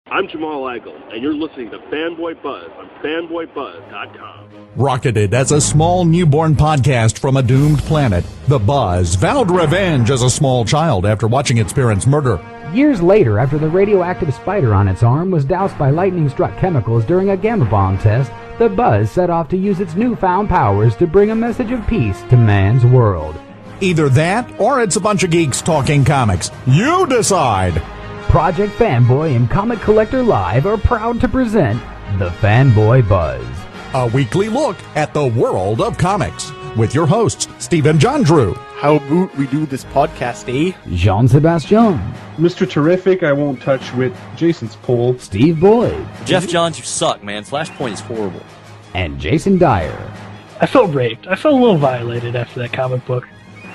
I'm Jamal Agel, and you're listening to Fanboy Buzz on fanboybuzz.com. Rocketed as a small newborn podcast from a doomed planet, The Buzz vowed revenge as a small child after watching its parents murder. Years later, after the radioactive spider on its arm was doused by lightning-struck chemicals during a gamma bomb test, The Buzz set off to use its newfound powers to bring a message of peace to man's world. Either that, or it's a bunch of geeks talking comics. You decide! Project Fanboy and Comic Collector Live are proud to present The Fanboy Buzz, a weekly look at the world of comics, with your hosts, Stephen John Drew. How about we do this podcast, eh? Jean-Sebastian. Mr. Terrific, I won't touch with Jason's poll. Steve Boyd. Jeff Johns, you suck, man. Flashpoint is horrible. And Jason Dyer. I felt raped. I felt a little violated after that comic book.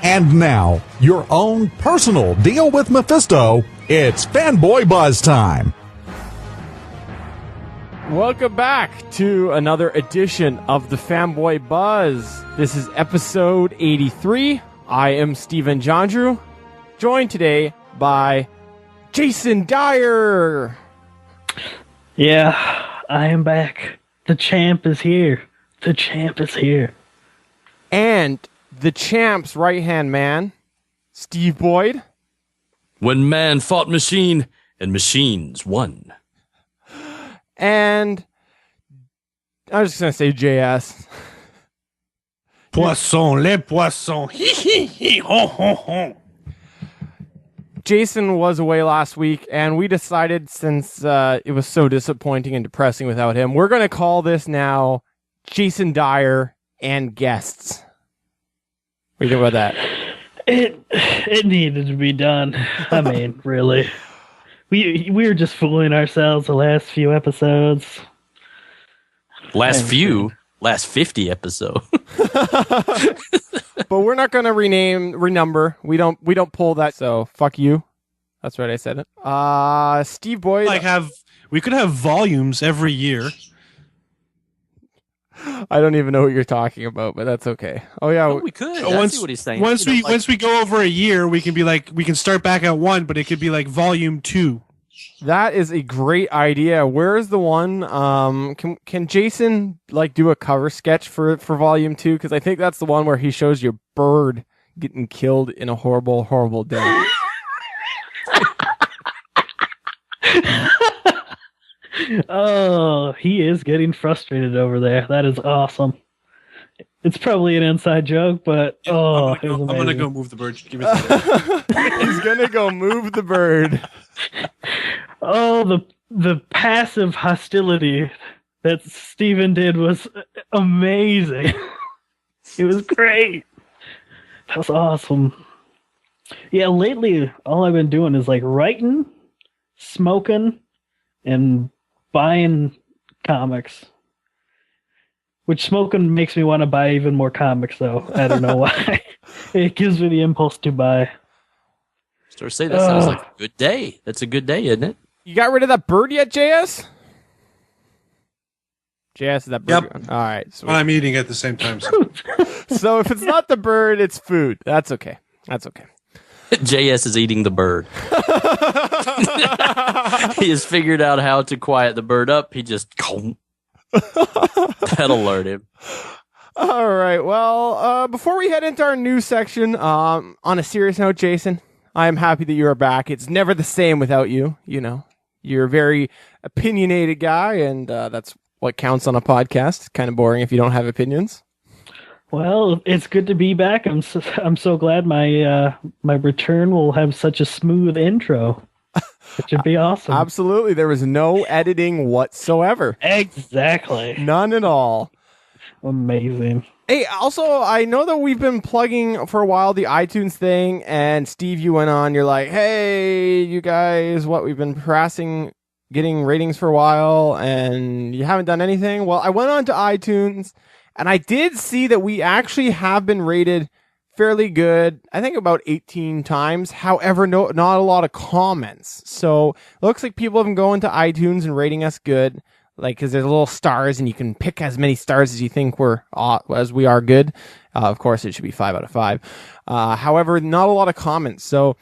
And now, your own personal deal with Mephisto. It's Fanboy Buzz time. Welcome back to another edition of the Fanboy Buzz. This is episode 83. I am Stephen John Drew, joined today by Jason Dyer. Yeah, I am back. The champ is here. The champ is here. And the champ's right-hand man, Steve Boyd. When man fought machine, and machines won. And I was just going to say JS. Poisson, les poissons. Hee hee hee, ho ho ho. Jason was away last week, and we decided, since it was so disappointing and depressing without him, we're going to call this now Jason Dyer and Guests. What do you think about that? It needed to be done. I mean, really. We were just fooling ourselves the last few episodes. Last 50 episodes. But we're not going to renumber. We don't pull that, so fuck you. That's right, I said it. Steve Boyd. We could have volumes every year. I don't even know what you're talking about, but that's okay. Oh yeah, we could. I see what he's saying. Once we go over a year, we can start back at 1, but it could be like volume 2. That is a great idea. Where's the one? Can Jason do a cover sketch for volume 2? Because I think that's the one where he shows your bird getting killed in a horrible, horrible death. Oh, he is getting frustrated over there. That is awesome. It's probably an inside joke, but I'm gonna go move the bird. Give me a second. He's gonna go move the bird. Oh, the passive hostility that Steven did was amazing. It was great. That was awesome. Yeah, lately all I've been doing is writing, smoking, and buying comics. Which smoking makes me want to buy even more comics, though. I don't know why. It gives me the impulse to buy. That sounds like a good day. That's a good day, isn't it? You got rid of that bird yet, JS? JS, is that bird? Yep. All right. So I'm eating at the same time. so if it's not the bird, it's food. That's okay. JS is eating the bird. He has figured out how to quiet the bird up. He just... That'll alert him. All right. Well, before we head into our news section, on a serious note, Jason, I am happy that you are back. It's never the same without you. You know, you're a very opinionated guy, and that's what counts on a podcast. It's kind of boring if you don't have opinions. Well, it's good to be back. I'm so glad my return will have such a smooth intro. It should be awesome. Absolutely. There was no editing whatsoever. Exactly. None at all. Amazing. Hey, also, I know that we've been plugging for a while the iTunes thing, and Steve, you went on, you're like, hey, you guys, we've been harassing getting ratings for a while, and you haven't done anything? Well, I went on to iTunes, and I did see that we actually have been rated fairly good, I think about 18 times. However, not a lot of comments. So it looks like people have been going to iTunes and rating us good, because there's little stars, and you can pick as many stars as you think we are good. Of course, it should be 5 out of 5. However, not a lot of comments. So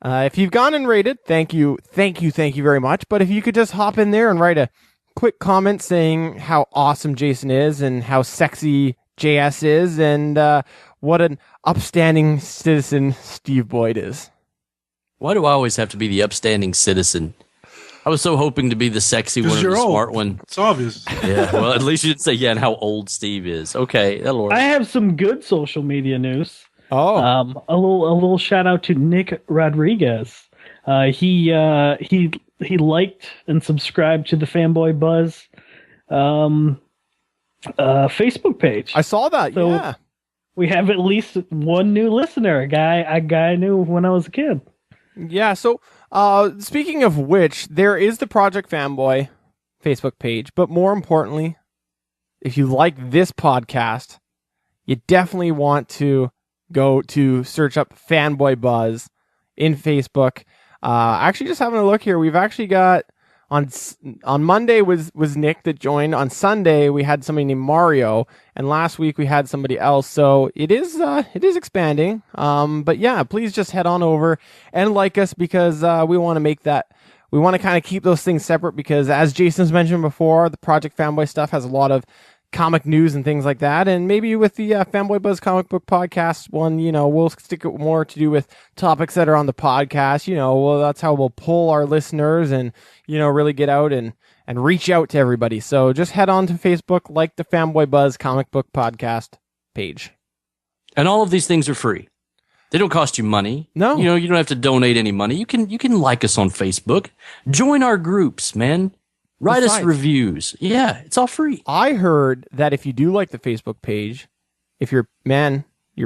If you've gone and rated, thank you very much. But if you could just hop in there and write a quick comment saying how awesome Jason is and how sexy JS is and what an upstanding citizen Steve Boyd is. Why do I always have to be the upstanding citizen? I was so hoping to be the sexy one or the smart one. It's obvious. Yeah, well, at least you didn't say, and how old Steve is. Okay, that'll work. I have some good social media news. Oh. A little shout out to Nick Rodriguez. He liked and subscribed to the Fanboy Buzz Facebook page. I saw that, So yeah. we have at least one new listener, a guy I knew when I was a kid. Yeah, so speaking of which, there is the Project Fanboy Facebook page, but more importantly, if you like this podcast, you definitely want to go to search up Fanboy Buzz in Facebook. Actually, just having a look here, we've actually got on Monday was Nick that joined. On Sunday we had somebody named Mario, and last week we had somebody else. So it is expanding. But yeah, please just head on over and like us, because we want to make that. We want to kind of keep those things separate, because as Jason's mentioned before, the Project Fanboy stuff has a lot of comic news and things like that, and maybe with the Fanboy Buzz comic book podcast one, we'll stick it more to do with topics that are on the podcast. Well, that's how we'll pull our listeners and really get out and reach out to everybody. So just head on to Facebook, like the Fanboy Buzz comic book podcast page. And all of these things are free. They don't cost you money. No. You don't have to donate any money. You can like us on Facebook. Join our groups, man. Write us reviews. Yeah, it's all free. I heard that if you do like the Facebook page, if your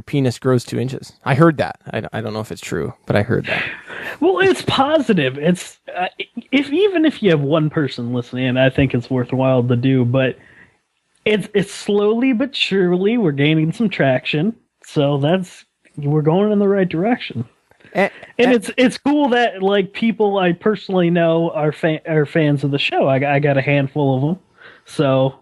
penis grows 2 inches. I heard that. I don't know if it's true, but I heard that. Well, it's positive. It's even if you have one person listening, I think it's worthwhile to do. But it's slowly but surely we're gaining some traction. So we're going in the right direction. And it's cool that like people I personally know are fans of the show. I got a handful of them, so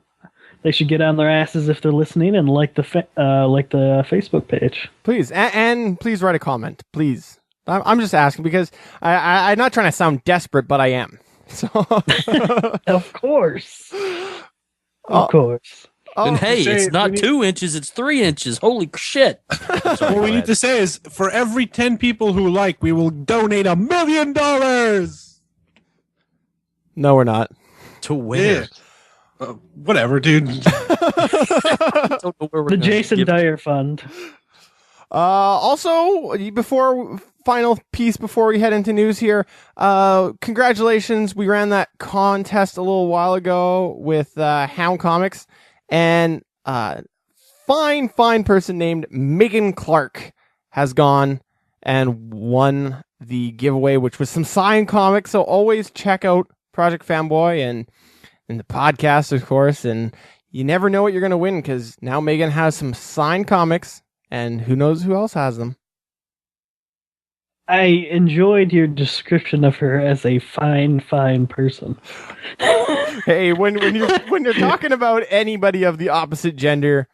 they should get on their asses if they're listening and like the Facebook page. Please, and please write a comment, please. I'm just asking because I'm not trying to sound desperate, but I am. So of course, of course. And hey, it's not 2 inches, it's 3 inches. Holy shit. What we need to say is, for every 10 people who like, we will donate $1 million. No, we're not. To where? Yeah. Whatever, dude. The Jason Dyer Fund. Also, final piece before we head into news here, congratulations. We ran that contest a little while ago with Hound Comics. And fine person named Megan Clark has gone and won the giveaway, which was some signed comics. So always check out Project Fanboy and the podcast, of course. And you never know what you're going to win, because now Megan has some signed comics, and who knows who else has them. I enjoyed your description of her as a fine person. Hey, when you're talking about anybody of the opposite gender,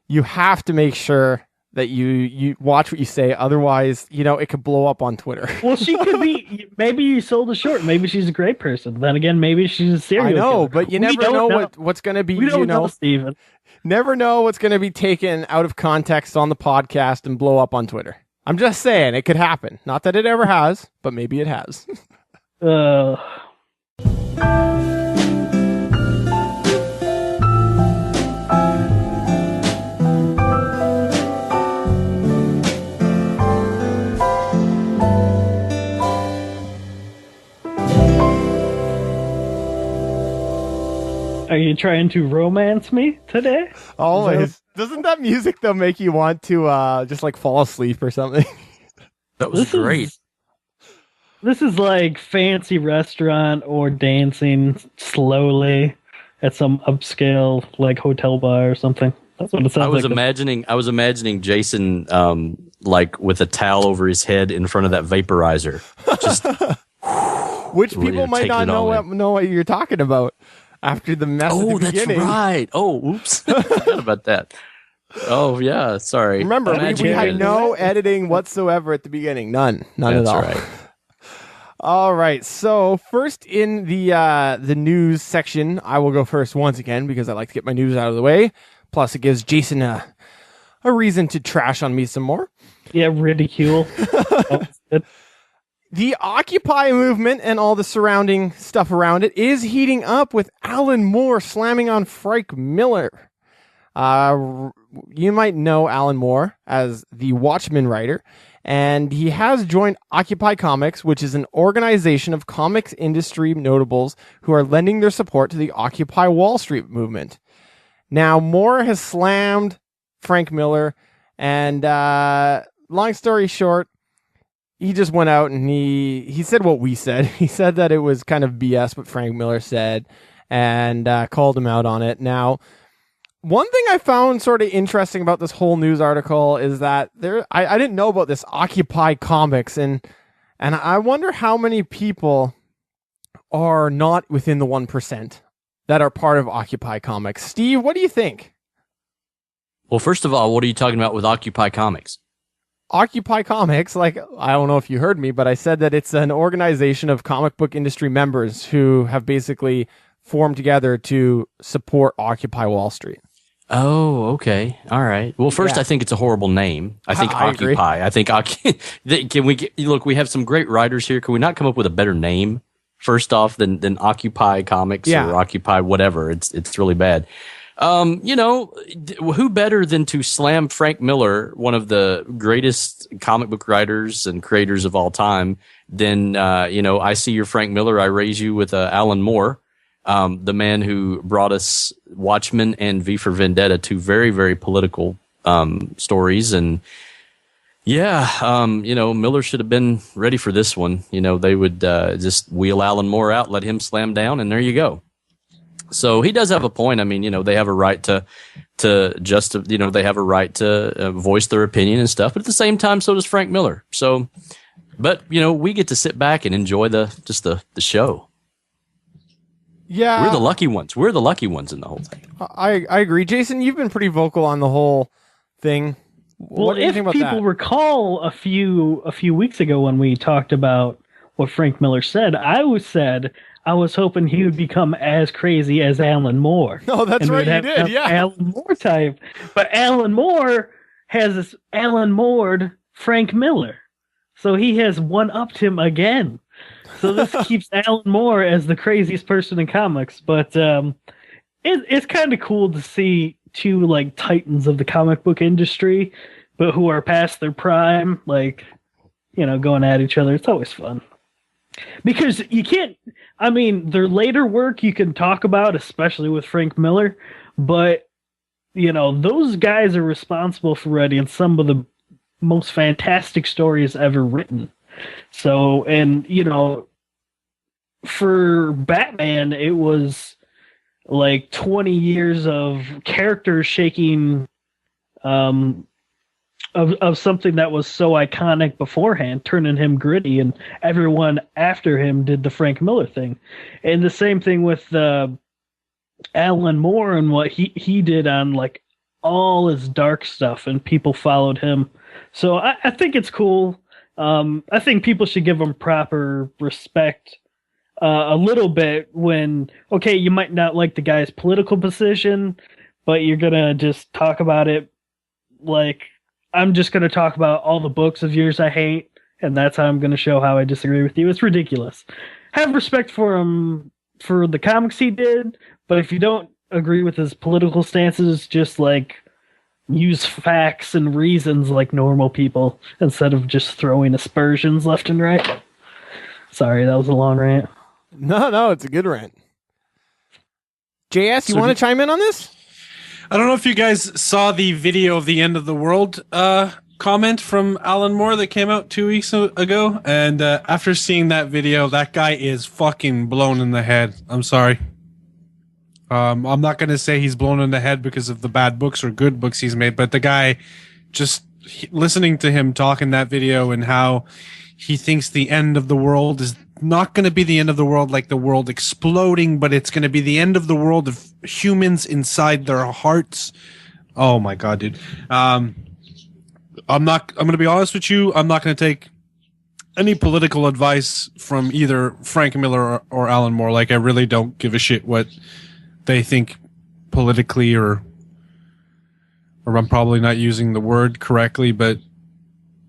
you have to make sure that you watch what you say. Otherwise, it could blow up on Twitter. Well, she could be. Maybe you sold a short. Maybe she's a great person. Then again, maybe she's a serial killer. I know, but you never know what's going to be. We don't know, Steven. Never know what's going to be taken out of context on the podcast and blow up on Twitter. I'm just saying, it could happen. Not that it ever has, but maybe it has. Are you trying to romance me today? Always. Doesn't that music, though, make you want to just like fall asleep or something? That was great. This is like fancy restaurant or dancing slowly at some upscale like hotel bar or something. That's what it sounds like. I was imagining Jason like with a towel over his head in front of that vaporizer. Just which people might not know what you're talking about after the mess at the beginning. That's right. Oh, oops. I forgot about that. Oh yeah, sorry. Remember, we had no editing whatsoever at the beginning. None That's at all. right. All right. So first in the news section, I will go first once again because I like to get my news out of the way. Plus, it gives Jason a reason to trash on me some more. Yeah, ridicule. The Occupy movement and all the surrounding stuff around it is heating up with Alan Moore slamming on Frank Miller. You might know Alan Moore as the Watchmen writer, and he has joined Occupy Comics, which is an organization of comics industry notables who are lending their support to the Occupy Wall Street movement. Now, Moore has slammed Frank Miller, and long story short, he just went out and he said what we said. He said that it was kind of BS what Frank Miller said, and called him out on it. Now, one thing I found sort of interesting about this whole news article is that I didn't know about this Occupy Comics, and I wonder how many people are not within the 1% that are part of Occupy Comics. Steve, what do you think? Well, first of all, what are you talking about with Occupy Comics? Occupy Comics, like, I don't know if you heard me, but I said that it's an organization of comic book industry members who have basically formed together to support Occupy Wall Street. Oh, okay. All right. Well, first, Yeah. I think it's a horrible name. I think I agree. Occupy. I think can we look? We have some great writers here. Can we not come up with a better name? First off, than Occupy Comics Yeah. or Occupy whatever. It's really bad. Who better than to slam Frank Miller, one of the greatest comic book writers and creators of all time? Then I see your Frank Miller. I raise you with Alan Moore. The man who brought us Watchmen and V for Vendetta, two very, very political stories. And Miller should have been ready for this one. They would just wheel Alan Moore out, let him slam down, and there you go. So he does have a point. I mean, they have a right to they have a right to voice their opinion and stuff. But at the same time, so does Frank Miller. So, but we get to sit back and enjoy the show. Yeah, We're the lucky ones. We're the lucky ones in the whole thing. I agree. Jason, you've been pretty vocal on the whole thing. Well, What do you if think about people that? recall a few weeks ago when we talked about what Frank Miller said, I was hoping he would become as crazy as Alan Moore. Oh, that's And right, we'd you have did, some yeah. Alan Moore type. But Alan Moore has this Alan Moored Frank Miller. So he has one-upped him again. So this keeps Alan Moore as the craziest person in comics. But it's kind of cool to see two like titans of the comic book industry, but who are past their prime, going at each other. It's always fun. Because you can't, their later work you can talk about, especially with Frank Miller, but, those guys are responsible for writing some of the most fantastic stories ever written. So, and, for Batman, it was like 20 years of characters shaking, of something that was so iconic beforehand, turning him gritty, and everyone after him did the Frank Miller thing. And the same thing with Alan Moore and what he did on like all his dark stuff, and people followed him. So I think it's cool. I think people should give him proper respect a little bit when, okay, you might not like the guy's political position, but you're going to just talk about it like, I'm just going to talk about all the books of yours I hate, and that's how I'm going to show how I disagree with you. It's ridiculous. Have respect for him for the comics he did, but if you don't agree with his political stances, just use facts and reasons like normal people instead of just throwing aspersions left and right. Sorry, that was a long rant. No, it's a good rant. JS, you want to chime in on this? I don't know if you guys saw the video of the end of the world comment from Alan Moore that came out 2 weeks ago. And after seeing that video, that guy is fucking blown in the head. I'm sorry. I'm not going to say he's blown in the head because of the bad books or good books he's made, but the guy, just listening to him talk in that video and how he thinks the end of the world is not going to be the end of the world like the world exploding, but it's going to be the end of the world of humans inside their hearts. Oh my god, dude. I'm going to be honest with you. I'm not going to take any political advice from either Frank Miller or Alan Moore. Like, I really don't give a shit what they think politically, or I'm probably not using the word correctly, but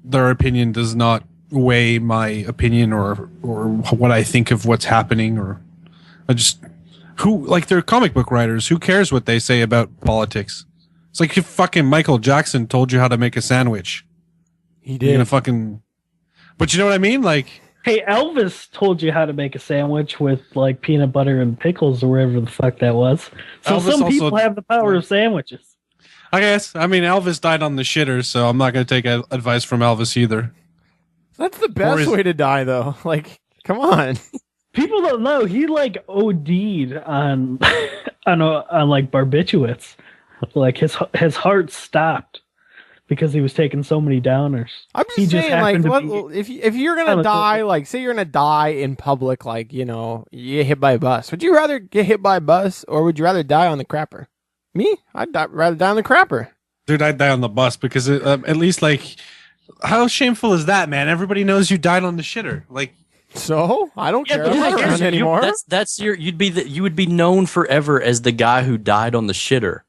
their opinion does not weigh my opinion or what I think of what's happening. Or they're comic book writers. Who cares what they say about politics? It's like if fucking Michael Jackson told you how to make a sandwich. He did. You're gonna fucking... But you know what I mean? Like, hey, Elvis told you how to make a sandwich with like peanut butter and pickles or whatever the fuck that was. So Elvis some people also- have the power of sandwiches. I guess. I mean, Elvis died on the shitter, so I'm not gonna take advice from Elvis either. That's the best way to die, though. Like, come on. People don't know he like OD'd on on like barbiturates. Like his heart stopped because he was taking so many downers. I'm just saying, like, if you're gonna die, like, say you're gonna die in public, like, you know, you get hit by a bus. Would you rather get hit by a bus, or would you rather die on the crapper? Me? Rather die on the crapper. Dude, I'd die on the bus because at least, like, how shameful is that, man? Everybody knows you died on the shitter. Like, so I don't care. but I'm not around anymore. You would be known forever as the guy who died on the shitter,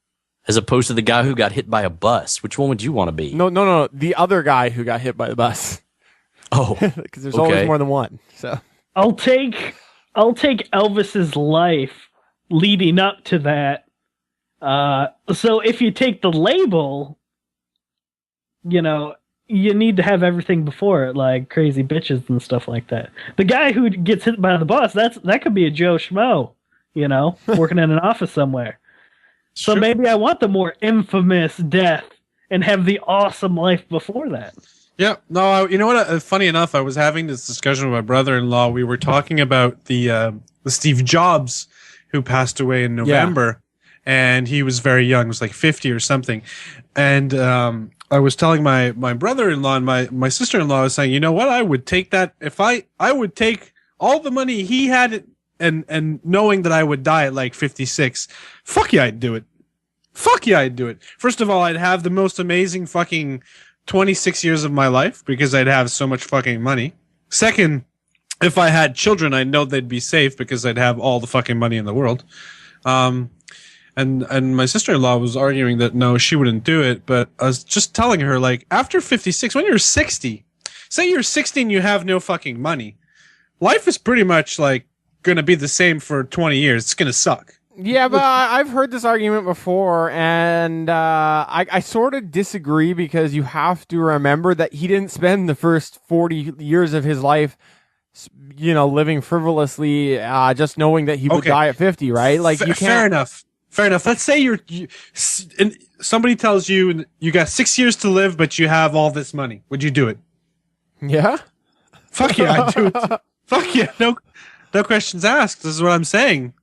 as opposed to the guy who got hit by a bus. Which one would you want to be? No. The other guy who got hit by the bus. Oh, because there's always more than one. So I'll take Elvis's life leading up to that. So if you take the label, you know, you need to have everything before it, like crazy bitches and stuff like that. The guy who gets hit by the bus, that could be a Joe Schmo, you know, working in an office somewhere. So maybe I want the more infamous death and have the awesome life before that. Yeah, no, you know what? Funny enough, I was having this discussion with my brother-in-law. We were talking about the Steve Jobs, who passed away in November, and he was very young. He was like 50 or something. And I was telling my brother-in-law and my sister-in-law, was saying, you know what? I would take that if I would take all the money he had, and knowing that I would die at like 56. Fuck yeah, I'd do it. Fuck yeah, I'd do it. First of all, I'd have the most amazing fucking 26 years of my life because I'd have so much fucking money. Second, if I had children, I know they'd be safe because I'd have all the fucking money in the world. And my sister-in-law was arguing that no, she wouldn't do it, but I was just telling her, like, after 56, when you're 60, say you're 60 and you have no fucking money, life is pretty much like gonna be the same for 20 years. It's gonna suck. Yeah, but I've heard this argument before, and I sort of disagree because you have to remember that he didn't spend the first 40 years of his life, you know, living frivolously, just knowing that he would die at 50, right? Like, you can't. Fair enough. Let's say and somebody tells you you got 6 years to live, but you have all this money. Would you do it? Yeah. Fuck yeah, I'd do it. Fuck yeah. No questions asked. This is what I'm saying.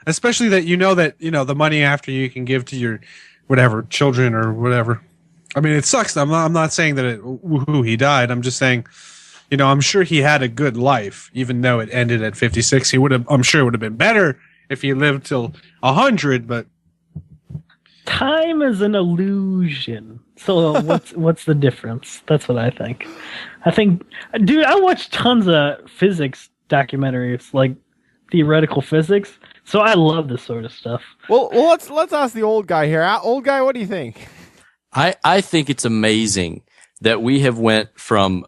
Especially that the money after you can give to your whatever children or whatever. I mean, it sucks. I'm not saying that he died. I'm just saying, you know, I'm sure he had a good life, even though it ended at 56. I'm sure it would have been better if he lived till 100. But time is an illusion. So what's the difference? That's what I think. Dude, I watch tons of physics documentaries, like theoretical physics. So I love this sort of stuff. Well, let's ask the old guy here. Old guy, what do you think? I think it's amazing that we have went from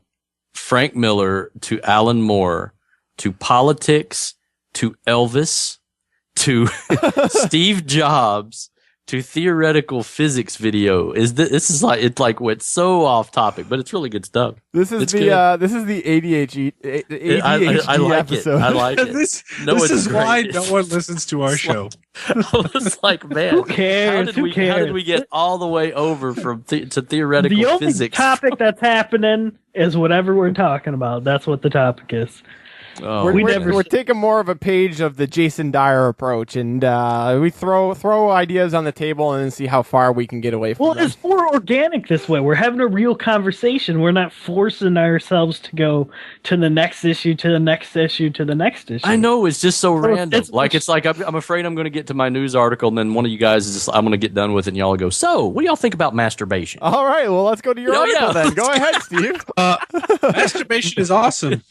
Frank Miller to Alan Moore to politics to Elvis to Steve Jobs to theoretical physics video. This is like, it's like went so off topic, but it's really good stuff. This is the ADHD I like episode. It. I like it. This is why no one listens to our show. It's like, man, who cares? How did we get all the way over from to theoretical physics? The only physics? topic that's happening is whatever we're talking about. That's what the topic is. Oh, We're taking more of a page of the Jason Dyer approach, and we throw ideas on the table and then see how far we can get away from them. Well, it's more organic this way. We're having a real conversation. We're not forcing ourselves to go to the next issue, to the next issue, to the next issue. I know, it's just so random. It's like I'm afraid I'm going to get to my news article, and then one of you guys is just, I'm going to get done with it, and y'all go, so, what do y'all think about masturbation? All right, well, let's go to your article then. Go ahead, Steve. Masturbation is awesome.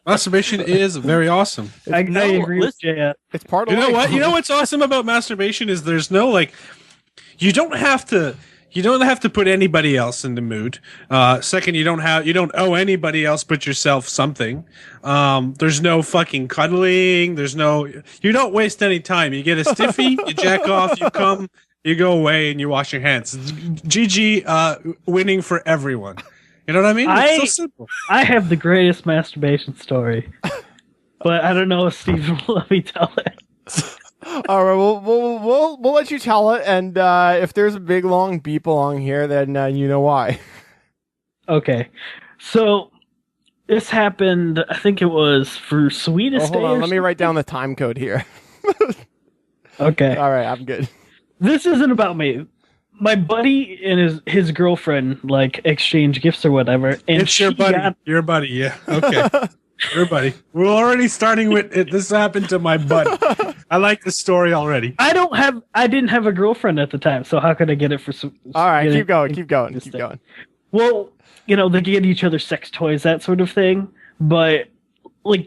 Masturbation is very awesome. I agree with Jay. It's part of You know life. what? You know what's awesome about masturbation is there's no you don't have to put anybody else in the mood. Second, you don't owe anybody else but yourself something. There's no fucking cuddling. You don't waste any time. You get a stiffy, you jack off, you come, you go away, and you wash your hands. GG, winning for everyone. You know what I mean? It's so simple. I have the greatest masturbation story, but I don't know if Steve will let me tell it. All right, we'll let you tell it, and if there's a big long beep along here, then you know why. Okay, so this happened. I think it was for Sweetest Day. Hold on, let me write down the time code here. Okay. All right, I'm good. This isn't about me. My buddy and his girlfriend exchange gifts or whatever, and It's your buddy. Your buddy, yeah. Okay. Your buddy. We're already starting with it. This happened to my buddy. I like the story already. I didn't have a girlfriend at the time, so how could I get it for? All right, keep going. Well, they get each other sex toys, that sort of thing. But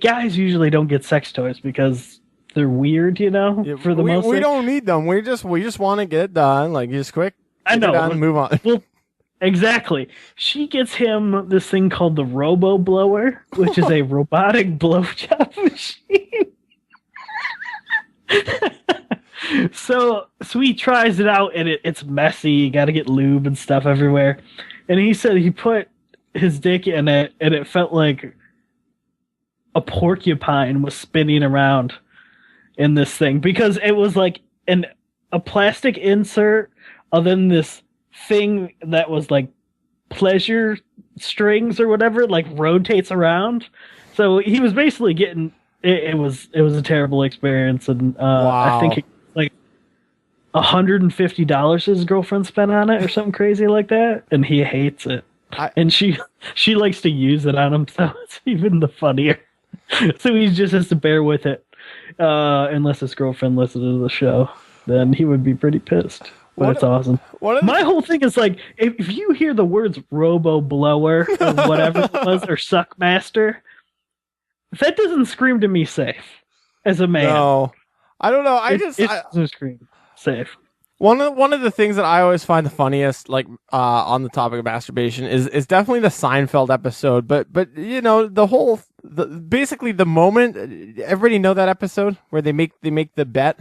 guys usually don't get sex toys because they're weird, for the most. We don't need them. We just want to get it done. Just quick. I know. And move on. Well, exactly. She gets him this thing called the Robo Blower, which is a robotic blowjob machine. So Sweet tries it out, and it's messy. You got to get lube and stuff everywhere. And he said he put his dick in it, and it felt like a porcupine was spinning around in this thing because it was like a plastic insert, other than this thing that was like pleasure strings or whatever, rotates around. So he was basically getting it was a terrible experience, and wow. I think $150 his girlfriend spent on it or something crazy like that, and he hates it. And she likes to use it on him, so it's even the funnier. So he just has to bear with it, unless his girlfriend listens to the show. Then he would be pretty pissed. But it's awesome. My whole thing is if you hear the words Robo Blower or whatever it was, or Suckmaster, that doesn't scream to me safe as a man. No, I don't know. It doesn't scream safe. One of the things that I always find the funniest, on the topic of masturbation, is definitely the Seinfeld episode. But basically the moment. Everybody know that episode where they make the bet.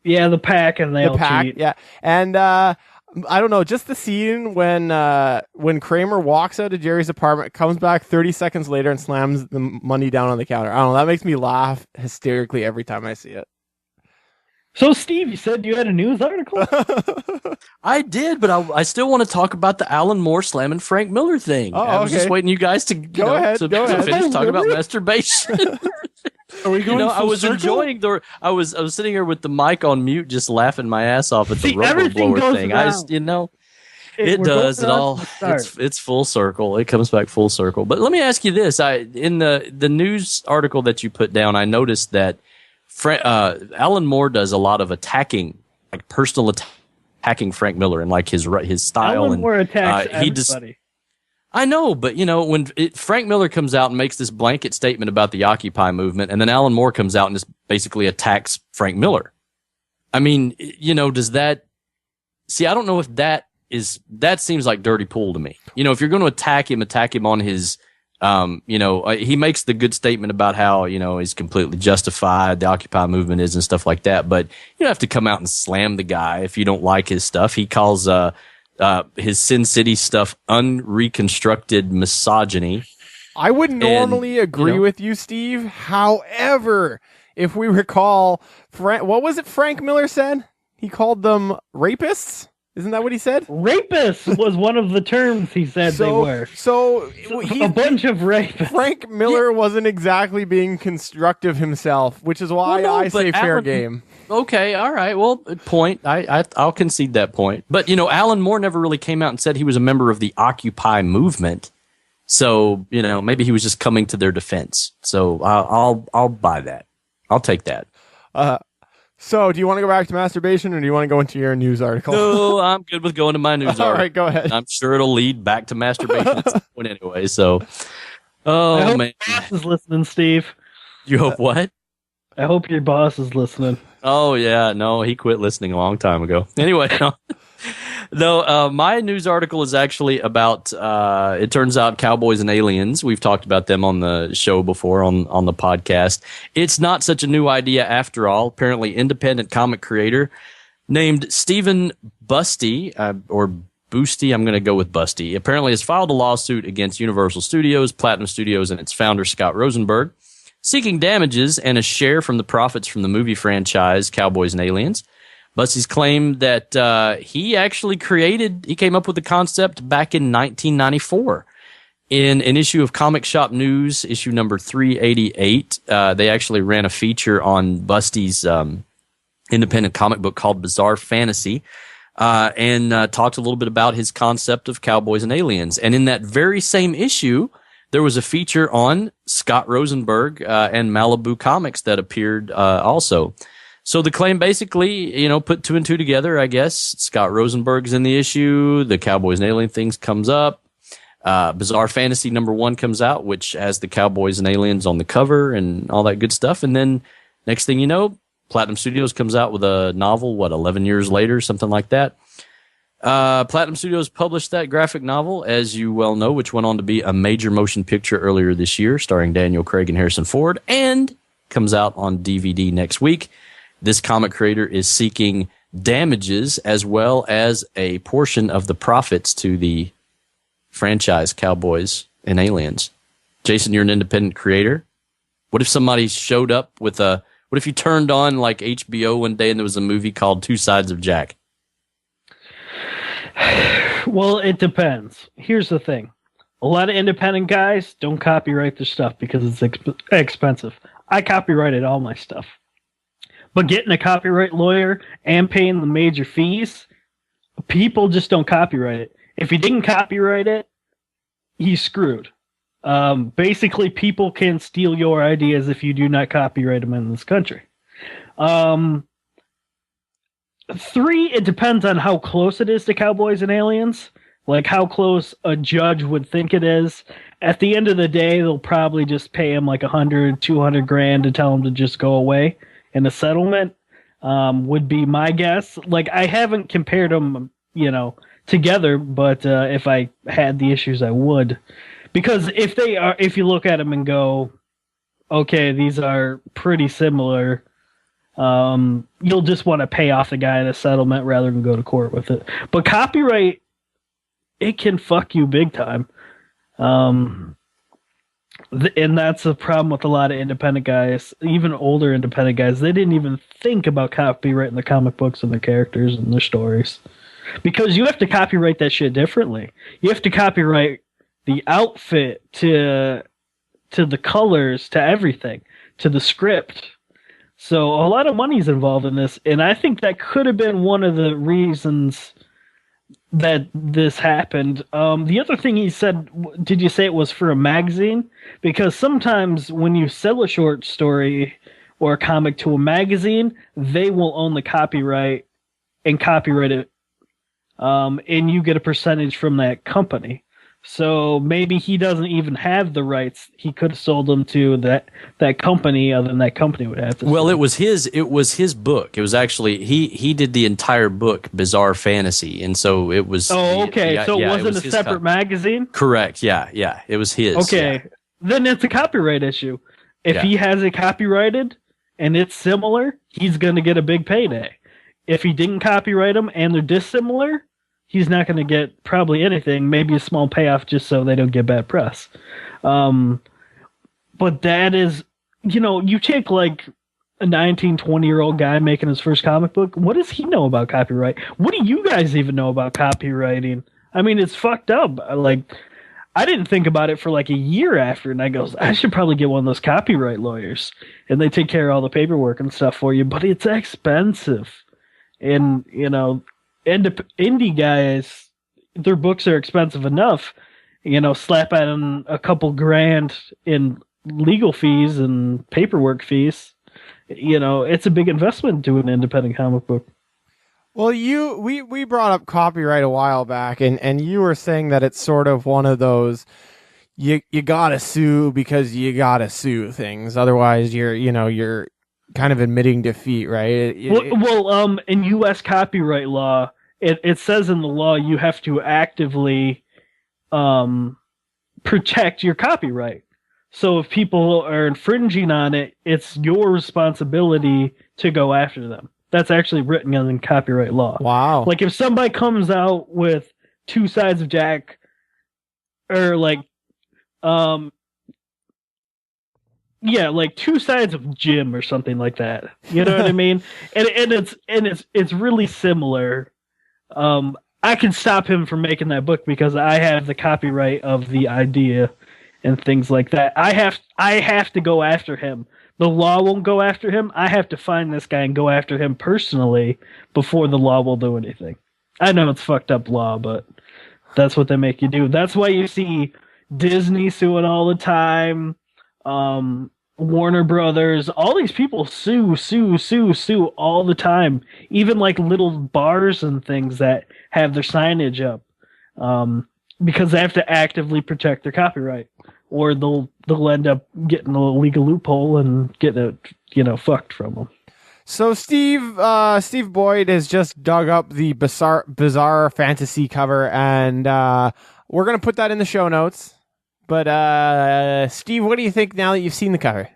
Yeah, the pack and they all cheat. Yeah, and I don't know, just the scene when Kramer walks out of Jerry's apartment, comes back 30 seconds later and slams the money down on the counter. I don't know, that makes me laugh hysterically every time I see it. So, Steve, you said you had a news article? I did, but I still want to talk about the Alan Moore slamming Frank Miller thing. I was just waiting you guys to go ahead. finish talking about masturbation. Are we going? I was enjoying I was sitting here with the mic on mute, just laughing my ass off at the Robo Blower thing. It does it all. It's full circle. It comes back full circle. But let me ask you this: in the news article that you put down, I noticed that Alan Moore does a lot of attacking, personal attacking Frank Miller and his style. Alan Moore attacks everybody. I know, but when Frank Miller comes out and makes this blanket statement about the Occupy movement, and then Alan Moore comes out and just basically attacks Frank Miller. I mean, does that? See, I don't know if that seems like dirty pool to me. If you're going to attack him on his, he makes the good statement about how he's completely justified, the Occupy movement is and stuff like that. But you don't have to come out and slam the guy if you don't like his stuff. He calls his Sin City stuff unreconstructed misogyny. I would normally agree with you, Steve. However, if we recall, what was it Frank Miller said? He called them rapists? Isn't that what he said? Rapist was one of the terms he said they were. So A bunch of rapists. Frank Miller wasn't exactly being constructive himself, which is why I say fair game. Okay, all right. Well, point. I'll concede that point. But, Alan Moore never really came out and said he was a member of the Occupy movement. So, maybe he was just coming to their defense. So I'll buy that. I'll take that. So, do you want to go back to masturbation, or do you want to go into your news article? No, I'm good with going to my news article. All right, go ahead. I'm sure it'll lead back to masturbation at some point anyway. So, I hope man, your boss is listening, Steve. You hope what? I hope your boss is listening. Oh yeah, no, he quit listening a long time ago. Anyway, no, my news article is actually about. It turns out Cowboys and Aliens. We've talked about them on the show before on the podcast. It's not such a new idea after all. Apparently, independent comic creator named Stephen Busty or Boosty. I'm going to go with Busty. Apparently, has filed a lawsuit against Universal Studios, Platinum Studios, and its founder Scott Rosenberg, seeking damages and a share from the profits from the movie franchise Cowboys and Aliens. Busty's claimed that he came up with the concept back in 1994. In an issue of Comic Shop News, issue number 388, they actually ran a feature on Busty's independent comic book called Bizarre Fantasy, and talked a little bit about his concept of Cowboys and Aliens. And in that very same issue, there was a feature on Scott Rosenberg and Malibu Comics that appeared also. So the claim basically, put two and two together, I guess. Scott Rosenberg's in the issue. The Cowboys and Alien things comes up. Bizarre Fantasy #1 comes out, which has the Cowboys and Aliens on the cover and all that good stuff. And then next thing you know, Platinum Studios comes out with a novel, 11 years later, something like that. Platinum Studios published that graphic novel, as you well know, which went on to be a major motion picture earlier this year, starring Daniel Craig and Harrison Ford, and comes out on DVD next week. This comic creator is seeking damages as well as a portion of the profits to the franchise Cowboys and Aliens. Jason, you're an independent creator. What if somebody showed up with what if you turned on like HBO one day and there was a movie called Two Sides of Jack? Well, it depends. Here's the thing. A lot of independent guys don't copyright their stuff because it's expensive. I copyrighted all my stuff. But getting a copyright lawyer and paying the major fees, people just don't copyright it. If you didn't copyright it, he's screwed. Basically, people can steal your ideas if you do not copyright them in this country. 3, it depends on how close it is to Cowboys and Aliens, like how close a judge would think it is. At the end of the day, they'll probably just pay him like $100, $200 to tell him to just go away. And a settlement would be my guess. Like, I haven't compared them, together, but if I had the issues, I would. Because if you look at them and go, okay, these are pretty similar, you'll just want to pay off the guy in a settlement rather than go to court with it. But copyright, it can fuck you big time. And that's a problem with a lot of independent guys, even older independent guys. They didn't even think about copyrighting the comic books and their characters and their stories. Because you have to copyright that shit differently. You have to copyright the outfit to the colors, to everything, to the script. So a lot of money's involved in this, and I think that could have been one of the reasons that this happened. The other thing he said, did you say it was for a magazine? Because sometimes when you sell a short story or a comic to a magazine, they will own the copyright and copyright it, and you get a percentage from that company. So maybe he doesn't even have the rights. He could have sold them to that company, other than that company would have to. Well, it was his book. It was actually he did the entire book, Bizarre Fantasy, and so it was. Oh, okay. So it wasn't a separate magazine. Correct. Yeah. It was his. Okay, yeah. Then it's a copyright issue. If he has it copyrighted and it's similar, he's going to get a big payday. If he didn't copyright them and they're dissimilar, he's not going to get probably anything, maybe a small payoff just so they don't get bad press. But that is, you take like a 19, 20-year-old guy making his first comic book. What does he know about copyright? What do you guys even know about copywriting? I mean, it's fucked up. Like, I didn't think about it for like a year after, and I goes, I should probably get one of those copyright lawyers, and they take care of all the paperwork and stuff for you, but it's expensive. And, you know, indie guys, their books are expensive enough, you know, slap on a couple grand in legal fees and paperwork fees. You know, it's a big investment to an independent comic book. Well, we brought up copyright a while back, and you were saying that it's sort of one of those you gotta sue because you gotta sue things. Otherwise, you're kind of admitting defeat, right? In U.S. copyright law, it says in the law you have to actively protect your copyright. So if people are infringing on it, it's your responsibility to go after them. That's actually written in copyright law. Wow. Like if somebody comes out with Two Sides of Jack, or like, like Two Sides of Jim or something like that. You know what I mean? And it's really similar. I can stop him from making that book because I have the copyright of the idea and things like that. I have to go after him. The law won't go after him. I have to find this guy and go after him personally before the law will do anything. I know it's fucked up law, but that's what they make you do. That's why you see Disney suing all the time, Warner Brothers, all these people sue all the time. Even like little bars and things that have their signage up, because they have to actively protect their copyright, or they'll end up getting a legal loophole and getting it, fucked from them. So Steve Boyd has just dug up the bizarre fantasy cover, and we're gonna put that in the show notes. But Steve, what do you think now that you've seen the cover?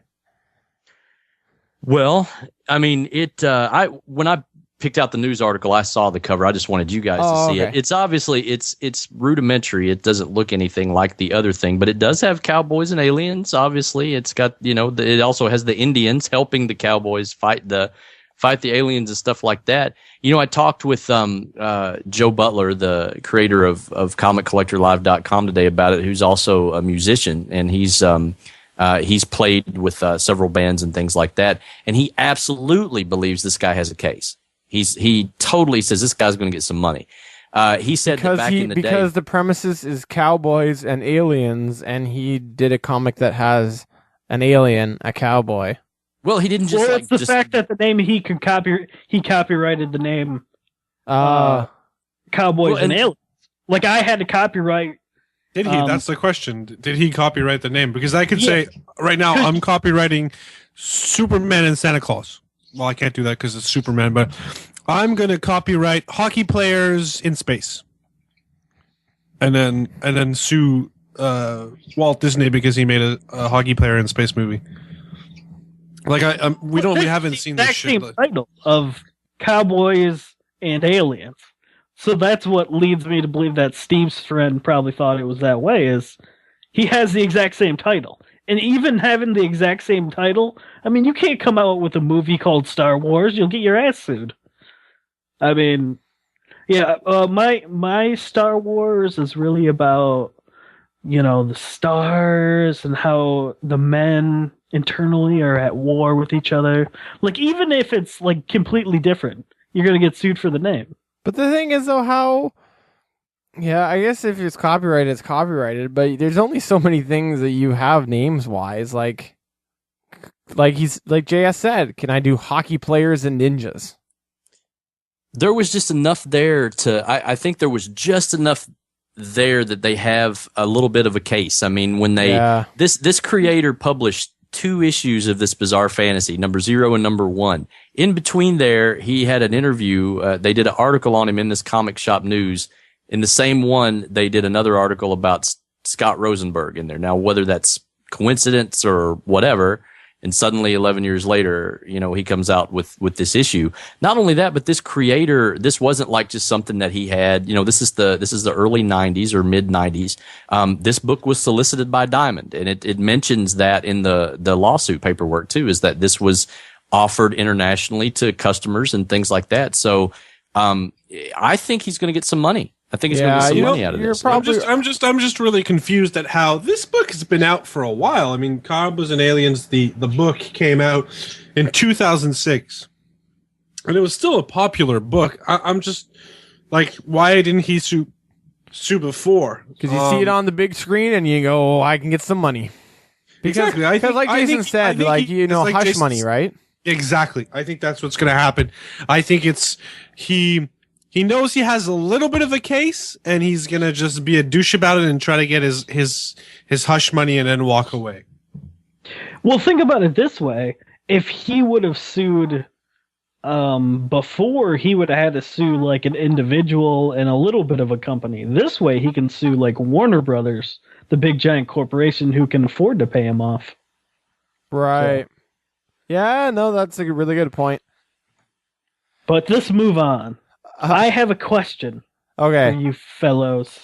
Well, I mean, when I picked out the news article, I saw the cover. I just wanted you guys to see it. It's obviously it's rudimentary. It doesn't look anything like the other thing, but it does have cowboys and aliens. Obviously, it's got it also has the Indians helping the cowboys fight the aliens and stuff like that. I talked with Joe Butler, the creator of ComicCollectorLive.com today about it, who's also a musician, and he's played with several bands and things like that, and he absolutely believes this guy has a case. He totally says this guy's going to get some money. He said that back in the day, because the premises is cowboys and aliens, and he did a comic that has an alien, a cowboy. Well, he didn't just. Well, it's the fact that the name he copyrighted the name Cowboys and Aliens. Like I had to copyright. Did he? That's the question. Did he copyright the name? Because I could say right now I'm copywriting Superman and Santa Claus. Well, I can't do that because it's Superman, but I'm going to copyright hockey players in space, and then sue Walt Disney because he made a hockey player in space movie. Like we haven't seen this shit. Same title of Cowboys and Aliens. So that's what leads me to believe that Steve's friend probably thought it was that way. Is he has the exact same title. And even having the exact same title, I mean, you can't come out with a movie called Star Wars. You'll get your ass sued. I mean, yeah, my Star Wars is really about, the stars and how the men internally are at war with each other. Like, even if it's, like, completely different, you're going to get sued for the name. But the thing is, though, I guess if it's copyrighted, it's copyrighted, but there's only so many things that you have names-wise. Like JS said, can I do hockey players and ninjas? There was just enough there I think there was just enough there that they have a little bit of a case. I mean, when this creator published 2 issues of this bizarre fantasy, number 0 and number 1. In between there, he had an interview. They did an article on him in this Comic Shop News. In the same one, they did another article about Scott Rosenberg in there. Now, whether that's coincidence or whatever, and suddenly 11 years later, he comes out with this issue. Not only that, but this creator, this wasn't like just something that he had. This is the early 90s or mid 90s. This book was solicited by Diamond, and it mentions that in the lawsuit paperwork too, is that this was offered internationally to customers and things like that. So I think he's going to get some money. I think he's going to get some money out of this. I'm just really confused at how this book has been out for a while. I mean, Cowboys and Aliens, the book came out in 2006, and it was still a popular book. I'm just like, why didn't he sue before? Because you see it on the big screen and you go, I can get some money. Because, exactly. like Jason said, like hush Jason's money, right? Exactly. I think that's what's going to happen. I think it's he knows he has a little bit of a case, and he's going to just be a douche about it and try to get his hush money and then walk away. Well, think about it this way. If he would have sued before, he would have had to sue like an individual and a little bit of a company. This way, he can sue like Warner Brothers, the big giant corporation who can afford to pay him off. Right. So. Yeah, no, that's a really good point. But let's move on. I have a question. Okay. For you fellows.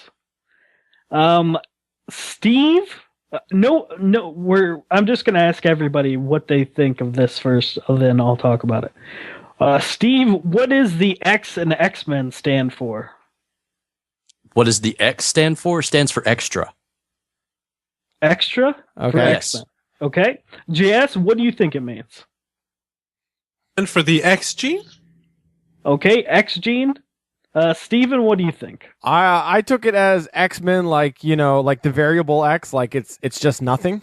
Steve? I'm just going to ask everybody what they think of this first, and then I'll talk about it. Steve, what does the X and X-Men stand for? What does the X stand for? It stands for extra. Extra? Okay. X-Men. Okay. JS, what do you think it means? And for the X gene? Okay, X gene. Steven, what do you think? I took it as X-Men, like, like the variable X, like it's just nothing.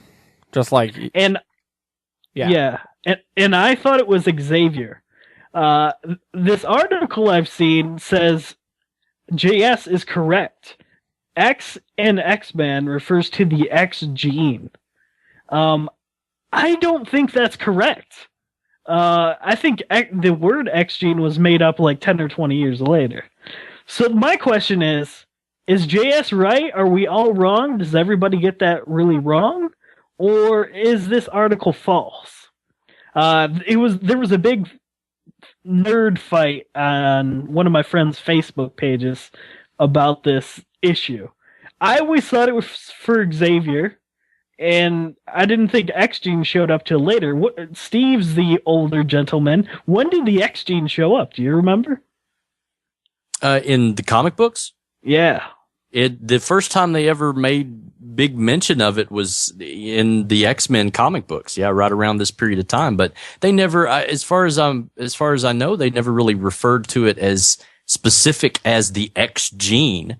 Just like and I thought it was Xavier. This article I've seen says JS is correct. X and X-Men refers to the X gene. I don't think that's correct. I think the word X gene was made up like 10 or 20 years later. So my question is JS right? Are we all wrong? Does everybody get that really wrong? Or is this article false? There was a big nerd fight on one of my friend's Facebook pages about this issue. I always thought it was for Xavier, and I didn't think X gene showed up till later. Steve's the older gentleman. When did the X gene show up? Do you remember? In the comic books? Yeah. The first time they ever made big mention of it was in the X-Men comic books. Yeah, right around this period of time. But they never, as far as I know, they never really referred to it as specific as the X gene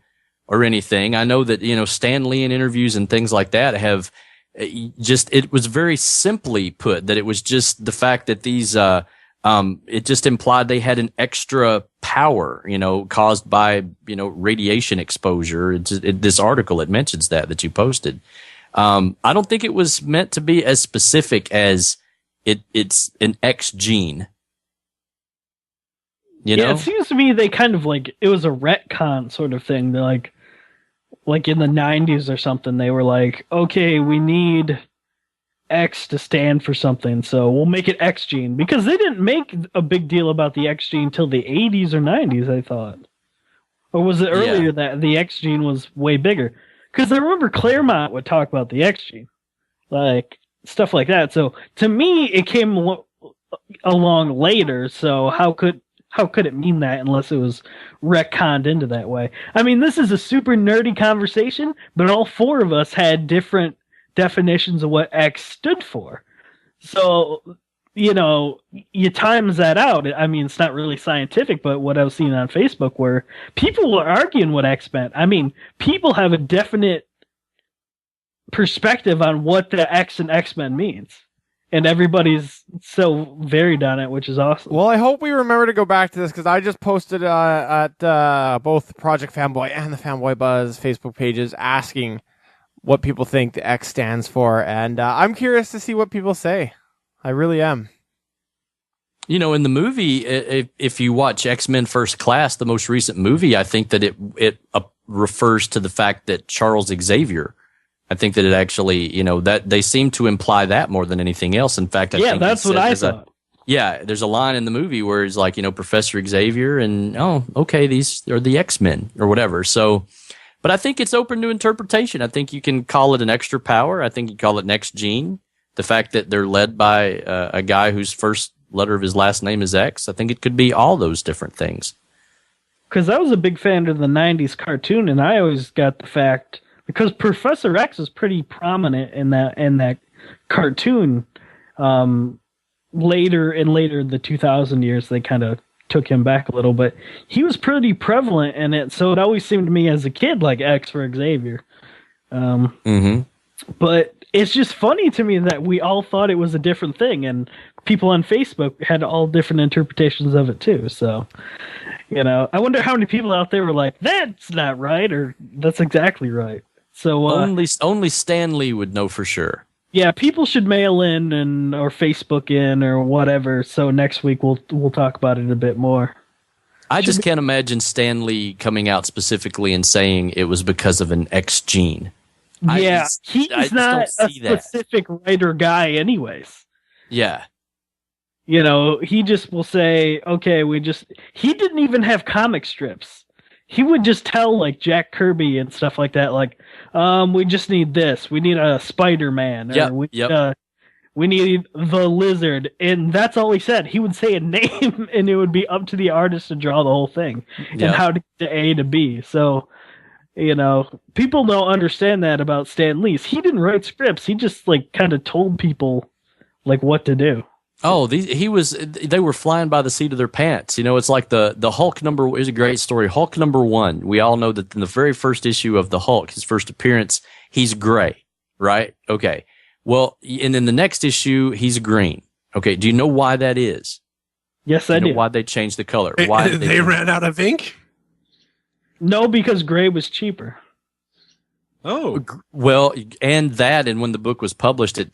or anything. I know that, Stan Lee in interviews and things like that have it was very simply put that it was just the fact that these, it just implied they had an extra power, caused by, radiation exposure. This article, it mentions that you posted. I don't think it was meant to be as specific as it's an X gene. Yeah, it seems to me they kind of it was a retcon sort of thing. They're like in the 90s or something, they were like, okay, we need X to stand for something, so we'll make it X gene, because they didn't make a big deal about the X gene till the 80s or 90s, I thought. Or was it earlier that the X gene was way bigger? Because I remember Claremont would talk about the X gene, like stuff like that. So to me, it came along later. So how could it mean that unless it was retconned into that way? I mean, this is a super nerdy conversation, but all four of us had different definitions of what X stood for. So, you times that out. I mean, it's not really scientific, but what I was seeing on Facebook where people were arguing what X meant. I mean, people have a definite perspective on what the X and X-Men means. And everybody's so varied on it, which is awesome. Well, I hope we remember to go back to this, because I just posted at both Project Fanboy and the Fanboy Buzz Facebook pages asking what people think the X stands for, and I'm curious to see what people say. I really am. In the movie, if you watch X-Men First Class, the most recent movie, I think that it refers to the fact that Charles Xavier, I think that it actually, that they seem to imply that more than anything else. In fact, I think that's what I thought. There's a line in the movie where it's like, Professor Xavier, and okay, these are the X-Men or whatever. So, but I think it's open to interpretation. I think you can call it an extra power. I think you call it an X gene. The fact that they're led by a guy whose first letter of his last name is X. I think it could be all those different things. Because I was a big fan of the 90s cartoon, and I always got the fact, because Professor X is pretty prominent in that cartoon. Later in the 2000 years, they kind of took him back a little, but he was pretty prevalent in it, so it always seemed to me as a kid like X for Xavier. But it's just funny to me that we all thought it was a different thing, and people on Facebook had all different interpretations of it too. So, I wonder how many people out there were like, "That's not right," or "That's exactly right." So only Stan Lee would know for sure. Yeah, people should mail in or Facebook in or whatever. So next week we'll talk about it a bit more. I just can't imagine Stan Lee coming out specifically and saying it was because of an X gene. Yeah, he's not a specific writer guy anyways. Yeah. He just will say, okay, he didn't even have comic strips. He would just tell like Jack Kirby and stuff like that, like, we just need this. We need a Spider-Man. We need the Lizard. And that's all he said. He would say a name and it would be up to the artist to draw the whole thing and how to get to A to B. So, people don't understand that about Stan Lee. He didn't write scripts. He just like kind of told people like what to do. Oh, they were flying by the seat of their pants. It's like the Hulk number is a great story. Hulk #1. We all know that in the very first issue of the Hulk, his first appearance, he's gray, right? Okay. Well, and in the next issue, he's green. Okay. Do you know why that is? Yes, I do. Why they changed the color? Why they ran out of ink? No, because gray was cheaper. Oh. Well, and when the book was published, it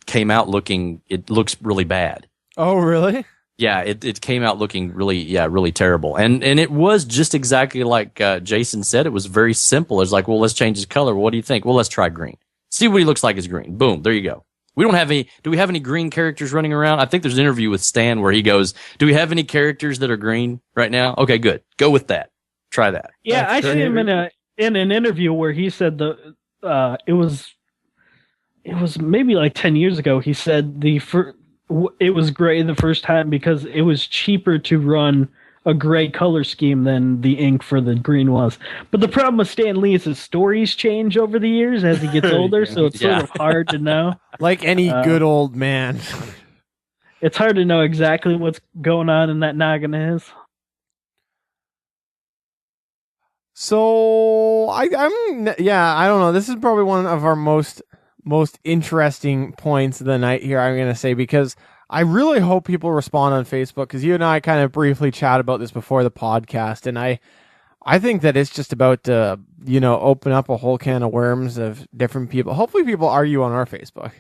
looks really bad. Oh, really? Yeah, it came out looking really terrible. And it was just exactly like Jason said. It was very simple. It's like, well, let's change his color. What do you think? Well, let's try green. See what he looks like as green. Boom, there you go. We don't have any. Do we have any green characters running around? I think there's an interview with Stan where he goes, "Do we have any characters that are green right now?" Okay, good. Go with that. Try that. Yeah, I see him in an interview where he said it was maybe like 10 years ago. He said it was gray the first time because it was cheaper to run a gray color scheme than the ink for the green was. But the problem with Stan Lee is his stories change over the years as he gets older, so it's sort of hard to know. Like any good old man. It's hard to know exactly what's going on in that noggin of his. So I don't know. This is probably one of our most interesting points of the night here, I'm going to say, because I really hope people respond on Facebook, because you and I kind of briefly chat about this before the podcast, and I think that it's just about to, open up a whole can of worms of different people. Hopefully people argue on our Facebook.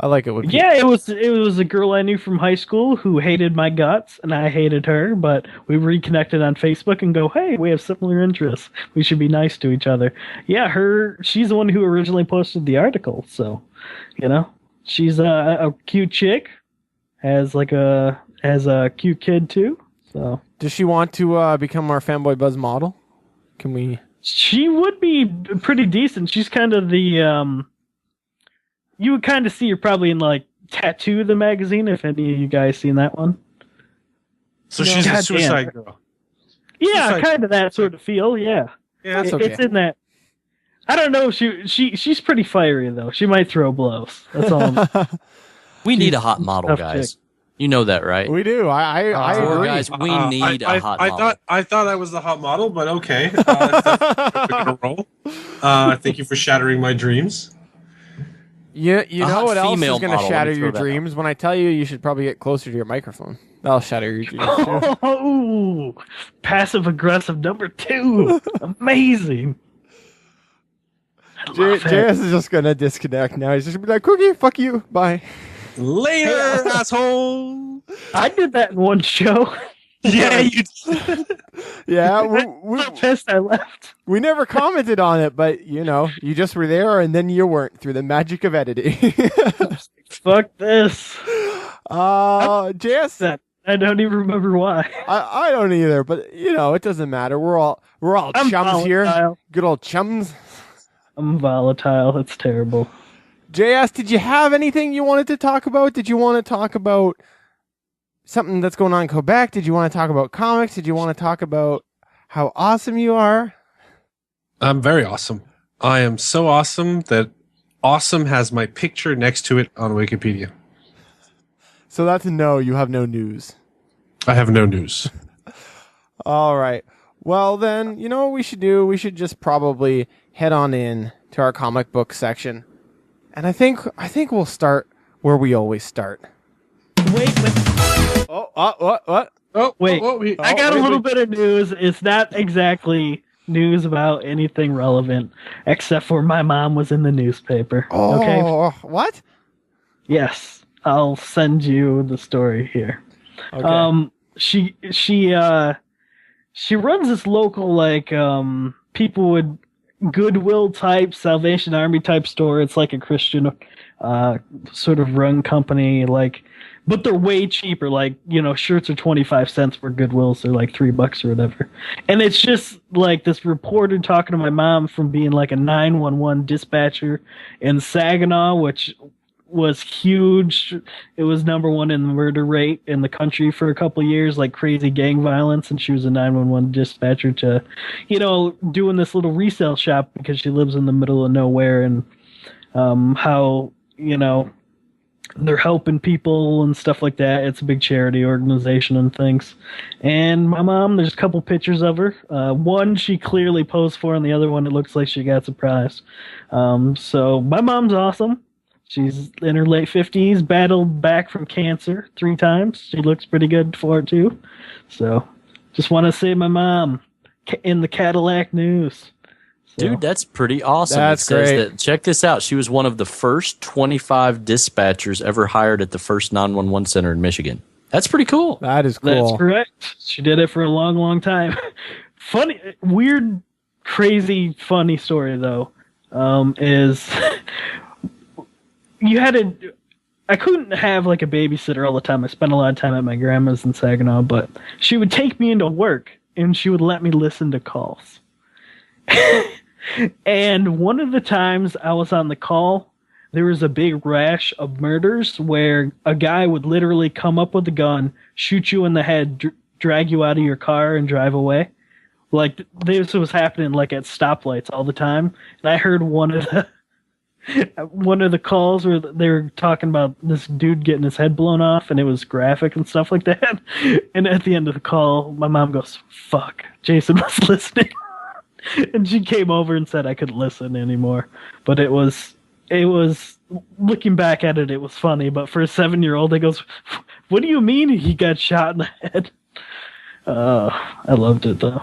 I like it. Yeah, it was a girl I knew from high school who hated my guts, and I hated her, but we reconnected on Facebook and go, hey, we have similar interests. We should be nice to each other. Yeah, she's the one who originally posted the article, so, she's a cute chick, has a cute kid too, so. Does she want to become our Fanboy Buzz model? Can we? She would be pretty decent. She's kind of the, you would kind of see her probably in like Tattoo the magazine, if any of you guys seen that one. So she's a suicide girl. Yeah, kind of that sort of feel. Yeah, that's okay. It's in that. I don't know. She's pretty fiery though. She might throw blows. That's all. We need a hot model, guys. Chick. You know that, right? We do. I agree. Guys, we need a hot model. I thought I was the hot model, but okay. That's a roll. Thank you for shattering my dreams. You know what else is going to shatter your dreams? When I tell you should probably get closer to your microphone. That'll shatter your dreams too. Oh, passive aggressive number 2. Amazing. JS is just going to disconnect now. He's just going to be like, Cookie, fuck you. Bye. Later, asshole. I did that in one show. Yeah, you did. Yeah, we're pissed I left. We never commented on it, but you just were there and then you weren't through the magic of editing. Fuck this. JS, I don't even remember why. I don't either, but it doesn't matter. We're all chums volatile here. Good old chums. I'm volatile. It's terrible. JS, did you have anything you wanted to talk about? Did you want to talk about something that's going on in Quebec? Did you want to talk about comics? Did you want to talk about how awesome you are? I'm very awesome. I am so awesome that awesome has my picture next to it on Wikipedia. So that's a no. You have no news. I have no news. All right. Well, then, you know what we should do? We should just probably head on in to our comic book section. And I think we'll start where we always start. Wait. What? Oh, Wait. I got a little bit of news. It's not exactly news about anything relevant, except for my mom was in the newspaper. Oh, okay. What? Yes, I'll send you the story here. Okay. She runs this local people would Goodwill type Salvation Army type store. It's like a Christian sort of run company, but they're way cheaper. Shirts are 25 cents for Goodwills. They're like $3 or whatever. And it's just like this reporter talking to my mom from being like a 911 dispatcher in Saginaw, which was huge. It was number one in the murder rate in the country for a couple of years, like crazy gang violence. And she was a 911 dispatcher to, doing this little resale shop because she lives in the middle of nowhere, and how, they're helping people and stuff like that. It's a big charity organization and things. And my mom, there's a couple pictures of her. One she clearly posed for, and the other one it looks like she got surprised. So my mom's awesome. She's in her late 50s, battled back from cancer 3 times. She looks pretty good for it, too. So just want to say my mom in the Cadillac news. So. Dude, that's pretty awesome. That's it says great. That, check this out. She was one of the first 25 dispatchers ever hired at the first 911 center in Michigan. That's pretty cool. That is cool. That's correct. She did it for a long, long time. Funny, weird, crazy, funny story, though, is... I couldn't have like a babysitter all the time. I spent a lot of time at my grandma's in Saginaw, but she would take me into work and she would let me listen to calls. And one of the times I was on the call, there was a big rash of murders where a guy would literally come up with a gun, shoot you in the head, drag you out of your car and drive away. Like this was happening like at stoplights all the time. And I heard one of the calls where they were talking about this dude getting his head blown off, and it was graphic and stuff like that. And at the end of the call, my mom goes, "Fuck, Jason was listening." And she came over and said I couldn't listen anymore. But it was looking back at it, it was funny. But for a 7-year-old, it goes, "What do you mean he got shot in the head?" I loved it though.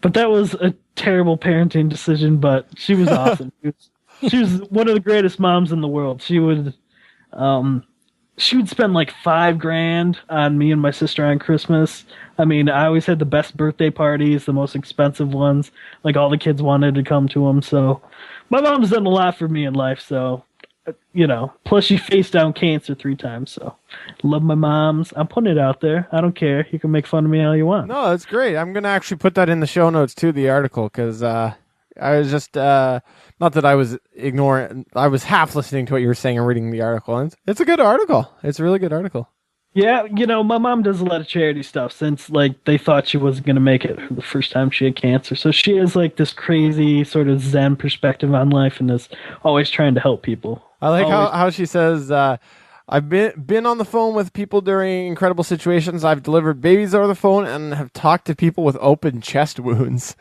But that was a terrible parenting decision. But she was awesome. She was one of the greatest moms in the world. She would spend like $5,000 on me and my sister on Christmas. I mean, I always had the best birthday parties, the most expensive ones. Like all the kids wanted to come to them. So my mom's done a lot for me in life. So, plus she faced down cancer 3 times. So love my moms. I'm putting it out there. I don't care. You can make fun of me all you want. No, that's great. I'm going to actually put that in the show notes too, the article, because I was just, not that I was ignoring, I was half listening to what you were saying and reading the article. And it's a good article. It's a really good article. Yeah, my mom does a lot of charity stuff since, they thought she wasn't going to make it the first time she had cancer. So she has, this crazy sort of Zen perspective on life and is always trying to help people. I like how she says, I've been on the phone with people during incredible situations. I've delivered babies over the phone and have talked to people with open chest wounds.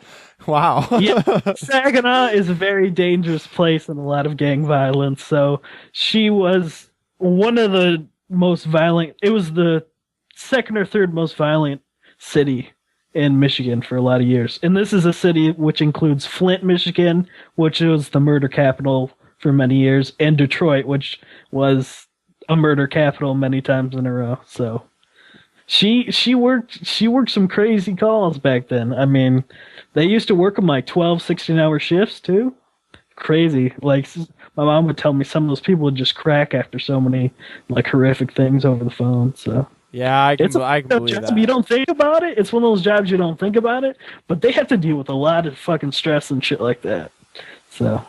Wow. Yeah, Saginaw is a very dangerous place and a lot of gang violence. So she was one of the most violent. It was the 2nd or 3rd most violent city in Michigan for a lot of years. And this is a city which includes Flint, Michigan, which was the murder capital for many years, and Detroit, which was a murder capital many times in a row. So she worked some crazy calls back then. I mean, they used to work them 12, 16-hour shifts too. Crazy. My mom would tell me some of those people would just crack after so many horrific things over the phone. So yeah, I can believe job. that. You don't think about it. It's one of those jobs you don't think about it, but they have to deal with a lot of fucking stress and shit like that. So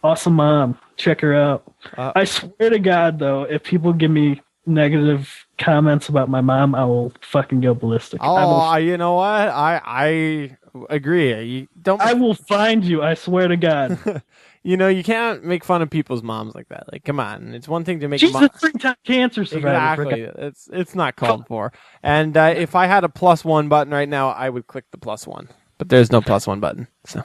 awesome mom. Check her out. I swear to God, though, if people give me negative comments about my mom, I will fucking go ballistic. Oh, you know what? I agree. You don't. I will find you. I swear to God. You can't make fun of people's moms like that. Like, come on. It's one thing to make. She's a 3-time cancer survivor. Exactly. It's not called for. And if I had a +1 button right now, I would click the +1. But there's no +1 button. So.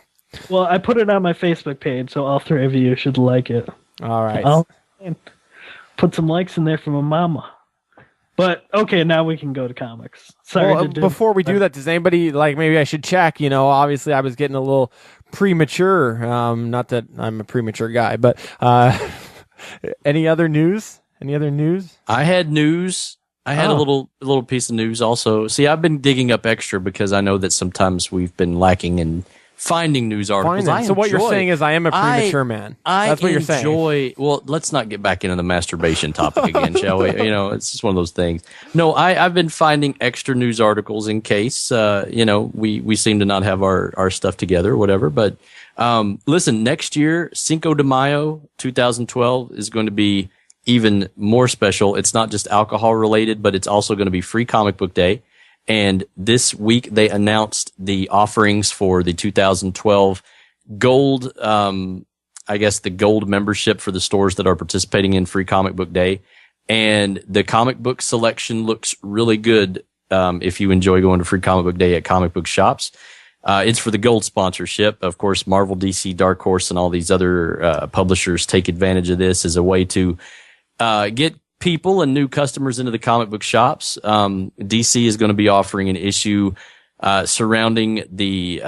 Well, I put it on my Facebook page, so all 3 of you should like it. All right. I'll put some likes in there for my mama. But okay, now we can go to comics. Sorry. Well, before we do that, does anybody maybe I should check? Obviously I was getting a little premature. Not that I'm a premature guy, but any other news? I had news. I had a little piece of news also. See, I've been digging up extra because I know that sometimes we've been lacking in finding news articles. So what you're saying is I am a premature man. That's what you're saying. Well, let's not get back into the masturbation topic again, shall we? It's just one of those things. No, I've been finding extra news articles in case, we seem to not have our stuff together or whatever. But listen, next year, Cinco de Mayo 2012 is going to be even more special. It's not just alcohol related, but it's also going to be Free Comic Book Day. And this week they announced the offerings for the 2012 gold, the gold membership for the stores that are participating in Free Comic Book Day. And the comic book selection looks really good. If you enjoy going to Free Comic Book Day at comic book shops, it's for the gold sponsorship. Of course, Marvel, DC, Dark Horse, and all these other, publishers take advantage of this as a way to, get people and new customers into the comic book shops. DC is going to be offering an issue surrounding the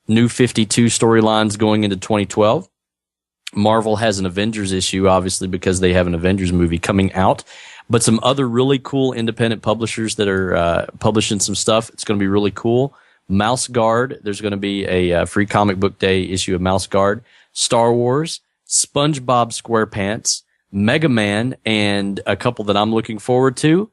new 52 storylines going into 2012. Marvel has an Avengers issue, obviously, because they have an Avengers movie coming out. But some other really cool independent publishers that are publishing some stuff. It's going to be really cool. Mouse Guard. There's going to be a Free Comic Book Day issue of Mouse Guard. Star Wars. SpongeBob SquarePants. Mega Man, and a couple that I'm looking forward to,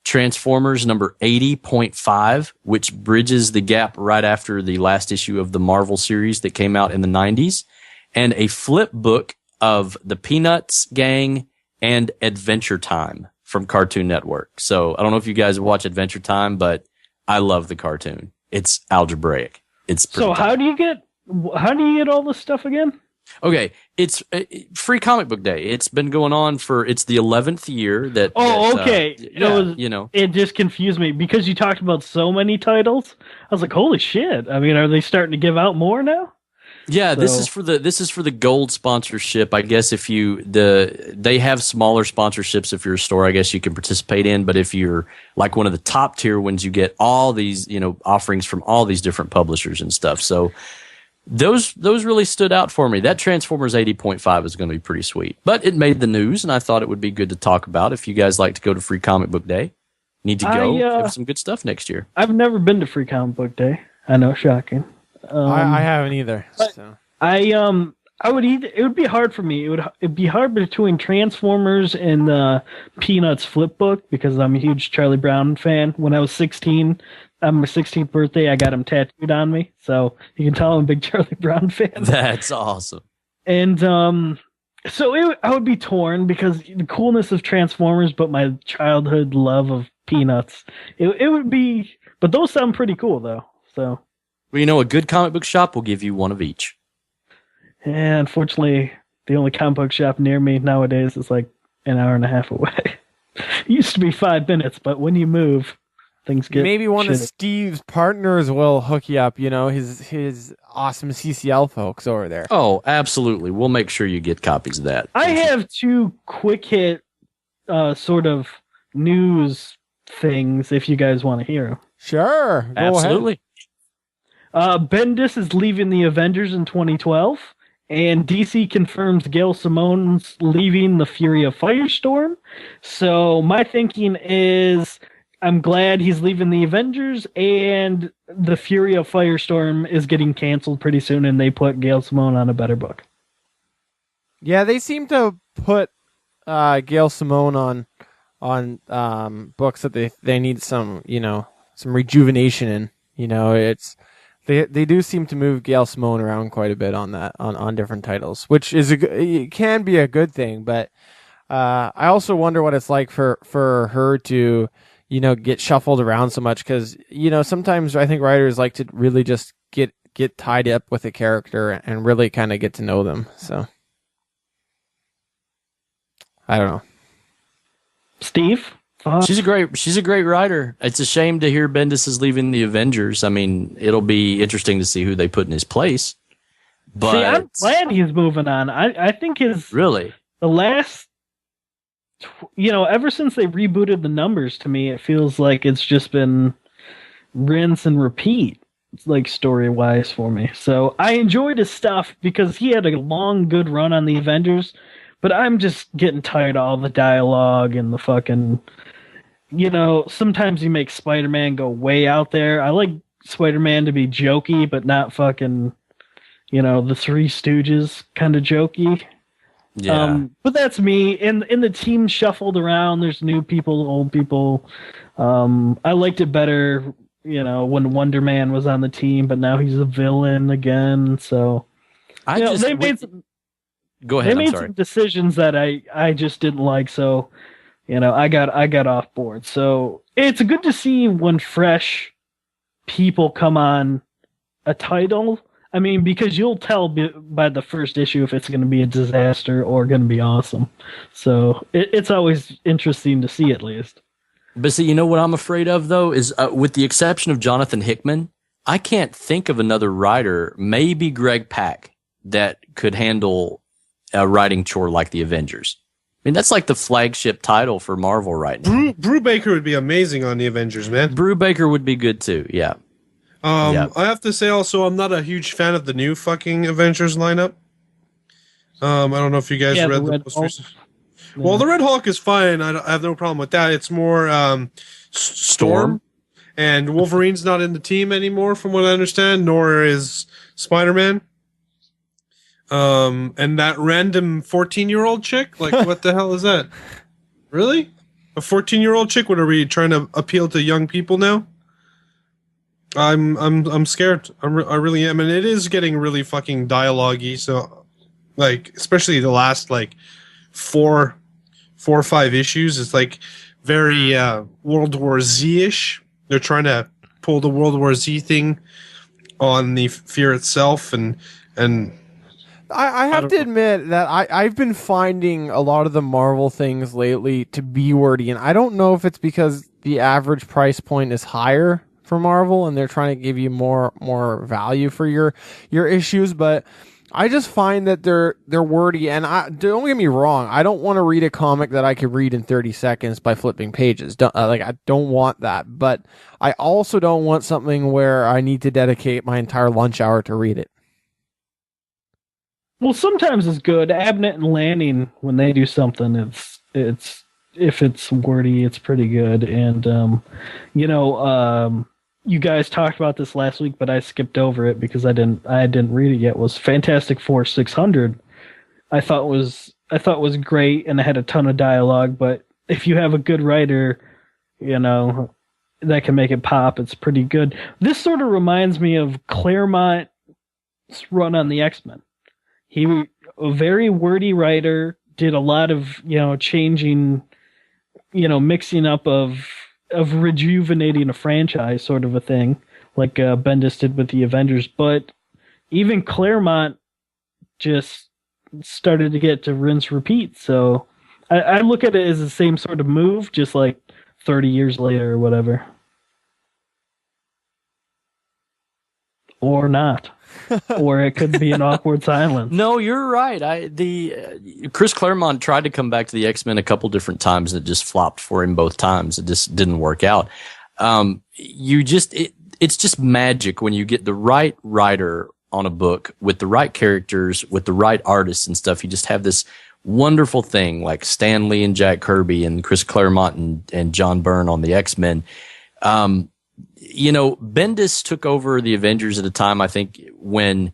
Transformers number 80.5, which bridges the gap right after the last issue of the Marvel series that came out in the 90s, and a flip book of the Peanuts Gang and Adventure Time from Cartoon Network. So I don't know if you guys watch Adventure Time, but I love the cartoon. It's algebraic. It's so how do you get all this stuff again? Okay, it's Free Comic Book Day. It's been going on it's the 11th year that. Oh, okay. It just confused me because you talked about so many titles. I was like, holy shit! I mean, are they starting to give out more now? Yeah, so. This is for the gold sponsorship. I guess if they have smaller sponsorships if you're a store, I guess you can participate in. But if you're like one of the top tier ones, you get all these offerings from all these different publishers and stuff. So. Those really stood out for me. That Transformers 80.5 is going to be pretty sweet. But it made the news, and I thought it would be good to talk about. If you guys like to go to Free Comic Book Day, need to go. Have some good stuff next year. I've never been to Free Comic Book Day. I know, shocking. I haven't either. So. It would be hard for me. It'd be hard between Transformers and the Peanuts flip book because I'm a huge Charlie Brown fan. When I was 16, on my 16th birthday, I got him tattooed on me. So you can tell I'm a big Charlie Brown fan. That's awesome. And I would be torn because the coolness of Transformers, but my childhood love of Peanuts. It would be, but those sound pretty cool though. So. Well, a good comic book shop will give you one of each. And unfortunately, the only comic book shop near me nowadays is like an hour and a half away. It used to be 5 minutes, but when you move, things get maybe one shitty. of Steve's partners will hook you up. His awesome CCL folks over there. Oh, absolutely. We'll make sure you get copies of that. I have 2 quick hit sort of news things if you guys want to hear them. Sure, go absolutely. Ahead. Bendis is leaving the Avengers in 2012. And DC confirms Gail Simone's leaving the Fury of Firestorm. So my thinking is I'm glad he's leaving the Avengers, and the Fury of Firestorm is getting canceled pretty soon, and they put Gail Simone on a better book. Yeah, they seem to put Gail Simone on books that they need some rejuvenation in. It's. They do seem to move Gail Simone around quite a bit on that on different titles, which is it can be a good thing. But I also wonder what it's like for her to, get shuffled around so much because, sometimes I think writers like to really just get tied up with a character and really kind of get to know them. So I don't know. Steve? She's a great writer. It's a shame to hear Bendis is leaving the Avengers. I mean, it'll be interesting to see who they put in his place. But see, I'm glad he's moving on. I think the last, ever since they rebooted the numbers, to me, it feels like it's just been rinse and repeat, like story-wise for me. So I enjoyed his stuff because he had a long, good run on the Avengers, but I'm just getting tired of all the dialogue and the fucking, sometimes he makes Spider-Man go way out there. I like Spider-Man to be jokey, but not fucking, the Three Stooges kind of jokey. Yeah. But that's me. And the team shuffled around. There's new people, old people. I liked it better, when Wonder Man was on the team, but now he's a villain again. So they made some, go ahead. They made some decisions that I just didn't like. So, I got off board. So it's good to see when fresh people come on a title. I mean, because you'll tell by the first issue if it's going to be a disaster or going to be awesome. So it's always interesting to see, at least. But see, what I'm afraid of, though, is with the exception of Jonathan Hickman, I can't think of another writer, maybe Greg Pak, that could handle a writing chore like the Avengers. I mean, that's like the flagship title for Marvel right now. Brubaker would be amazing on the Avengers, man. Brubaker would be good, too, yeah. I have to say also, I'm not a huge fan of the new fucking Avengers lineup. I don't know if you guys read the most recent. Well, the Red Hulk is fine. I have no problem with that. It's more Storm, and Wolverine's not in the team anymore, from what I understand. Nor is Spider-Man. And that random 14-year-old chick, like, what the hell is that? Really? A 14-year-old chick? What, are we trying to appeal to young people now? I'm scared. I really am, and it is getting really fucking dialogue-y. So, like, especially the last like four or five issues, it's like very World War Z-ish. They're trying to pull the World War Z thing on the Fear itself, and I have to admit that I've been finding a lot of the Marvel things lately to be wordy, and I don't know if it's because the average price point is higher for Marvel and they're trying to give you more value for your issues, but I just find that they're wordy, and don't get me wrong, I don't want to read a comic that I could read in 30 seconds by flipping pages. I don't want that, but I also don't want something where I need to dedicate my entire lunch hour to read it. Well, sometimes it's good. Abnett and Lanning, when they do something, it's if it's wordy, it's pretty good. And you guys talked about this last week, but I skipped over it because I didn't read it yet. Was Fantastic Four 600? I thought was great, and it had a ton of dialogue. But if you have a good writer, that can make it pop. It's pretty good. This sort of reminds me of Claremont's run on the X-Men. He, a very wordy writer, did a lot of changing, mixing up of rejuvenating a franchise, sort of a thing, like Bendis did with the Avengers. But even Claremont just started to get to rinse repeat. So I look at it as the same sort of move, just like 30 years later or whatever. Or not. Or it could be an awkward silence. No, you're right. Chris Claremont tried to come back to the X-Men a couple different times, and it just flopped for him both times. It just didn't work out. It's just magic when you get the right writer on a book with the right characters, with the right artists and stuff. You just have this wonderful thing like Stan Lee and Jack Kirby and Chris Claremont and John Byrne on the X-Men. Bendis took over the Avengers at a time, I think, when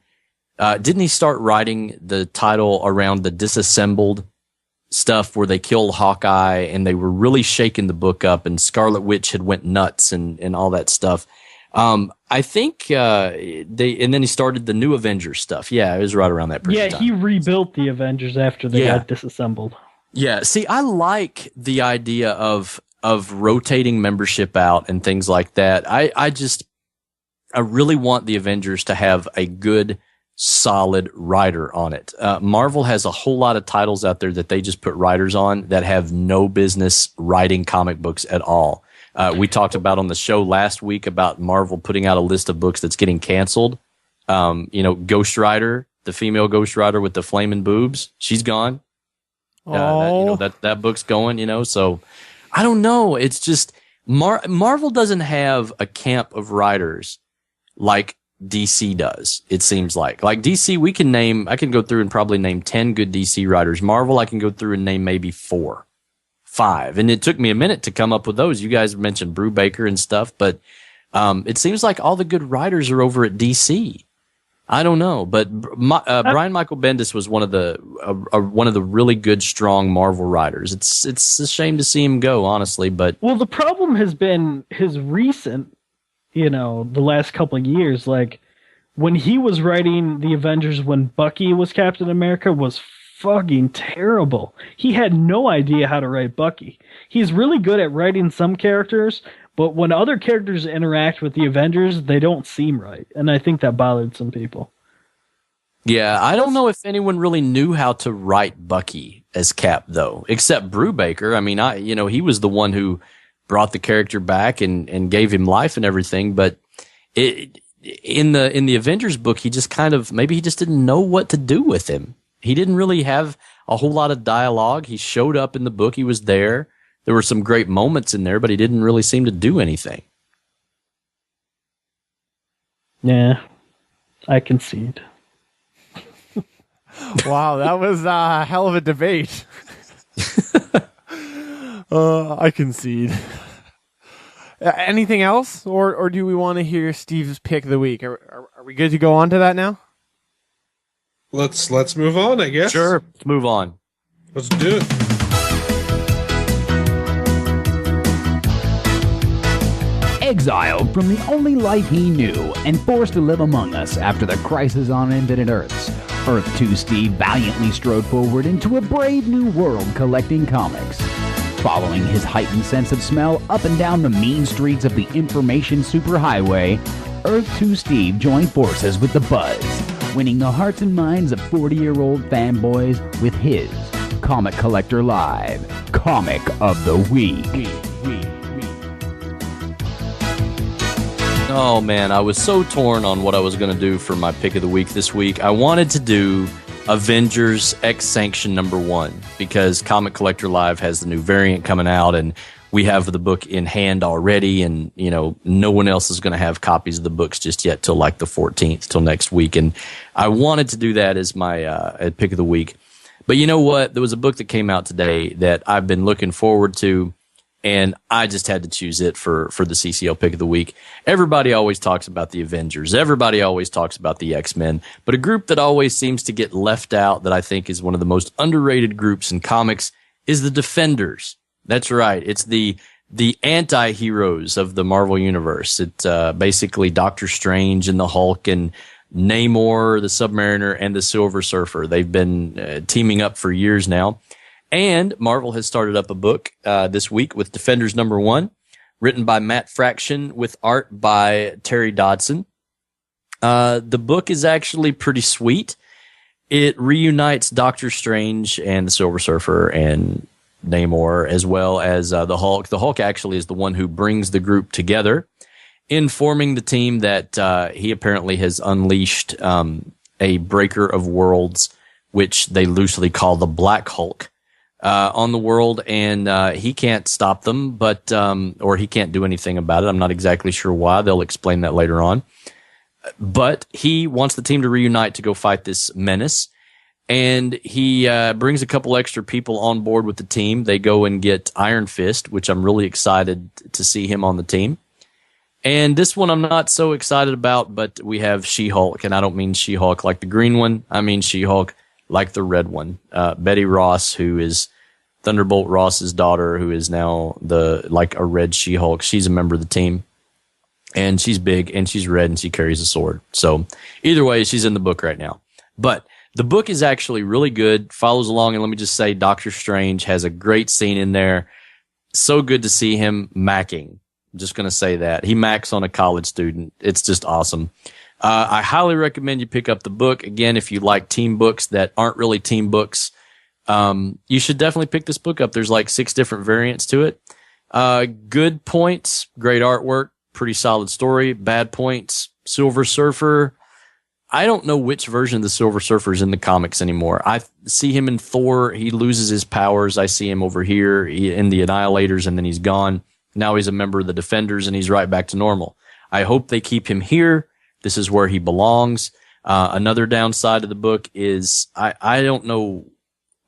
didn't he start writing the title around the disassembled stuff where they killed Hawkeye and they were really shaking the book up, and Scarlet Witch had went nuts and all that stuff. I think and then he started the new Avengers stuff. Yeah, it was right around that period of time. He rebuilt the Avengers after they got disassembled. Yeah, see, I like the idea of rotating membership out and things like that. I really want the Avengers to have a good, solid writer on it. Marvel has a whole lot of titles out there that they just put writers on that have no business writing comic books at all. We talked about on the show last week about Marvel putting out a list of books that's getting canceled. Ghost Rider, the female Ghost Rider with the flaming boobs, she's gone. That book's going, so I don't know. It's just Marvel doesn't have a camp of writers like DC does. It seems like DC, I can go through and probably name 10 good DC writers. Marvel, I can go through and name maybe 4, 5. And it took me a minute to come up with those. You guys mentioned Brubaker and stuff, but it seems like all the good writers are over at DC. I don't know, but Brian Michael Bendis was one of the really good, strong Marvel writers. It's a shame to see him go, honestly. But the problem has been his recent, the last couple of years. Like when he was writing the Avengers, when Bucky was Captain America, was fucking terrible. He had no idea how to write Bucky. He's really good at writing some characters, but when other characters interact with the Avengers, they don't seem right. And I think that bothered some people. Yeah, I don't know if anyone really knew how to write Bucky as Cap, though, except Brubaker. I mean, he was the one who brought the character back and gave him life and everything. But in the Avengers book, he just maybe he just didn't know what to do with him. He didn't really have a whole lot of dialogue. He showed up in the book. He was there. There were some great moments in there, but he didn't really seem to do anything. Yeah, I concede. Wow, that was a hell of a debate. I concede. Anything else, or do we want to hear Steve's pick of the week? Are we good to go on to that now? Let's move on, I guess. Sure, let's move on. Let's do it. Exiled from the only life he knew and forced to live among us after the crisis on Infinite Earths, Earth 2 Steve valiantly strode forward into a brave new world collecting comics. Following his heightened sense of smell up and down the mean streets of the information superhighway, Earth 2 Steve joined forces with the Buzz, winning the hearts and minds of 40-year-old fanboys with his Comic Collector Live Comic of the Week. Oh man, I was so torn on what I was going to do for my pick of the week this week. I wanted to do Avengers X Sanction #1 because Comic Collector Live has the new variant coming out and we have the book in hand already, and no one else is going to have copies of the books just yet till like the 14th, till next week. And I wanted to do that as my pick of the week. But you know what? There was a book that came out today that I've been looking forward to, and I just had to choose it for the CCL pick of the week. Everybody always talks about the Avengers. Everybody always talks about the X-Men. But a group that always seems to get left out that I think is one of the most underrated groups in comics is the Defenders. That's right. It's the anti-heroes of the Marvel Universe. It's basically Doctor Strange and the Hulk and Namor, the Submariner, and the Silver Surfer. They've been teaming up for years now. And Marvel has started up a book this week with Defenders #1, written by Matt Fraction with art by Terry Dodson. The book is actually pretty sweet. It reunites Doctor Strange and the Silver Surfer and Namor, as well as the Hulk. The Hulk actually is the one who brings the group together, informing the team that he apparently has unleashed a breaker of worlds, which they loosely call the Black Hulk, on the world, and he can't stop them, or he can't do anything about it. I'm not exactly sure why. They'll explain that later on. But he wants the team to reunite to go fight this menace, and he brings a couple extra people on board with the team. They go and get Iron Fist, which I'm really excited to see him on the team. And this one I'm not so excited about, but we have She-Hulk, and I don't mean She-Hulk like the green one. I mean She-Hulk like the red one. Betty Ross, who is Thunderbolt Ross's daughter, who is now like a red She-Hulk. She's a member of the team, and she's big, and she's red, and she carries a sword. So either way, she's in the book right now. But The book is actually really good, follows along, and let me just say, Doctor Strange has a great scene in there. So good to see him macking. I'm just going to say that. He macks on a college student. It's just awesome. I highly recommend you pick up the book. Again, if you like team books that aren't really team books, you should definitely pick this book up. There's like 6 different variants to it. Good points, great artwork, pretty solid story. Bad points, Silver Surfer. I don't know which version of the Silver Surfer is in the comics anymore. I see him in Thor. He loses his powers. I see him over here in the Annihilators, and then he's gone. Now he's a member of the Defenders, and he's right back to normal. I hope they keep him here. This is where he belongs. Another downside of the book is I don't know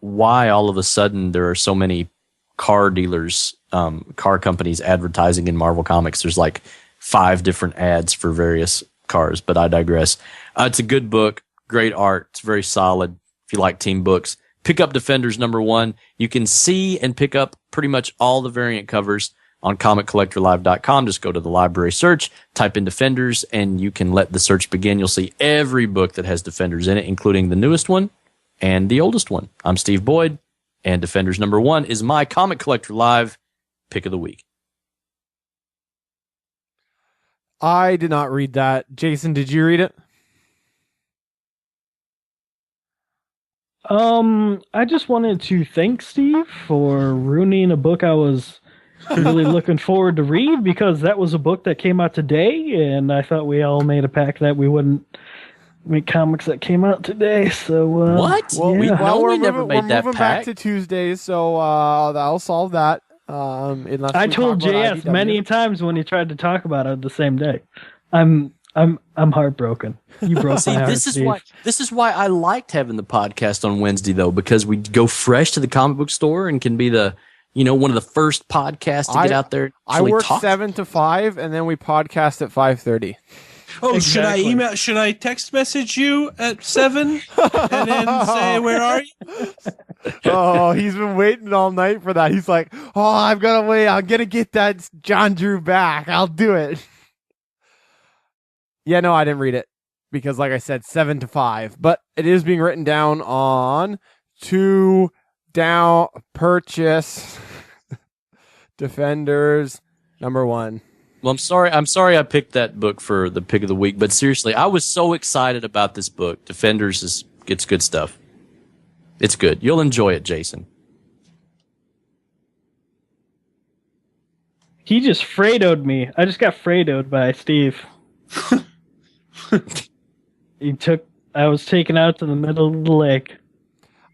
why all of a sudden there are so many car dealers, car companies advertising in Marvel Comics. There's like 5 different ads for various cars, but I digress. It's a good book, great art. It's very solid. If you like team books, pick up Defenders #1. You can see and pick up pretty much all the variant covers on ComicCollectorLive.com. Just go to the library search, type in Defenders, and you can let the search begin. You'll see every book that has Defenders in it, including the newest one and the oldest one. I'm Steve Boyd, and Defenders #1 is my Comic Collector Live pick of the week. I did not read that. Jason, did you read it? I just wanted to thank Steve for ruining a book I was really looking forward to read, because that was a book that came out today, and I thought we all made a pact that we wouldn't make comics that came out today. So what? Well, yeah. we're never made that moving pact. back to Tuesdays, so I'll solve that. Unless I we told talk about JS IDW. many times when he tried to talk about it the same day. I'm heartbroken. You broke See, my heart, this is Steve. why I liked having the podcast on Wednesday, though, because we go fresh to the comic book store and can be one of the first podcasts to get out there. I work 7 to 5, and then we podcast at 5:30. Oh, Exactly. should I text message you at 7 and then say, where are you? Oh, he's been waiting all night for that. He's like, oh, I've got to wait. I'm going to get that John Drew back. I'll do it. Yeah, no, I didn't read it because, like I said, 7 to 5. But it is being written down on to down purchase Defenders #1. Well, I'm sorry I picked that book for the pick of the week, but seriously, I was so excited about this book. Defenders it's good stuff. It's good. You'll enjoy it, Jason. He just Fredoed me. I just got Fredoed by Steve. I was taken out to the middle of the lake.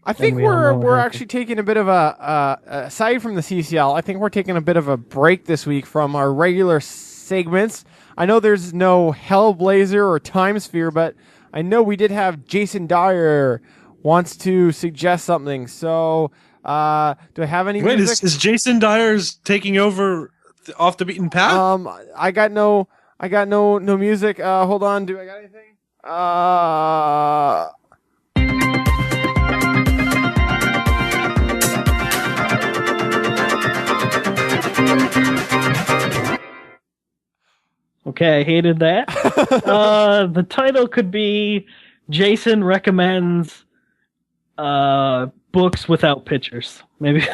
I think we're actually taking a bit of aside from the CCL, I think we're taking a bit of a break this week from our regular segments. I know there's no Hellblazer or Time Sphere, but I know we did have Jason Dyer wants to suggest something. So, do I have any Wait, music? is Jason Dyer's taking over off the beaten path? I got no music. Hold on. Do I got anything? Okay, I hated that. The title could be Jason recommends books without pictures. Maybe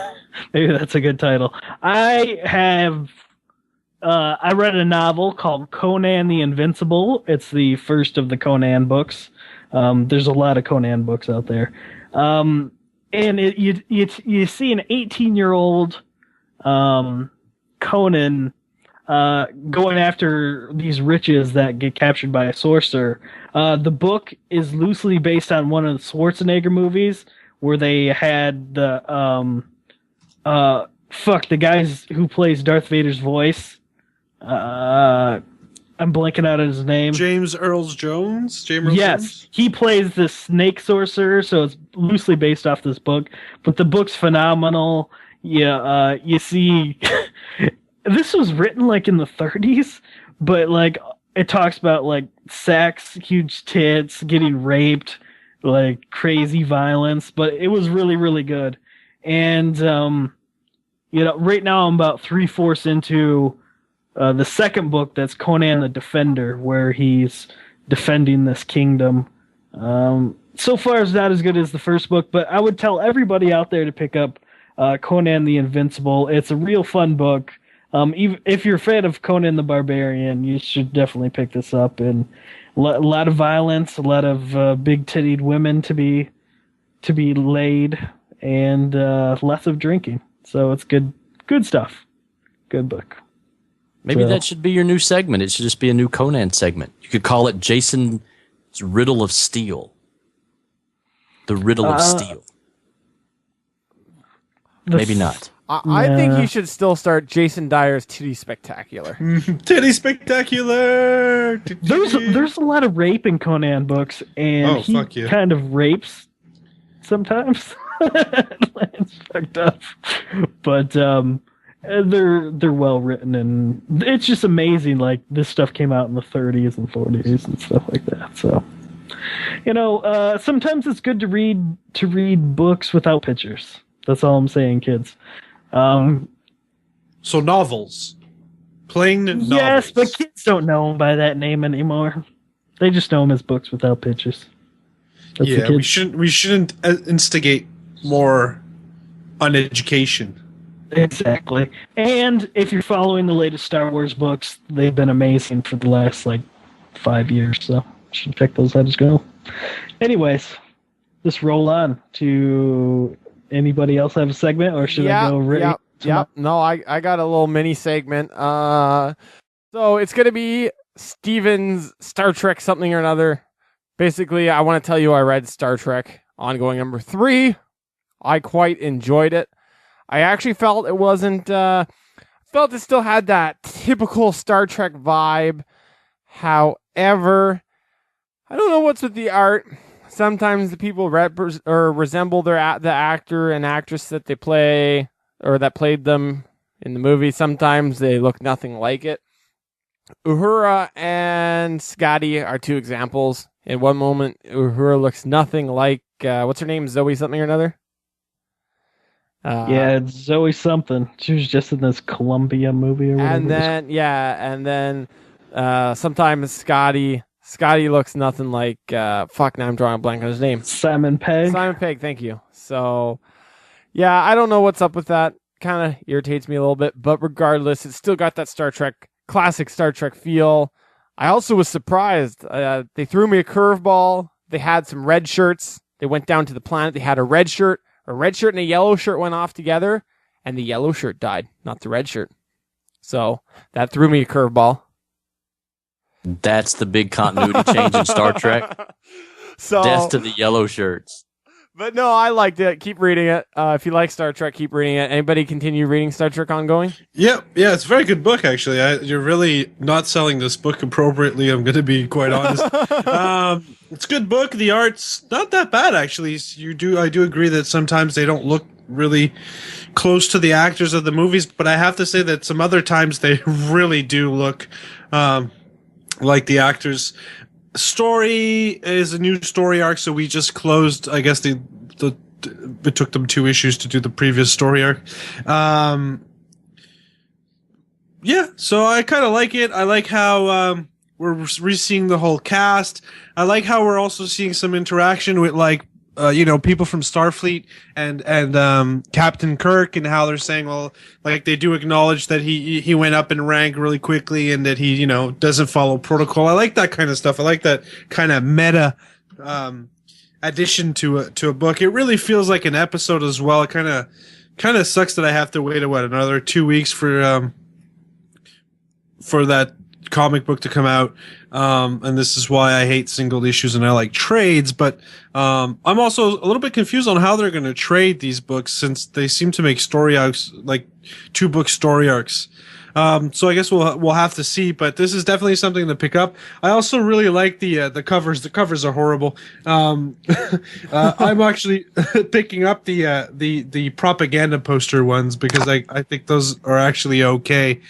that's a good title. I read a novel called Conan the Invincible. It's the first of the Conan books. There's a lot of Conan books out there. And you see an 18-year-old Conan going after these riches that get captured by a sorcerer. The book is loosely based on one of the Schwarzenegger movies where they had the guys who plays Darth Vader's voice. I'm blanking out on his name. James Earl Jones? Yes, he plays the snake sorcerer, so it's loosely based off this book. But the book's phenomenal. Yeah, you see, this was written like in the 30s, but like it talks about like sex, huge tits, getting raped, like crazy violence. But it was really, really good. And right now I'm about 3/4 into the second book, that's Conan the Defender, where he's defending this kingdom. so far is not as good as the first book, but I would tell everybody out there to pick up Conan the Invincible. It's a real fun book. Even if you're a fan of Conan the Barbarian, you should definitely pick this up. And a lot of violence, a lot of big-tittied women to be laid, and lots of drinking. So it's good stuff. Good book. Maybe that should be your new segment. It should just be a new Conan segment. You could call it Jason's Riddle of Steel. The Riddle of Steel. Maybe not. I think he should still start Jason Dyer's Titty Spectacular. Titty Spectacular! There's a lot of rape in Conan books, and he kind of rapes sometimes. It's fucked up. But they're well written, and it's just amazing. Like, this stuff came out in the 30s and 40s and stuff like that. So, sometimes it's good to read books without pictures. That's all I'm saying, kids. So novels. Plain novels. Yes, but kids don't know them by that name anymore. They just know them as books without pictures. That's we shouldn't instigate more uneducation. Exactly. And if you're following the latest Star Wars books, they've been amazing for the last 5 years, so you should check those out as well. Anyways, let's roll on to anybody else have a segment, or should I go right? Yep. No, I got a little mini segment. So it's going to be Steven's Star Trek something or another. Basically, I want to tell you I read Star Trek Ongoing number 3. I quite enjoyed it. I actually felt it wasn't, felt it still had that typical Star Trek vibe. However, I don't know what's with the art. Sometimes the people resemble the actor and actress that they play or that played them in the movie. Sometimes they look nothing like it. Uhura and Scotty are two examples. In one moment, Uhura looks nothing like, what's her name? Zoe something or another? Yeah, it's Zoe something. She was just in this Columbia movie or whatever. And then sometimes Scotty looks nothing like, now I'm drawing a blank on his name. Simon Pegg. Simon Pegg, thank you. So, yeah, I don't know what's up with that. Kind of irritates me a little bit, but regardless, it's still got that classic Star Trek feel. I also was surprised. They threw me a curveball. They had some red shirts. They went down to the planet. They had a red shirt and a yellow shirt went off together, and the yellow shirt died, not the red shirt. So that threw me a curveball. That's the big continuity change in Star Trek. So, death to the yellow shirts. But no, I liked it. Keep reading it. If you like Star Trek, keep reading it. Anybody continue reading Star Trek Ongoing? Yeah, it's a very good book, actually. You're really not selling this book appropriately, I'm going to be quite honest. It's a good book. The art's not that bad, actually. I do agree that sometimes they don't look really close to the actors of the movies, but I have to say that some other times they really do look like the actors. Story is a new story arc, so we just closed, I guess it took them 2 issues to do the previous story arc. So I kind of like it. I like how we're re-seeing the whole cast. I like how we're also seeing some interaction with people from Starfleet and Captain Kirk, and how they're saying, well, like, they do acknowledge that he went up in rank really quickly and that he, doesn't follow protocol. I like that kind of stuff. I like that kind of meta addition to a book. It really feels like an episode as well. It kind of sucks that I have to wait another 2 weeks for that comic book to come out. And this is why I hate single issues and I like trades, but I'm also a little bit confused on how they're going to trade these books, since they seem to make story arcs, like 2-book story arcs. So I guess we'll have to see, but this is definitely something to pick up. I also really like the covers. The covers are horrible. I'm actually picking up the propaganda poster ones, because I think those are actually okay.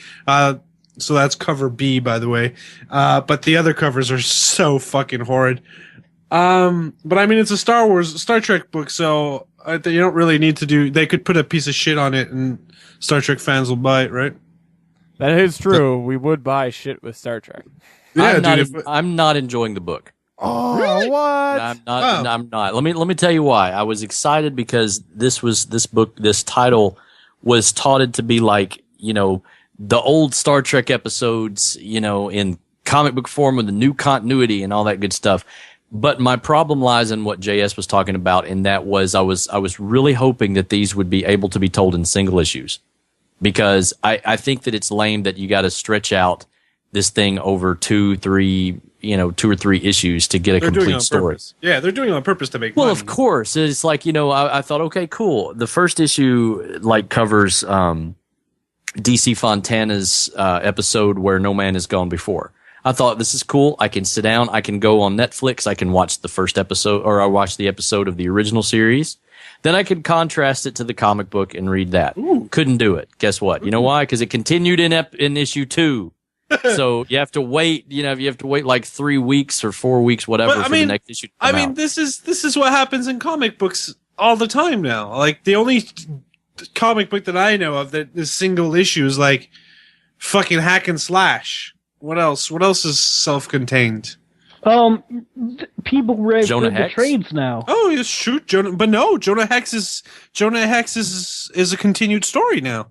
So that's cover B, by the way. But the other covers are so fucking horrid. But I mean, it's a Star Trek book, so you don't really need to do. They could put a piece of shit on it, and Star Trek fans will buy it, right? That is true. We would buy shit with Star Trek. Yeah, I'm not enjoying the book. Oh, Really? what? I'm not. I'm not. Let me tell you why. I was excited because this title was touted to be like, the old Star Trek episodes, in comic book form with the new continuity and all that good stuff. But my problem lies in what JS was talking about, and that was I was really hoping that these would be able to be told in single issues, because I think that it's lame that you got to stretch out this thing over 2 or 3 issues to get a complete story. Purpose. Yeah, they're doing it on purpose to make Well, money. of course. It's like, I thought, okay, cool. The first issue covers DC Fontana's episode where no man has gone before. I thought, this is cool. I can sit down. I can go on Netflix. I can watch the first episode, or I watch the episode of the original series. Then I could contrast it to the comic book and read that. Ooh. Couldn't do it. Guess what? You know why? Because it continued in issue 2. So you have to wait. You have to wait like 3 weeks or 4 weeks, whatever, for the next issue to come out. This is what happens in comic books all the time now. Like, the only comic book that I know of that is single issue is like fucking Hack and Slash. What else? What else is self-contained? People read the Jonah trades now. Oh, yes, shoot, Jonah. But no, Jonah Hex is a continued story now.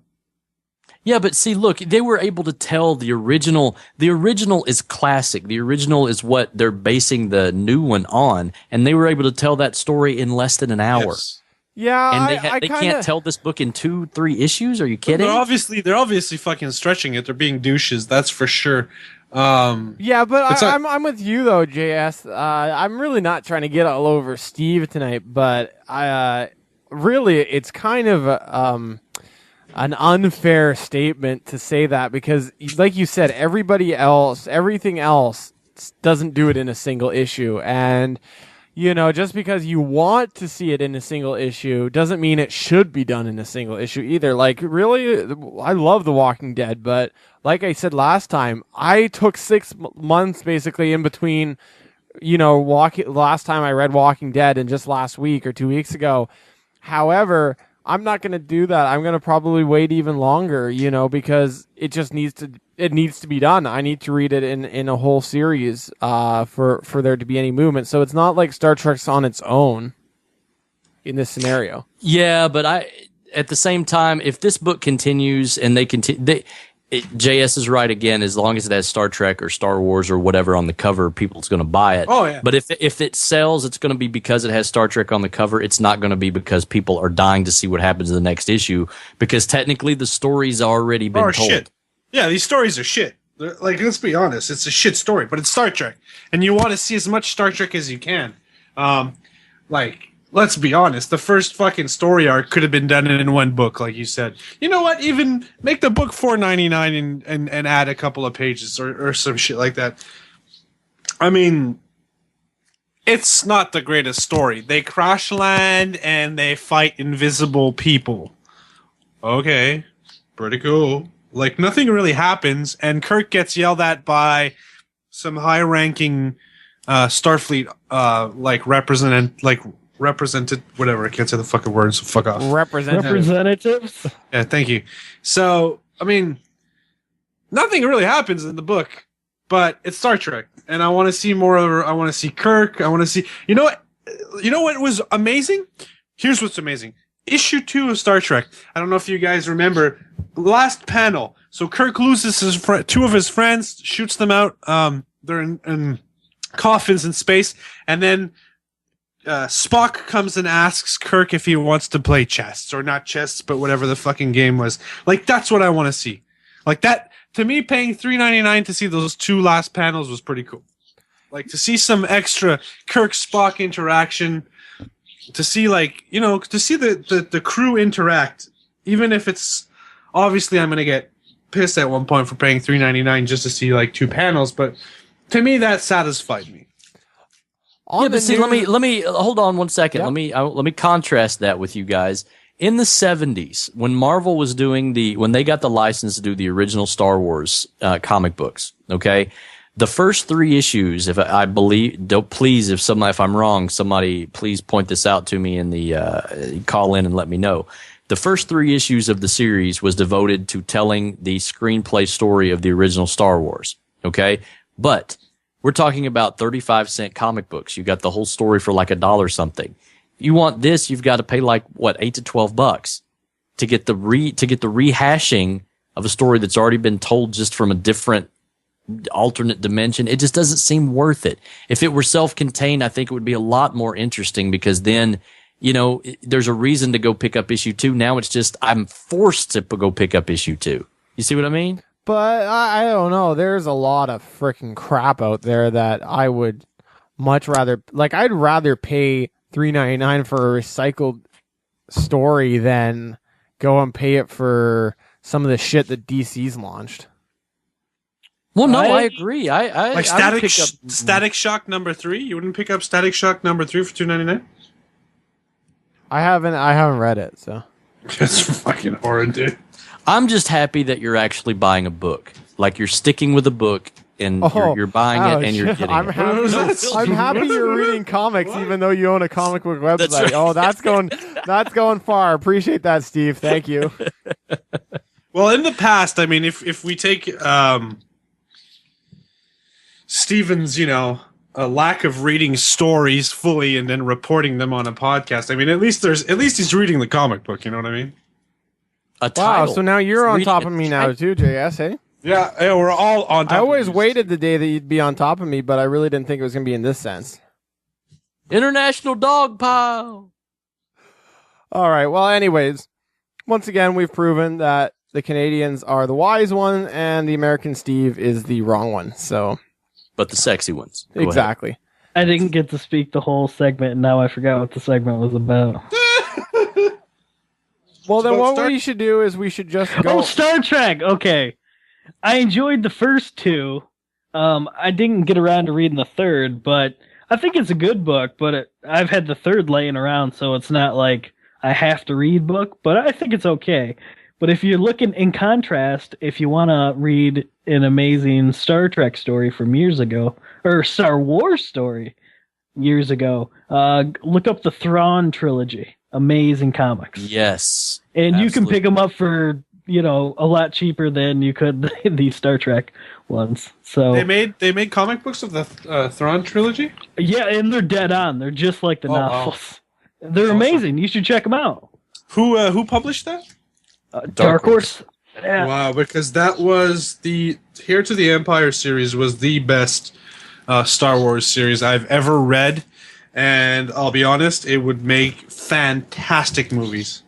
Yeah, but see, look, they were able to tell the original. The original is classic. The original is what they're basing the new one on, and they were able to tell that story in less than an hour. Yes. Yeah, And they can't tell this book in 2-3 issues. Are you kidding? They're obviously fucking stretching it. They're being douches. That's for sure. Yeah, but I'm with you though, JS. I'm really not trying to get all over Steve tonight, but really it's kind of an unfair statement to say that, because, like you said, everything else doesn't do it in a single issue, and just because you want to see it in a single issue doesn't mean it should be done in a single issue either. Like, really, I love The Walking Dead, but like I said last time, I took 6 months basically in between, last time I read Walking Dead and just last week or 2 weeks ago. However, I'm not going to do that. I'm going to probably wait even longer, because it just needs to be done. I need to read it in a whole series for there to be any movement. So it's not like Star Trek's on its own in this scenario. Yeah, but at the same time, if this book continues and JS is right again. As long as it has Star Trek or Star Wars or whatever on the cover, people's going to buy it. Oh yeah. But if it sells, it's going to be because it has Star Trek on the cover. It's not going to be because people are dying to see what happens in the next issue. Because technically, the story's already been told. Shit. Yeah, these stories are shit. Like, let's be honest, it's a shit story, but it's Star Trek, and you want to see as much Star Trek as you can. Let's be honest, the first fucking story arc could have been done in one book, like you said. You know what? Even make the book $4.99 and add a couple of pages or some shit like that. I mean, it's not the greatest story. They crash land and they fight invisible people. Okay, pretty cool. Like, nothing really happens, and Kirk gets yelled at by some high-ranking Starfleet represented, whatever, I can't say the fucking words, so fuck off. Representatives? Yeah, thank you. So, I mean, nothing really happens in the book, but it's Star Trek, and I want to see more of her. I want to see Kirk. I want to see, you know what was amazing? Here's what's amazing. Issue 2 of Star Trek. I don't know if you guys remember, last panel. So Kirk loses two of his friends, shoots them out. They're in coffins in space, and then Spock comes and asks Kirk if he wants to play chess, or not chess, but whatever the fucking game was. Like, that's what I want to see. Like, that, to me, paying $3.99 to see those 2 last panels was pretty cool. Like, to see some extra Kirk-Spock interaction, to see, to see the crew interact, even if it's, obviously I'm going to get pissed at one point for paying $3.99 just to see, 2 panels, but to me, that satisfied me. But see, let me hold on 1 second. Yeah. Let me contrast that with you guys. In the 70s, when Marvel was when they got the license to do the original Star Wars comic books, okay, the first 3 issues, if I'm wrong, somebody please point this out to me in the call in and let me know. The first 3 issues of the series was devoted to telling the screenplay story of the original Star Wars, okay? But We're talking about 35-cent comic books. You got the whole story for like $1 something. You want this, you've got to pay like what, $8 to $12 to get the rehashing of a story that's already been told just from a different alternate dimension. It just doesn't seem worth it. If it were self-contained, I think it would be a lot more interesting, because then, you know, there's a reason to go pick up issue 2. Now it's just I'm forced to go pick up issue 2. You see what I mean? But I don't know. There's a lot of freaking crap out there that I would much rather, like, I'd rather pay $3.99 for a recycled story than go and pay it for some of the shit that DC's launched. Well, no, I agree. I like Static Shock number 3. You wouldn't pick up Static Shock number 3 for $2.99? I haven't read it, so that's fucking horrid, dude. I'm just happy that you're actually buying a book. Like, you're sticking with a book, and you're buying it, and you're getting I'm it. I'm happy you're reading comics, even though you own a comic book website. That's right. Oh, that's going far. Appreciate that, Steve. Thank you. Well, in the past, I mean, if we take Steven's, you know, a lack of reading stories fully and then reporting them on a podcast, I mean, at least he's reading the comic book. You know what I mean? Wow, so now you're on top of me now too, JS, hey? Yeah, we're all on top I always of you. waited the day that you'd be on top of me, but I really didn't think it was going to be in this sense. International dog pile. All right, well, anyways, once again, we've proven that the Canadians are the wise one and the American Steve is the wrong one, so... But the sexy ones. Go exactly. ahead. I didn't get to speak the whole segment, and now I forgot what the segment was about. Well, then what we should do is we should just go... Oh, Star Trek! Okay. I enjoyed the first 2. I didn't get around to reading the third, but I think it's a good book, but I've had the third laying around, so it's not like I have to read book, but I think it's okay. But if you're looking in contrast, if you want to read an amazing Star Trek story from years ago, or Star Wars story years ago, look up the Thrawn trilogy. Amazing comics. Yes. And absolutely. You can pick them up for, you know, a lot cheaper than you could the Star Trek ones. So they made comic books of the Thrawn trilogy? Yeah, and they're dead on. They're just like the novels. Wow. They're amazing. You should check them out. Who published that? Dark Horse. Yeah. Wow, because that was the Heir to the Empire series was the best Star Wars series I've ever read, and I'll be honest, it would make fantastic movies.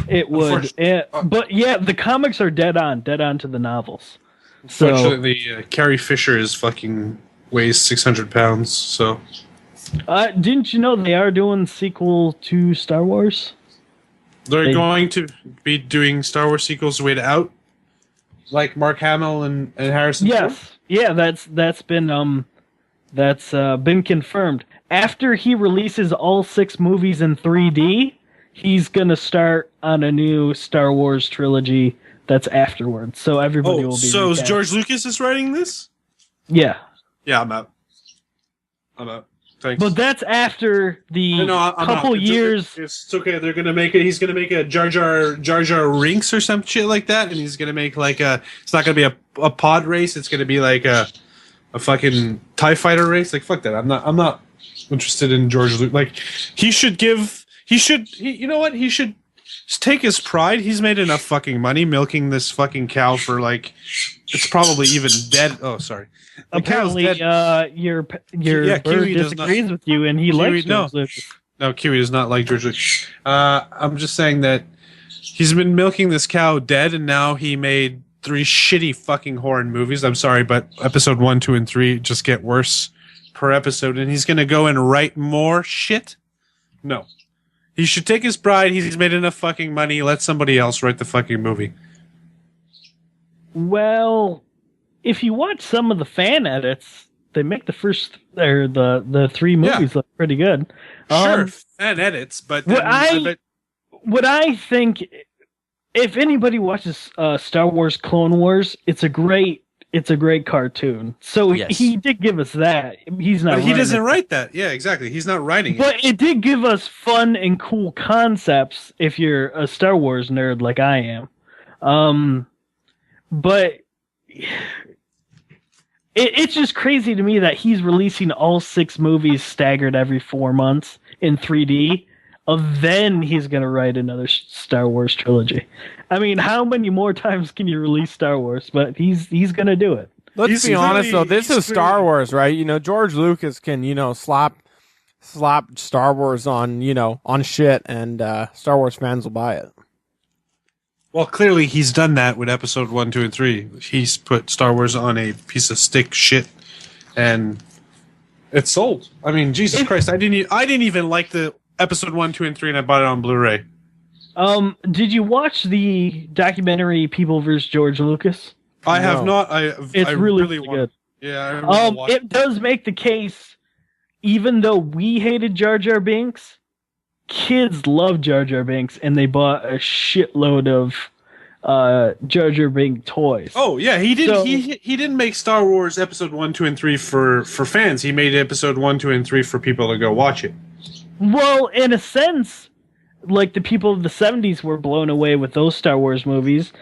It would, but yeah, the comics are dead on to the novels. So, unfortunately, Carrie Fisher is fucking weighs 600 pounds. So, didn't you know they are doing sequel to Star Wars? They're going to be doing Star Wars sequels way to out, like Mark Hamill and Harrison. Yes, Ford? Yeah, that's been confirmed. After he releases all 6 movies in 3D, he's gonna start on a new Star Wars trilogy that's afterwards. So everybody will be. So recast. George Lucas is writing this? Yeah. Yeah, I'm out. Thanks. But that's after the couple years. It's okay. They're gonna make it. He's gonna make a Jar Jar Rinks or some shit like that, and he's gonna make like a. It's not gonna be a pod race. It's gonna be like a fucking TIE fighter race. Like fuck that. I'm not interested in George Lucas. Like he should. You know what? He should take his pride. He's made enough fucking money milking this fucking cow for like. It's probably even dead. Oh, sorry. The apparently, your bird disagrees with you, and he likes George Lucas. No, Kiwi does not like George Lucas. I'm just saying that he's been milking this cow dead, and now he made 3 shitty fucking horror movies. I'm sorry, but episode 1, 2, and 3 just get worse per episode, and he's gonna go and write more shit? No. He should take his pride. He's made enough fucking money. Let somebody else write the fucking movie. Well, if you watch some of the fan edits, they make the first or the 3 movies look pretty good. Sure, fan edits, but what I think, if anybody watches Star Wars Clone Wars, it's a great cartoon. So he did give us that. He's not. But he doesn't write that. Yeah, exactly. He's not writing it. But it did give us fun and cool concepts. If you're a Star Wars nerd like I am, but It's just crazy to me that he's releasing all 6 movies staggered every 4 months in 3D. Then he's going to write another Star Wars trilogy. I mean, how many more times can you release Star Wars? But he's going to do it. Let's be honest, though. This is Star Wars, right? You know, George Lucas can, slap Star Wars on, on shit, and Star Wars fans will buy it. Well, clearly he's done that with episode 1, 2, and 3. He's put Star Wars on a piece of stick shit, and it's sold. I mean, Jesus Christ, I didn't even like the episode 1, 2, and 3, and I bought it on Blu-ray. Did you watch the documentary People vs. George Lucas? I have not. It's really good. Yeah, I really it does make the case, even though we hated Jar Jar Binks, kids love Jar Jar Binks, and they bought a shitload of Jar Jar Binks toys. Oh yeah, he did. So, he didn't make Star Wars episode 1, 2, and 3 for fans. He made episode 1, 2, and 3 for people to go watch it. Well, in a sense, like the people of the 70s were blown away with those Star Wars movies.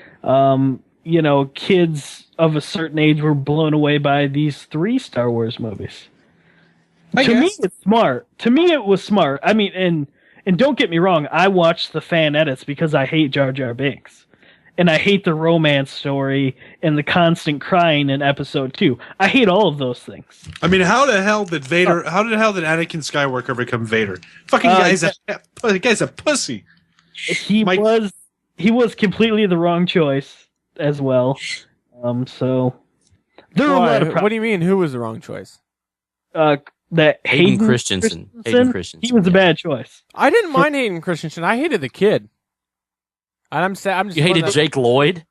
Kids of a certain age were blown away by these 3 Star Wars movies. To me, it's smart. To me, it was smart. I mean, and don't get me wrong, I watched the fan edits because I hate Jar Jar Binks. And I hate the romance story and the constant crying in episode 2. I hate all of those things. I mean, how the hell did Anakin Skywalker become Vader? Fucking guy's a pussy. He was completely the wrong choice as well. So there are a lot of problems. What do you mean? Who was the wrong choice? That Hayden Christensen. He was a bad choice. I didn't mind Hayden Christensen. I hated the kid. And I'm just you hated Jake Lloyd?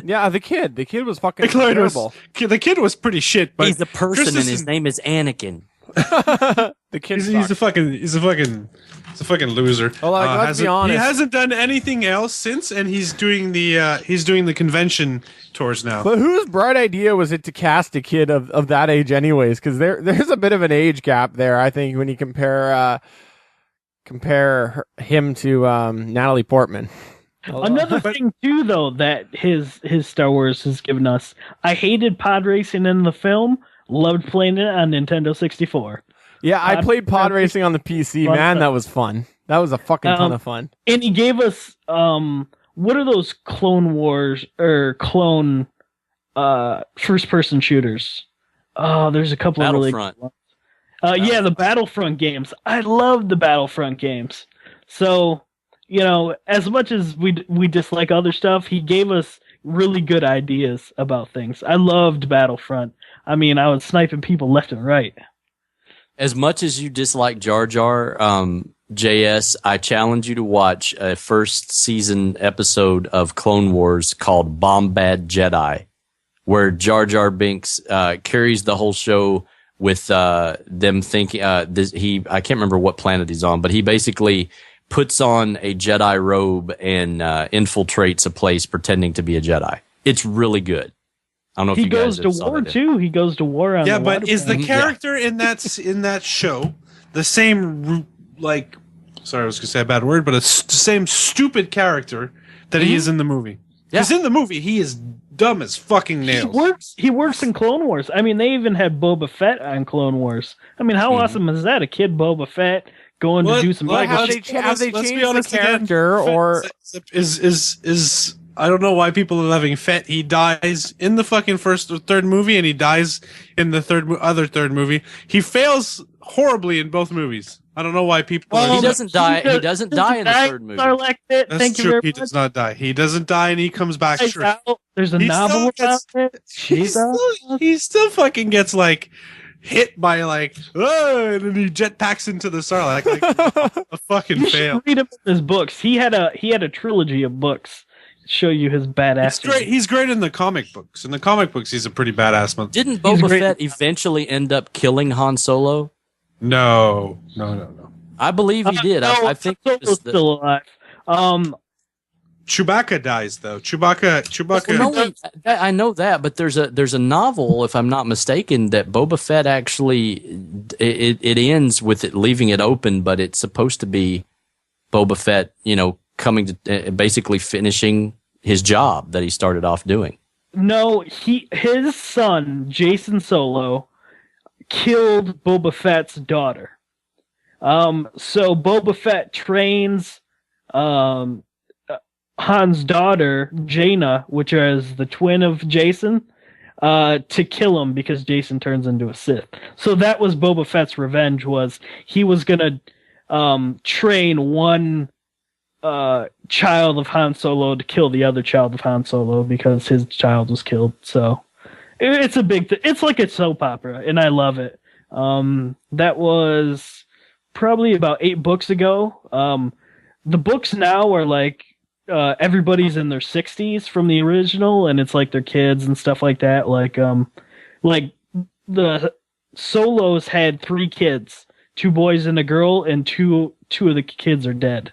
Yeah, the kid. The kid was fucking terrible. The kid was pretty shit. But he's a person, and his name is Anakin. The kid. He's a fucking loser. Well, let's be honest. He hasn't done anything else since, and he's doing the convention tours now. But whose bright idea was it to cast a kid of that age, anyways? Because there's a bit of an age gap there. I think when you compare him to Natalie Portman. Another thing too, though, that his Star Wars has given us. I hated pod racing in the film. Loved playing it on Nintendo 64. Yeah, I played pod racing on the PC. Man, that was fun. That was a fucking ton of fun. And he gave us what are those Clone Wars or clone first-person shooters? Oh, there's a couple of really good ones. Yeah, the Battlefront games. I love the Battlefront games. So, as much as we dislike other stuff, he gave us really good ideas about things. I loved Battlefront. I mean, I was sniping people left and right. As much as you dislike Jar Jar, JS, I challenge you to watch a first season episode of Clone Wars called Bombad Jedi, where Jar Jar Binks carries the whole show with them thinking I can't remember what planet he's on, but he basically puts on a Jedi robe and infiltrates a place pretending to be a Jedi. It's really good. I don't know if you guys goes to war too. He goes to war on. Yeah, but is the character in that show the same? Like, sorry, I was gonna say a bad word, but it's the same stupid character that he is in the movie. Because in the movie he is dumb as fucking nails. He works in Clone Wars. I mean, they even had Boba Fett on Clone Wars. I mean, how awesome is that? A kid Boba Fett going to do some. Have they changed the character, or is I don't know why people are loving Fett. He dies in the fucking first or third movie, and he dies in the third movie. He fails horribly in both movies. I don't know why people. He doesn't die. He doesn't die in the third movie. That's true. He does not die. He doesn't die, and he comes back. There's a novel about it. He still fucking gets like hit by and then he jetpacks into the Sarlacc like a fucking fail. You should read him his books. He had a trilogy of books. Show you his badass. It's great. He's great in the comic books. In the comic books, he's a pretty badass man. Didn't Boba Fett eventually end up killing Han Solo? No. I believe he did. I think Solo's still alive. Chewbacca dies though. Chewbacca. No, I know that, but there's a novel, if I'm not mistaken, that Boba Fett actually it ends with it leaving it open, but it's supposed to be Boba Fett, coming to basically finishing his job that he started off doing. No, his son, Jason Solo, killed Boba Fett's daughter. So Boba Fett trains Han's daughter, Jaina, which is the twin of Jason, to kill him because Jason turns into a Sith. So that was Boba Fett's revenge, was he was gonna train one child of Han Solo to kill the other child of Han Solo because his child was killed. So it's a big it's like a soap opera, and I love it. That was probably about 8 books ago. The books now are like everybody's in their 60s from the original, and it's like their kids and stuff like that. Like the Solos had 3 kids, 2 boys and a girl, and two of the kids are dead.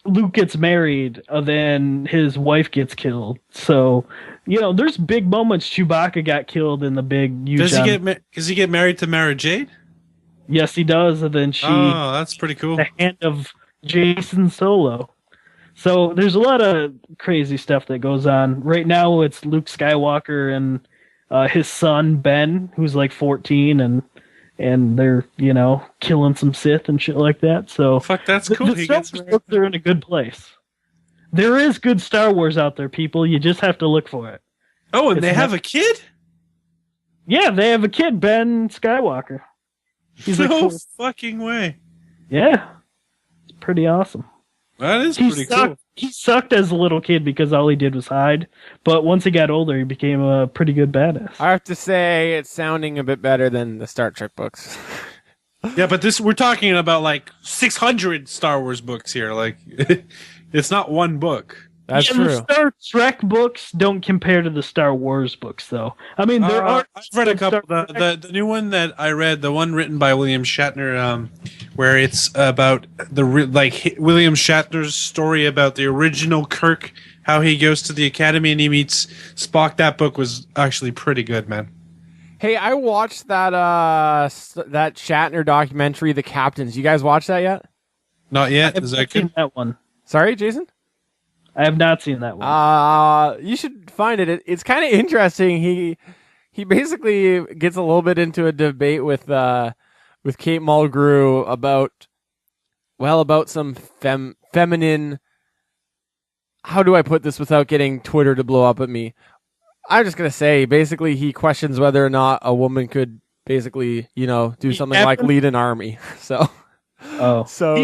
Luke gets married, then his wife gets killed. So, there's big moments. Chewbacca got killed in the big huge. Does he get married to Mara Jade? Yes, he does, and then that's pretty cool. The hand of Jason Solo. So there's a lot of crazy stuff that goes on. Right now, it's Luke Skywalker and his son Ben, who's like 14, and they're killing some Sith and shit like that. So fuck, that's cool. The Star Wars books are in a good place. There is good Star Wars out there, people. You just have to look for it. Oh, and they have a kid? Yeah, they have a kid, Ben Skywalker. He's no fucking way. Yeah, it's pretty awesome. That is pretty cool. He sucked as a little kid because all he did was hide, but once he got older, he became a pretty good badass. I have to say, it's sounding a bit better than the Star Trek books. Yeah, but we're talking about like 600 Star Wars books here. Like, it's not one book. That's true. The Star Trek books don't compare to the Star Wars books, though. I mean, there are. I've read a couple. The new one that I read, the one written by William Shatner, where it's about William Shatner's story about the original Kirk, how he goes to the academy and he meets Spock. That book was actually pretty good, man. Hey, I watched that that Shatner documentary, The Captains. You guys watch that yet? Not yet. Is that good? That one. Sorry, Jason? I have not seen that one. You should find it. It's kind of interesting. He basically gets a little bit into a debate with Kate Mulgrew about some feminine. How do I put this without getting Twitter to blow up at me? I'm just gonna say, basically, he questions whether or not a woman could basically, do something like lead an army. So. Oh, so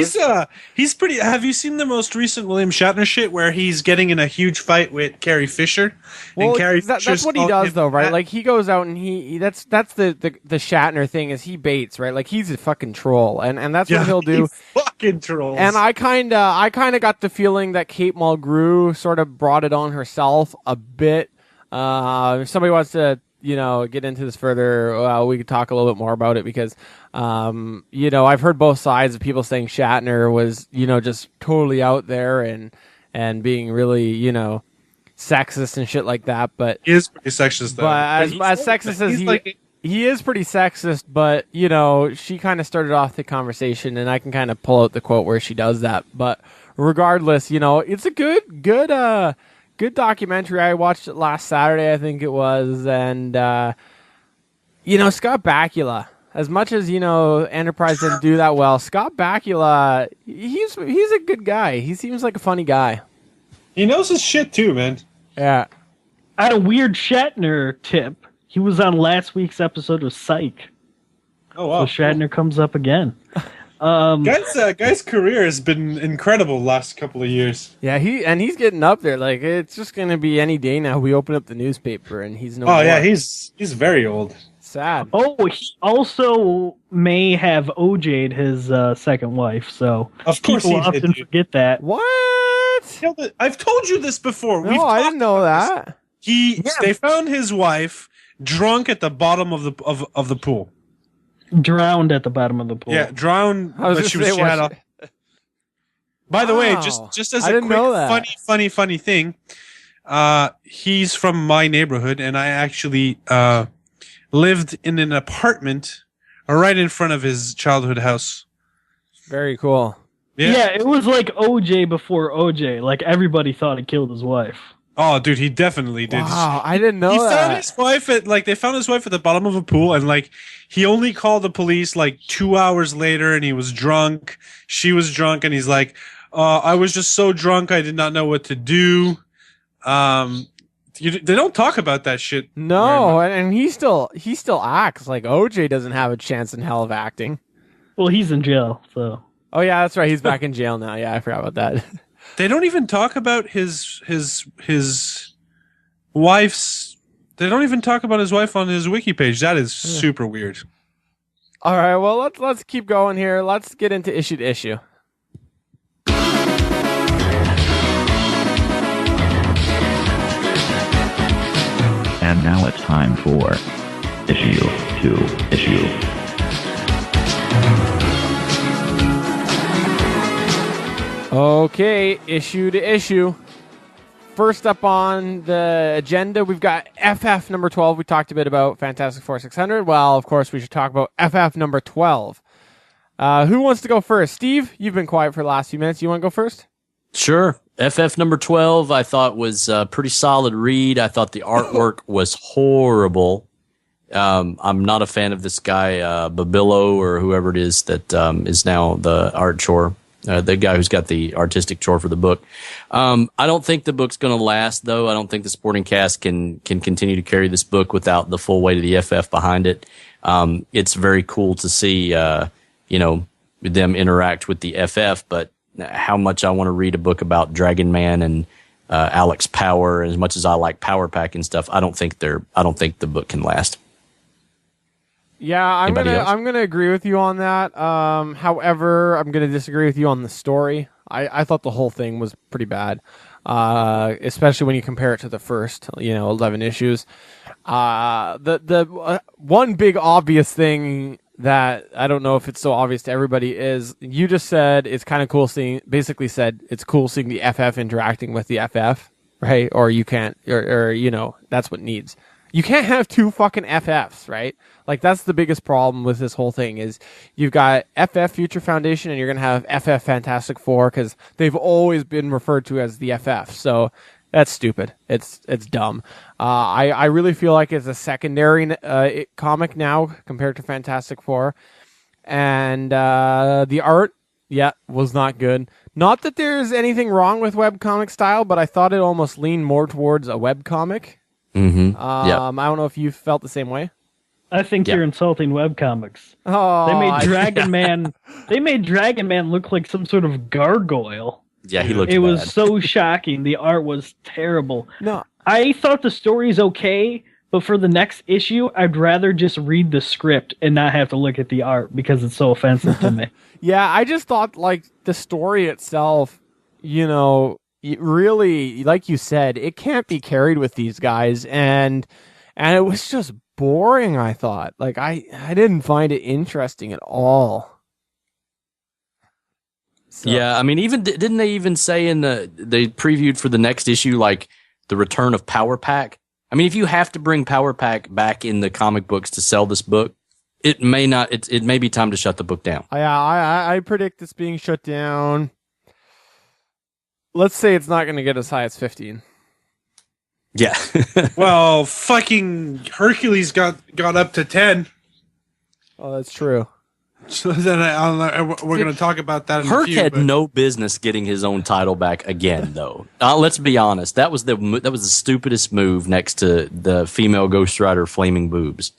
he's pretty. Have you seen the most recent William Shatner shit where he's getting in a huge fight with Carrie Fisher? Well, and Carrie that's what he does, though, right? Like he goes out and he that's the Shatner thing is he baits, right? Like he's a fucking troll, and that's what he'll do. Fucking trolls. And I kind of got the feeling that Kate Mulgrew sort of brought it on herself a bit. If somebody wants to, get into this further, we could talk a little bit more about it because, I've heard both sides of people saying Shatner was, just totally out there and being really, sexist and shit like that. But he is pretty sexist, though. But as sexist as he is pretty sexist, but, she kind of started off the conversation, and I can kind of pull out the quote where she does that. But regardless, it's a good documentary. I watched it last Saturday, I think it was, and Scott Bakula. As much as Enterprise didn't do that well, Scott Bakula, he's a good guy. He seems like a funny guy. He knows his shit too, man. Yeah. I had a weird Shatner tip. He was on last week's episode of Psych. Oh wow! So Shatner comes up again. Guy's career has been incredible the last couple of years. Yeah, he's getting up there. Like it's just gonna be any day now. We open up the newspaper and he's no. Oh more. Yeah, he's very old. Sad. Oh, he also may have OJ'd his second wife. So of course people often forget that. What? I've told you this before. No, I didn't know that. They found his wife drunk at the bottom of the pool. Drowned at the bottom of the pool. Yeah, drowned. But she had off. By the way, just as a quick funny thing, he's from my neighborhood, and I actually lived in an apartment right in front of his childhood house. Very cool. Yeah, it was like OJ before OJ. Like everybody thought he killed his wife. Oh, dude, he definitely did. Wow, I didn't know he that. Found his wife at they found his wife at the bottom of a pool, and he only called the police 2 hours later, and he was drunk. She was drunk, and he's like, "I was just so drunk, I did not know what to do." They don't talk about that shit. No, and he still acts like OJ doesn't have a chance in hell of acting. Well, he's in jail, so. Oh yeah, that's right. He's back in jail now. Yeah, I forgot about that. They don't even talk about his wife's. They don't even talk about his wife on his wiki page. That is super weird. All right, well let's keep going here. Let's get into issue to issue. And now it's time for issue to issue. Okay, issue to issue. First up on the agenda, we've got FF number 12. We talked a bit about Fantastic Four 600. Well, of course, we should talk about FF number 12. Who wants to go first? Steve, you've been quiet for the last few minutes. You want to go first? Sure. FF number 12, I thought was a pretty solid read. I thought the artwork was horrible. I'm not a fan of this guy, Babillo, or whoever it is that is now the art chore. The guy who's got the artistic chore for the book. I don't think the book's going to last, though. I don't think the sporting cast can continue to carry this book without the full weight of the FF behind it. It's very cool to see, them interact with the FF, but how much I want to read a book about Dragon Man and Alex Power, as much as I like Power Pack and stuff, I don't think the book can last. Yeah, I'm gonna agree with you on that. However, I'm gonna disagree with you on the story. I thought the whole thing was pretty bad, especially when you compare it to the first 11 issues. The one big obvious thing that I don't know if it's so obvious to everybody is you just said it's kind of cool seeing. Basically said it's cool seeing the FF interacting with the FF, right? Or you can't, or that's what needs. You can't have two fucking FFs, right? Like, that's the biggest problem with this whole thing is you've got FF Future Foundation and you're going to have FF Fantastic Four because they've always been referred to as the FF. So that's stupid. It's dumb. I really feel like it's a secondary comic now compared to Fantastic Four. And the art, was not good. Not that there's anything wrong with webcomic style, but I thought it almost leaned more towards a webcomic. Mm-hmm. I don't know if you felt the same way. I think you're insulting webcomics. Oh, they made Dragon Man. They made Dragon Man look like some sort of gargoyle. Yeah, he looked. It was so shocking. The art was terrible. No, I thought the story's okay, but for the next issue, I'd rather just read the script and not have to look at the art because it's so offensive to me. Yeah, I just thought the story itself, really, like you said, it can't be carried with these guys, and it was just boring. I thought, I didn't find it interesting at all. So. Yeah, I mean, didn't they even say they previewed for the next issue the return of Power Pack? I mean, if you have to bring Power Pack back in the comic books to sell this book, it may not. It may be time to shut the book down. Yeah, I predict this being shut down. Let's say it's not going to get as high as 15. Yeah. Well, fucking Hercules got up to 10. Oh, that's true. So then we're going to talk about that in Herc a few. Had no business getting his own title back again, though. Let's be honest. That was the stupidest move next to the female Ghost Rider flaming boobs.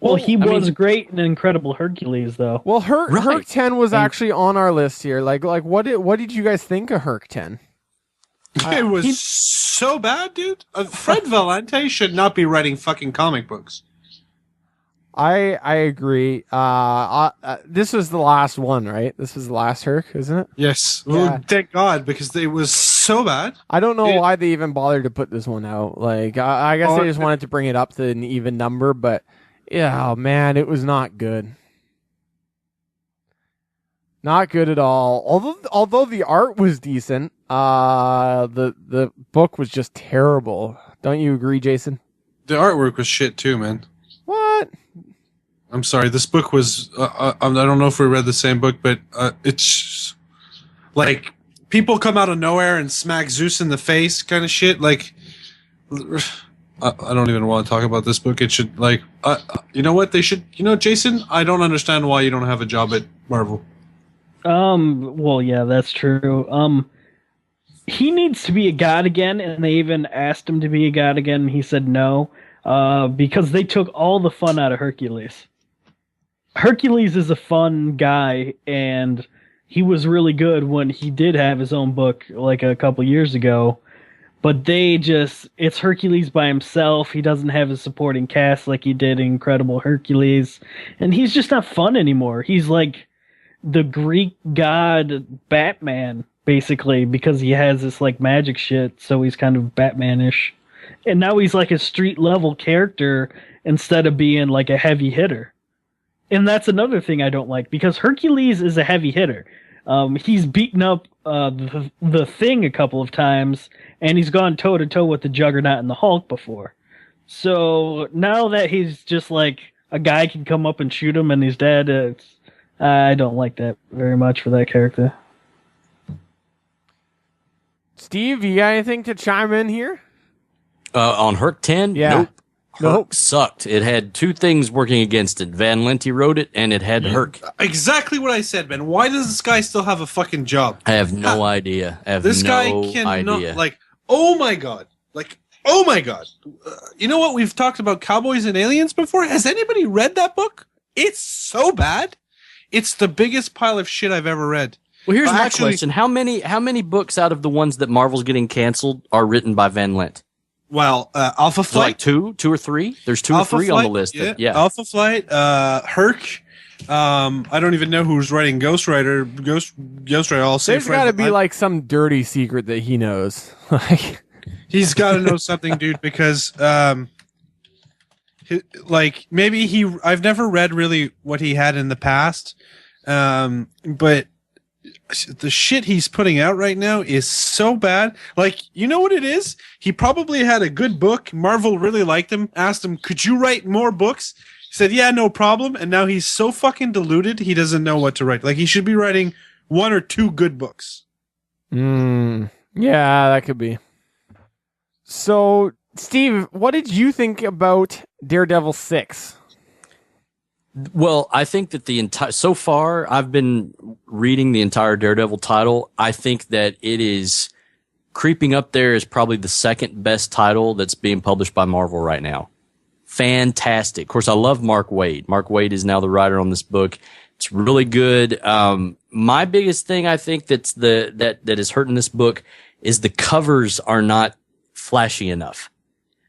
Well, he was great in Incredible Hercules, though. Well, Herc 10 was actually on our list here. What did you guys think of Herc 10? It was so bad, dude. Fred Valente should not be writing fucking comic books. I agree. This was the last one, right? This was the last Herc, isn't it? Yes. Yeah. Well, thank God, because it was so bad. I don't know why they even bothered to put this one out. I guess they just wanted to bring it up to an even number, but yeah, man, it was not good. Not good at all. Although the art was decent, the book was just terrible. Don't you agree, Jason? The artwork was shit too, man. What? I'm sorry. This book was. I don't know if we read the same book, but it's. like people come out of nowhere and smack Zeus in the face kind of shit. Like, I don't even want to talk about this book. It should, like, you know what? They should, Jason, I don't understand why you don't have a job at Marvel. Well, yeah, that's true. He needs to be a god again, and they even asked him to be a god again, and he said no, because they took all the fun out of Hercules. Hercules is a fun guy, and he was really good when he did have his own book, like a couple years ago. But it's Hercules by himself. He doesn't have his supporting cast like he did in Incredible Hercules. And he's just not fun anymore. He's like the Greek god Batman, basically, because he has this like magic shit, so he's kind of Batman-ish. And now he's like a street-level character instead of being like a heavy hitter. And that's another thing I don't like, because Hercules is a heavy hitter. He's beaten up the Thing a couple of times, and he's gone toe-to-toe with the Juggernaut and the Hulk before. So now that he's just like a guy can come up and shoot him and he's dead, I don't like that very much for that character. Steve, you got anything to chime in here? On Herc 10? Yeah. Nope. Herc sucked. It had two things working against it. Van Lente wrote it, and it had Herc. Exactly what I said, man. Why does this guy still have a fucking job? I have no idea. This guy cannot, like, oh my god. Like, oh my god. You know what? We've talked about Cowboys and Aliens before. Has anybody read that book? It's so bad. It's the biggest pile of shit I've ever read. Well, here's my question. How many books out of the ones that Marvel's getting canceled are written by Van Lente? Well, Alpha Flight. Like two or three? There's two Alpha or three Flight, on the list. Yeah. Alpha Flight, Herc. I don't even know who's writing Ghost Rider. Ghost Rider. I'll say there's got to be like some dirty secret that he knows. Like, he's got to know something, dude, because like maybe I've never read really what he had in the past, but the shit he's putting out right now is so bad. Like, you know what it is? He probably had a good book. Marvel really liked him, asked him, could you write more books? He said, yeah, no problem. And now he's so fucking deluded, he doesn't know what to write. Like, he should be writing 1 or 2 good books. Yeah, that could be. So, Steve, what did you think about Daredevil 6? Well, I think that so far I've been reading the entire Daredevil title. I think that it is creeping up there as probably the second best title that's being published by Marvel right now. Fantastic. Of course, I love Mark Waid. Mark Waid is now the writer on this book. It's really good. My biggest thing I think that is hurting this book is the covers are not flashy enough.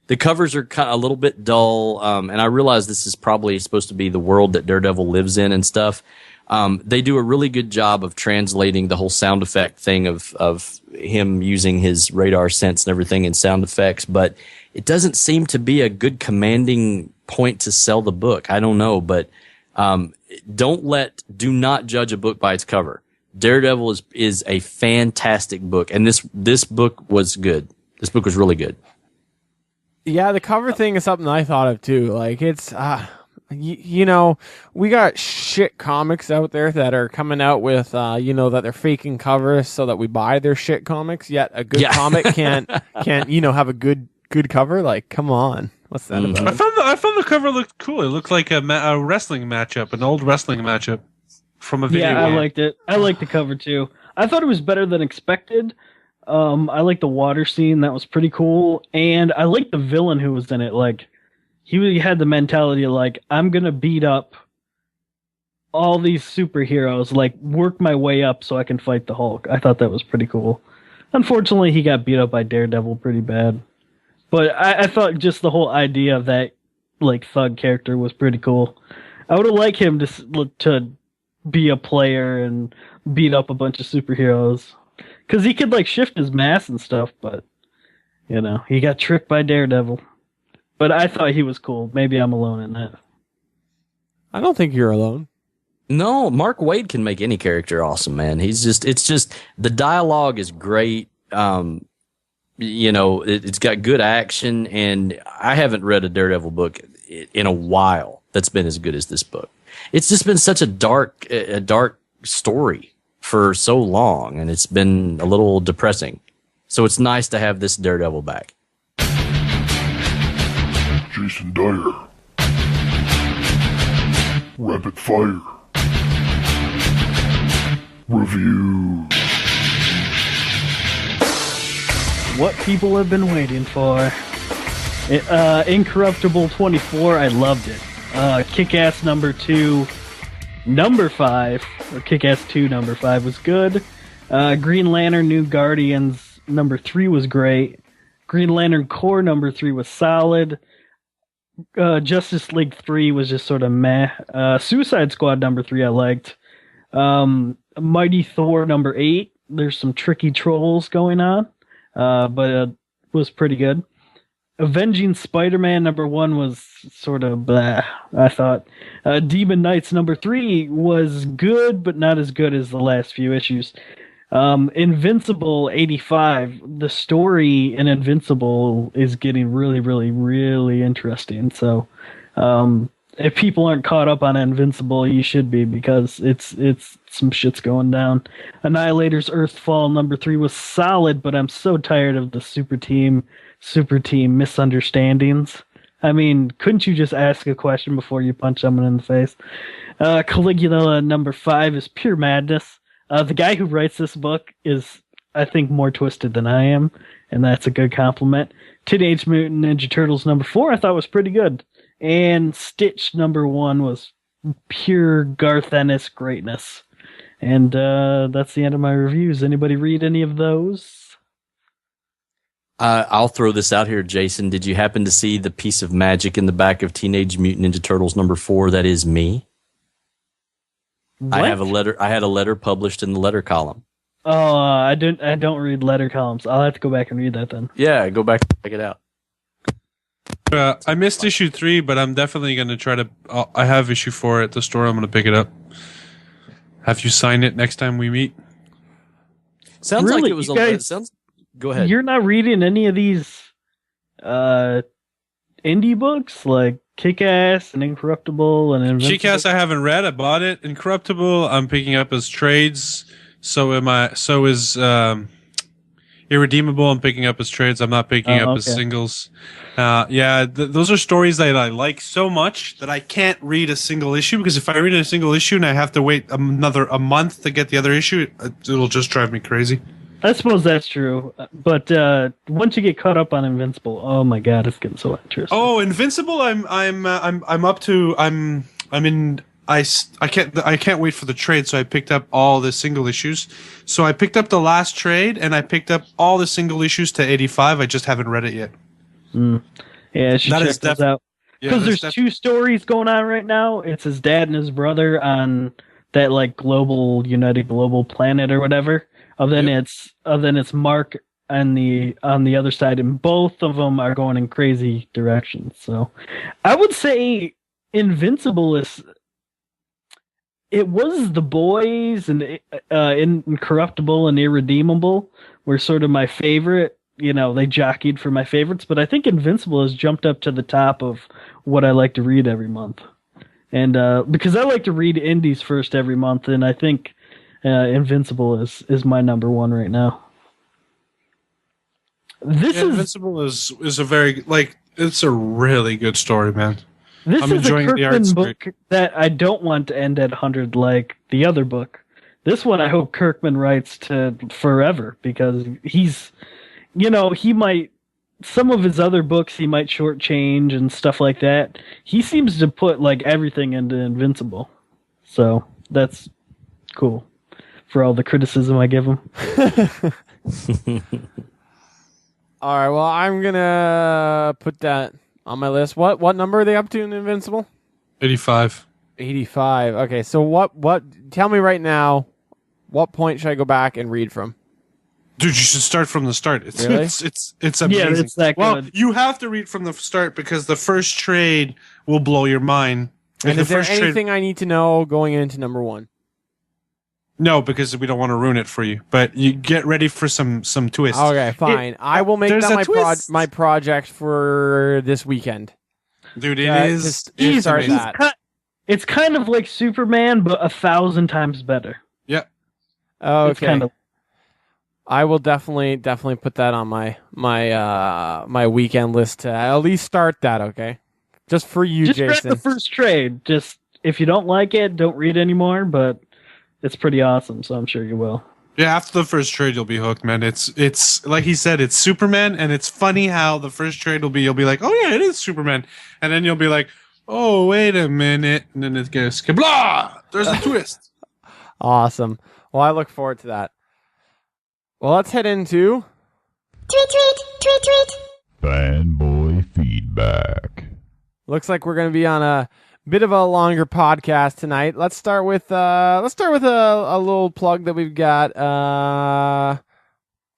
The covers are kind of a little bit dull, and I realize this is probably supposed to be the world that Daredevil lives in and stuff. They do a really good job of translating the whole sound effect thing of him using his radar sense and everything in sound effects, but it doesn't seem to be a good commanding point to sell the book. I don't know, but do not judge a book by its cover. Daredevil is a fantastic book, and this book was good. This book was really good. Yeah, the cover thing is something I thought of too. Like, it's, you know, we got shit comics out there that are coming out with, that they're faking covers so that we buy their shit comics. Yet a good comic can't, have a good cover. Like, come on, what's that about? I thought the cover looked cool. It looked like a wrestling matchup, an old wrestling matchup from a video. Yeah, I liked it. I liked the cover too. I thought it was better than expected. I like the water scene. That was pretty cool. And I like the villain who was in it. Like, he had the mentality of, like, I'm going to beat up all these superheroes, like, work my way up so I can fight the Hulk. I thought that was pretty cool. Unfortunately, he got beat up by Daredevil pretty bad. But I thought just the whole idea of that, like, thug character was pretty cool. I would have liked him to be a player and beat up a bunch of superheroes. Because he could, like, shift his mass and stuff, but, he got tricked by Daredevil. But I thought he was cool. Maybe I'm alone in that. I don't think you're alone. No, Mark Waid can make any character awesome, man. It's just, the dialogue is great. It's got good action, and I haven't read a Daredevil book in a while that's been as good as this book. It's just been such a dark story. for so long, and it's been a little depressing. So it's nice to have this Daredevil back. Jason Dyer. Rapid fire. Review. What people have been waiting for. Incorruptible 24, I loved it. Kick-Ass number 2, number 5, or Kick-Ass 2 number 5 was good. Green Lantern New Guardians number 3 was great. Green Lantern Corps number 3 was solid. Justice League 3 was just sort of meh. Suicide Squad number 3 I liked. Mighty Thor number 8, there's some tricky trolls going on, but it was pretty good. Avenging Spider-Man number 1 was sort of blah, I thought. Demon Knights number 3 was good, but not as good as the last few issues. Invincible 85, the story in Invincible is getting really, really, really interesting. So, if people aren't caught up on Invincible, you should be, because it's some shit's going down. Annihilator's Earthfall number 3 was solid, but I'm so tired of the super team misunderstandings. I mean, couldn't you just ask a question before you punch someone in the face? Caligula number 5 is pure madness. The guy who writes this book is, I think, more twisted than I am, and that's a good compliment. Teenage Mutant Ninja Turtles number 4 I thought was pretty good. And Stitch number 1 was pure Garth Ennis greatness. And that's the end of my reviews. Anybody read any of those? I'll throw this out here, Jason. Did you happen to see the piece of magic in the back of Teenage Mutant Ninja Turtles number 4? That is me. What? I had a letter published in the letter column. Oh, I don't read letter columns. I'll have to go back and read that then. Yeah, go back and check it out. I missed issue 3, but I'm definitely going to try to. I have issue 4 at the store. I'm going to pick it up. Have you sign it next time we meet? Sounds really? Like it was you guys, Go ahead. You're not reading any of these indie books like Kick-Ass and Incorruptible and Invincible? Kick-Ass I haven't read. I bought it. Incorruptible I'm picking up as trades. So is Irredeemable I'm picking up as trades. I'm not picking up as singles. Those are stories that I like so much that I can't read a single issue, because if I read a single issue and I have to wait a month to get the other issue, it'll just drive me crazy. I suppose that's true, but once you get caught up on Invincible, oh my god, it's getting so interesting. Oh, Invincible! I can't wait for the trade, so I picked up all the single issues. So I picked up the last trade, and I picked up all the single issues to 85. I just haven't read it yet. Yeah, I should check those out. Because there's 2 stories going on right now. It's his dad and his brother on that like United Global Planet or whatever. Then it's Mark on the other side, and both of them are going in crazy directions. So I would say Invincible was The Boys and Incorruptible and Irredeemable were sort of my favorite. You know, they jockeyed for my favorites, but I think Invincible has jumped up to the top of what I like to read every month. And because I like to read indies first every month, and I think Invincible is my number 1 right now. Invincible is a very it's a really good story, man. I'm enjoying a Kirkman book that I don't want to end at 100 like the other book. This one I hope Kirkman writes to forever, because he's, he might, some of his other books he might shortchange and stuff like that. He seems to put like everything into Invincible, so that's cool. For all the criticism I give him. All right, well, I'm gonna put that on my list. What number are they up to in Invincible? 85. 85. Okay, so what? Tell me right now, what point should I go back and read from? Dude, you should start from the start. It's really? It's amazing. Yeah, it's that good. Well, you have to read from the start, because the first trade will blow your mind. And is there anything I need to know going into number 1? No, because we don't want to ruin it for you. But you get ready for some twists. Okay, fine. I will make that my project for this weekend. Dude, it's easy. It's kind of like Superman, but 1,000 times better. Yeah. Okay. It's kind of. I will definitely put that on my weekend list to at least start that. Okay, just for you, Just Jason. read the first trade. Just if you don't like it, don't read anymore. But it's pretty awesome, so I'm sure you will. Yeah, after the first trade, you'll be hooked, man. It's like he said, it's Superman, and it's funny how the first trade will be. You'll be like, oh yeah, it is Superman, and then you'll be like, oh wait a minute, and then it goes kablah. There's a twist. Awesome. Well, I look forward to that. Well, let's head into tweet. Fanboy feedback. Looks like we're going to be on a bit of a longer podcast tonight. Let's start with a little plug that we've got.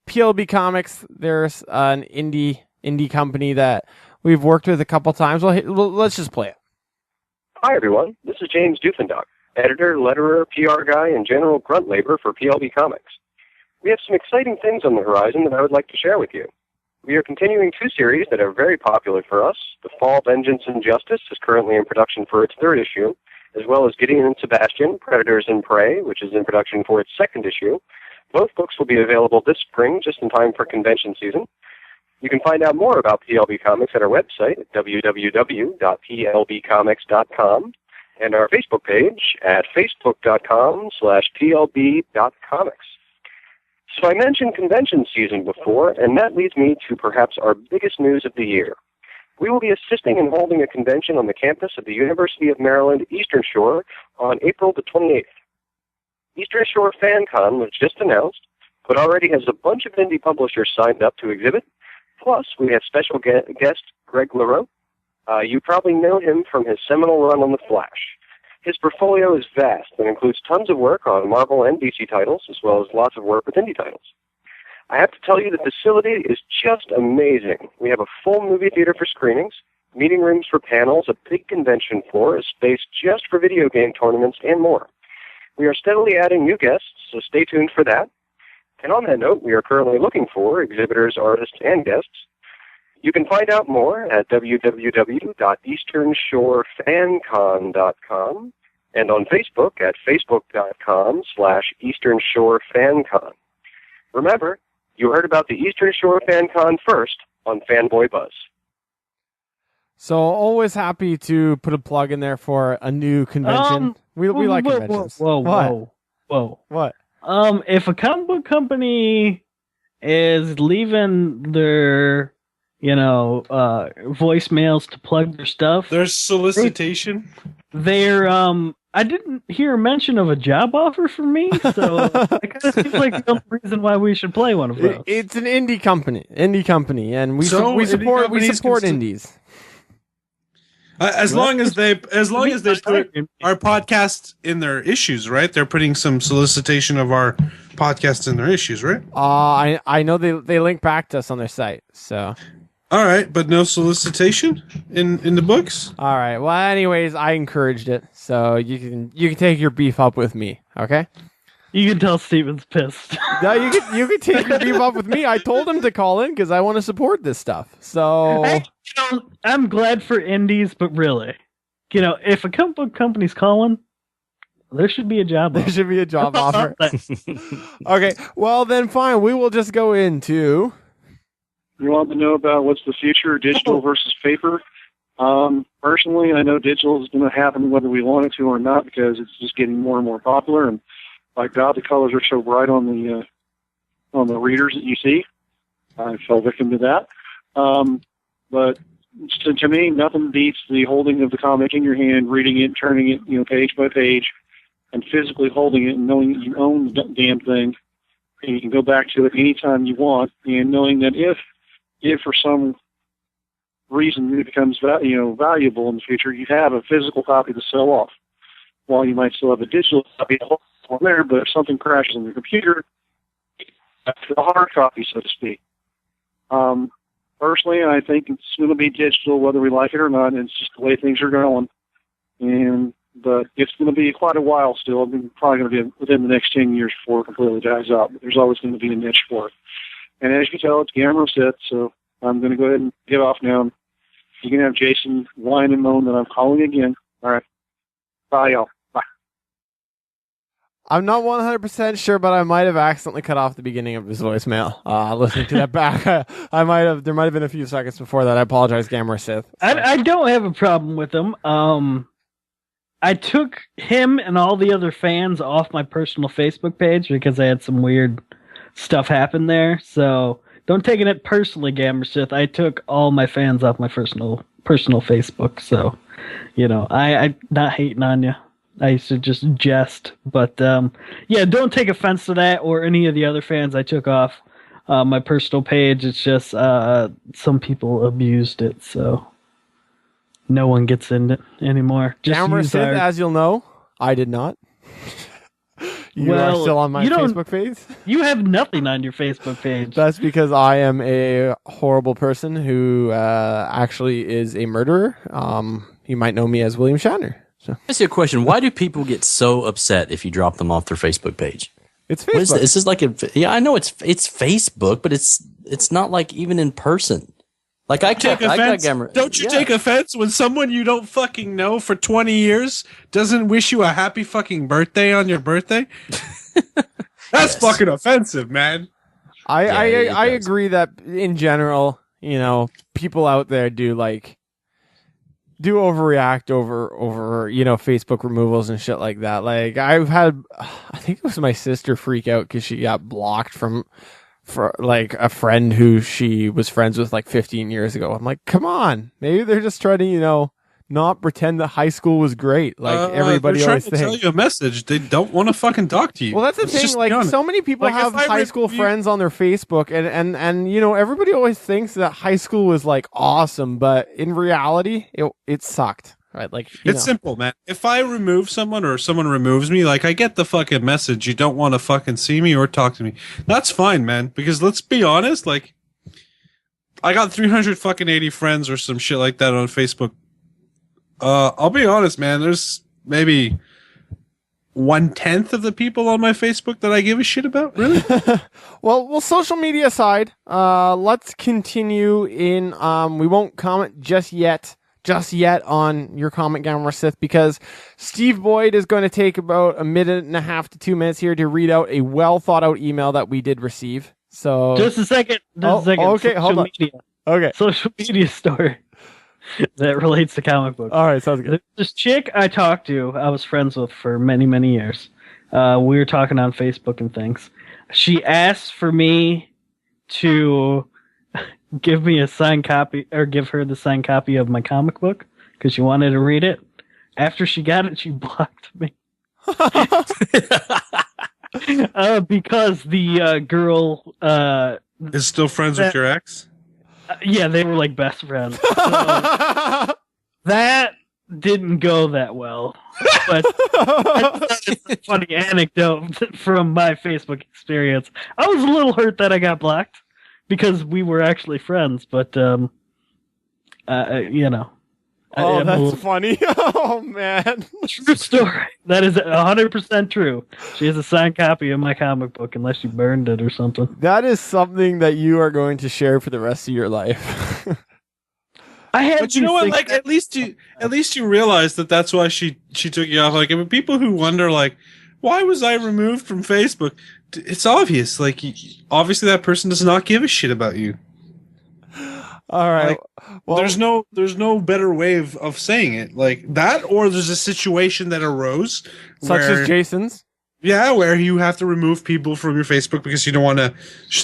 PLB Comics. There's an indie company that we've worked with a couple times. Let's just play it. Hi everyone. This is James Doofendock, editor, letterer, PR guy, and general grunt labor for PLB Comics. We have some exciting things on the horizon that I would like to share with you. We are continuing 2 series that are very popular for us. The Fall, Vengeance, and Justice is currently in production for its 3rd issue, as well as Gideon and Sebastian, Predators and Prey, which is in production for its 2nd issue. Both books will be available this spring, just in time for convention season. You can find out more about PLB Comics at our website at www.plbcomics.com and our Facebook page at facebook.com/plb.comics. So I mentioned convention season before, and that leads me to perhaps our biggest news of the year. We will be assisting in holding a convention on the campus of the University of Maryland Eastern Shore on April the 28th. Eastern Shore FanCon was just announced, but already has a bunch of indie publishers signed up to exhibit. Plus, we have special guest Greg LaRoe. You probably know him from his seminal run on The Flash. His portfolio is vast and includes tons of work on Marvel and DC titles, as well as lots of work with indie titles. I have to tell you, the facility is just amazing. We have a full movie theater for screenings, meeting rooms for panels, a big convention floor, a space just for video game tournaments, and more. We are steadily adding new guests, so stay tuned for that. And on that note, we are currently looking for exhibitors, artists, and guests. You can find out more at www.easternshorefan.com and on Facebook at facebook.com/easternshorefan.con. Remember, you heard about the Eastern Shore FanCon first on Fanboy Buzz. So always happy to put a plug in there for a new convention. We like conventions. Whoa. What? If a comic book company is leaving their voicemails to plug their stuff. There's solicitation. I didn't hear a mention of a job offer for me, so it kind of seems like the only reason why we should play one of those. It's an indie company, and we support indies. As long as they put our podcast in their issues, right? They're putting some solicitation of our podcast in their issues, right? I know they link back to us on their site, so. All right, but no solicitation in the books. All right. Well, anyways, I encouraged it, so you can take your beef up with me. Okay. You can tell Steven's pissed. No, you can take your beef up with me. I told him to call in because I want to support this stuff. So I'm glad for indies, but really, if a comic book company's calling, there should be a job offer. There should be a job offer. Okay. Well, then fine. We will just go into. You want to know about what's the future, digital versus paper? Personally, I know digital is going to happen whether we want it to or not because it's just getting more and more popular. And by God, the colors are so bright on the readers that you see. I fell victim to that. But to me, nothing beats the holding of the comic in your hand, reading it, turning it, page by page, and physically holding it and knowing that you own the damn thing. And you can go back to it anytime you want, and knowing that if for some reason it becomes valuable in the future, you have a physical copy to sell off. While you might still have a digital copy on there, but if something crashes on your computer, that's the hard copy, so to speak. Personally, I think it's going to be digital whether we like it or not, and it's just the way things are going. But it's going to be quite a while still. Probably going to be within the next 10 years before it completely dies out. But there's always going to be a niche for it. And as you can tell, it's Gamma set, so I'm going to go ahead and get off now. You can have Jason whine and moan that I'm calling again. All right. Bye, y'all. Bye. I'm not 100% sure, but I might have accidentally cut off the beginning of his voicemail. Listening to that back, there might have been a few seconds before that. I apologize, Gamera Sith. I don't have a problem with him. I took him and all the other fans off my personal Facebook page because I had some weird stuff happen there. So don't take it personally, Gamera Sith. I took all my fans off my personal Facebook. So, I'm not hating on you. I used to just jest, but don't take offense to that or any of the other fans I took off my personal page. It's just some people abused it, so no one gets in it anymore. Gamera Sith, as you'll know, I did not. You are still on my Facebook page? You have nothing on your Facebook page. That's because I am a horrible person who actually is a murderer. You might know me as William Shatner. So. I see a question. Why do people get so upset if you drop them off their Facebook page? It's Facebook. It's just like I know it's Facebook, but it's not like even in person. Like I got Gamera. Don't you take offense when someone you don't fucking know for 20 years doesn't wish you a happy fucking birthday on your birthday? That's fucking offensive, man. I agree that in general, people out there do overreact over Facebook removals and shit like that. Like I think it was my sister freak out because she got blocked for a friend who she was friends with 15 years ago. I'm like, come on, maybe they're just trying to not pretend that high school was great everybody always thinks. Tell you a message. They don't want to fucking talk to you. Well, that's the thing. So many people have high school friends on their Facebook, and everybody always thinks that high school was awesome, but in reality, it sucked. Right? It's simple, man. If I remove someone or someone removes me, I get the fucking message. You don't want to fucking see me or talk to me. That's fine, man. Because let's be honest, I got 380 friends or some shit like that on Facebook. I'll be honest, man. There's maybe 1/10 of the people on my Facebook that I give a shit about. Really? well, social media aside, let's continue in. We won't comment just yet on your comment, Gamera Sith, because Steve Boyd is going to take about a minute and a half to 2 minutes here to read out a well thought out email that we did receive. So just a second. Okay, hold on. Okay, social media story that relates to comic books. All right, sounds good. This chick I talked to, I was friends with for many, many years. We were talking on Facebook and things. She asked for me to give me a signed copy, or give her the signed copy of my comic book because she wanted to read it. After she got it, she blocked me. Because the girl is still friends with your ex? Yeah, they were best friends. So that didn't go that well. But it's a funny anecdote from my Facebook experience. I was a little hurt that I got blocked because we were actually friends, but Oh, that's funny. Oh, man. True story. That is 100% true. She has a signed copy of my comic book unless she burned it or something. That is something that you are going to share for the rest of your life. But you know what? At least you realize that that's why she took you off. People who wonder, why was I removed from Facebook? It's obvious. Obviously that person does not give a shit about you. All right. Well, there's no better way of saying it that, or there's a situation that arose, such as Jason's. Yeah, where you have to remove people from your Facebook because you don't want to.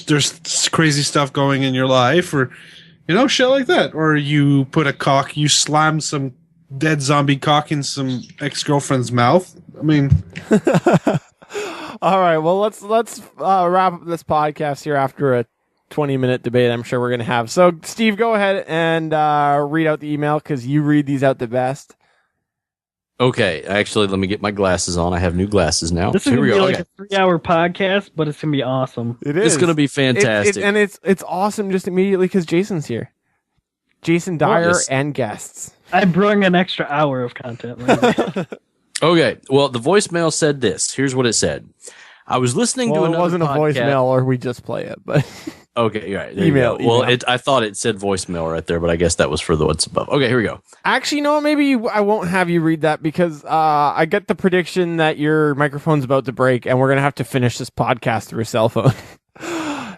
There's crazy stuff going in your life, or shit like that, or you slam some dead zombie cock in some ex-girlfriend's mouth. I mean. All right. Well, let's wrap up this podcast here after a 20-minute debate I'm sure we're going to have. So, Steve, go ahead and read out the email because you read these out the best. Okay. Actually, let me get my glasses on. I have new glasses now. This is going to be a 3-hour podcast, but it's going to be awesome. It is. It's going to be fantastic. And it's awesome just immediately because Jason's here. Jason Dyer and guests. I brought an extra hour of content. Okay. Well, the voicemail said this. Here's what it said. I was listening to another podcast. It wasn't a voicemail, or we just play it, but Okay, you're right. There Email, you go. Well, email. I thought it said voicemail right there, but I guess that was for the what's above. Okay, here we go. Actually, no, maybe I won't have you read that because I get the prediction that your microphone's about to break and we're going to have to finish this podcast through a cell phone.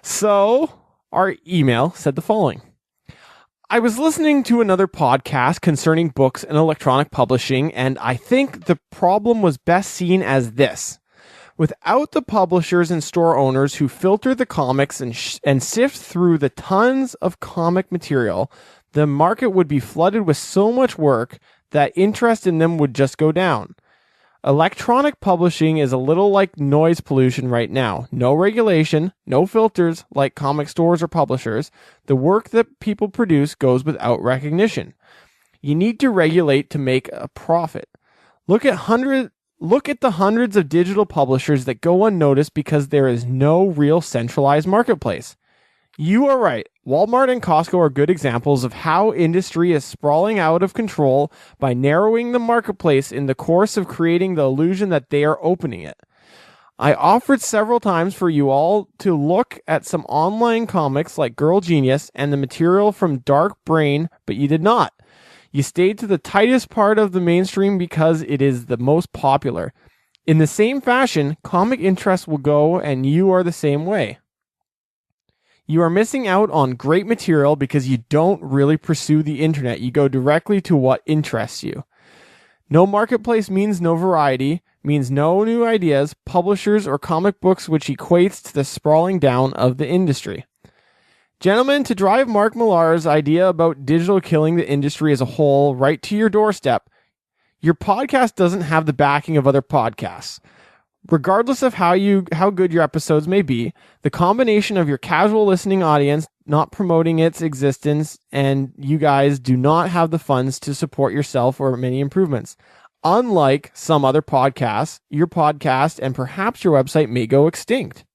So, our email said the following. I was listening to another podcast concerning books and electronic publishing, and I think the problem was best seen as this. Without the publishers and store owners who filter the comics and sift through the tons of comic material, the market would be flooded with so much work that interest in them would just go down. Electronic publishing is a little like noise pollution right now. No regulation, no filters like comic stores or publishers. The work that people produce goes without recognition. You need to regulate to make a profit. Look at the hundreds of digital publishers that go unnoticed because there is no real centralized marketplace. You are right. Walmart and Costco are good examples of how industry is sprawling out of control by narrowing the marketplace in the course of creating the illusion that they are opening it. I offered several times for you all to look at some online comics like Girl Genius and the material from Dark Brain, but you did not. You stayed to the tightest part of the mainstream because it is the most popular. In the same fashion, comic interest will go, and you are the same way. You are missing out on great material because you don't really pursue the internet. You go directly to what interests you. No marketplace means no variety, means no new ideas, publishers, or comic books, which equates to the sprawling down of the industry. Gentlemen, to drive Mark Millar's idea about digital killing the industry as a whole right to your doorstep, your podcast doesn't have the backing of other podcasts. Regardless of how good your episodes may be, the combination of your casual listening audience not promoting its existence and you guys do not have the funds to support yourself or many improvements. Unlike some other podcasts, your podcast and perhaps your website may go extinct.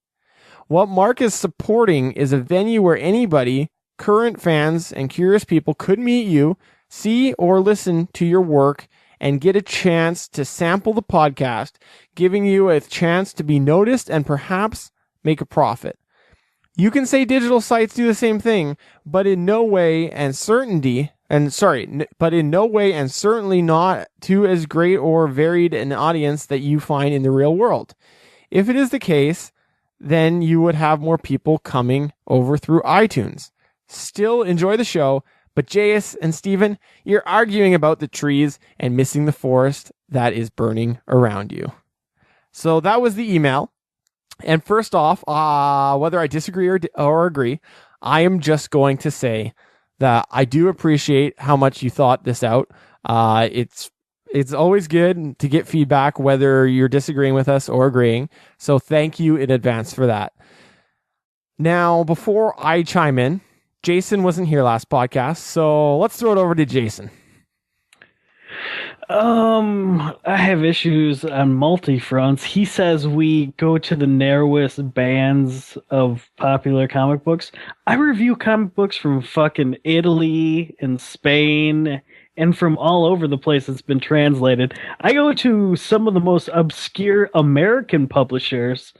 What Mark is supporting is a venue where anybody, current fans and curious people could meet you, see or listen to your work, and get a chance to sample the podcast, giving you a chance to be noticed and perhaps make a profit. You can say digital sites do the same thing, but in no way and certainly not to as great or varied an audience that you find in the real world. If it is the case, then you would have more people coming over through iTunes. Still enjoy the show, but J.S. and Steven, you're arguing about the trees and missing the forest that is burning around you. So that was the email. And first off, whether I disagree or agree, I am just going to say that I do appreciate how much you thought this out. It's always good to get feedback, whether you're disagreeing with us or agreeing. So thank you in advance for that. Now, before I chime in, Jason wasn't here last podcast, so let's throw it over to Jason. I have issues on multi-fronts. He says we go to the narrowest bands of popular comic books. I review comic books from fucking Italy and Spain and from all over the place it's been translated. I go to some of the most obscure American publishers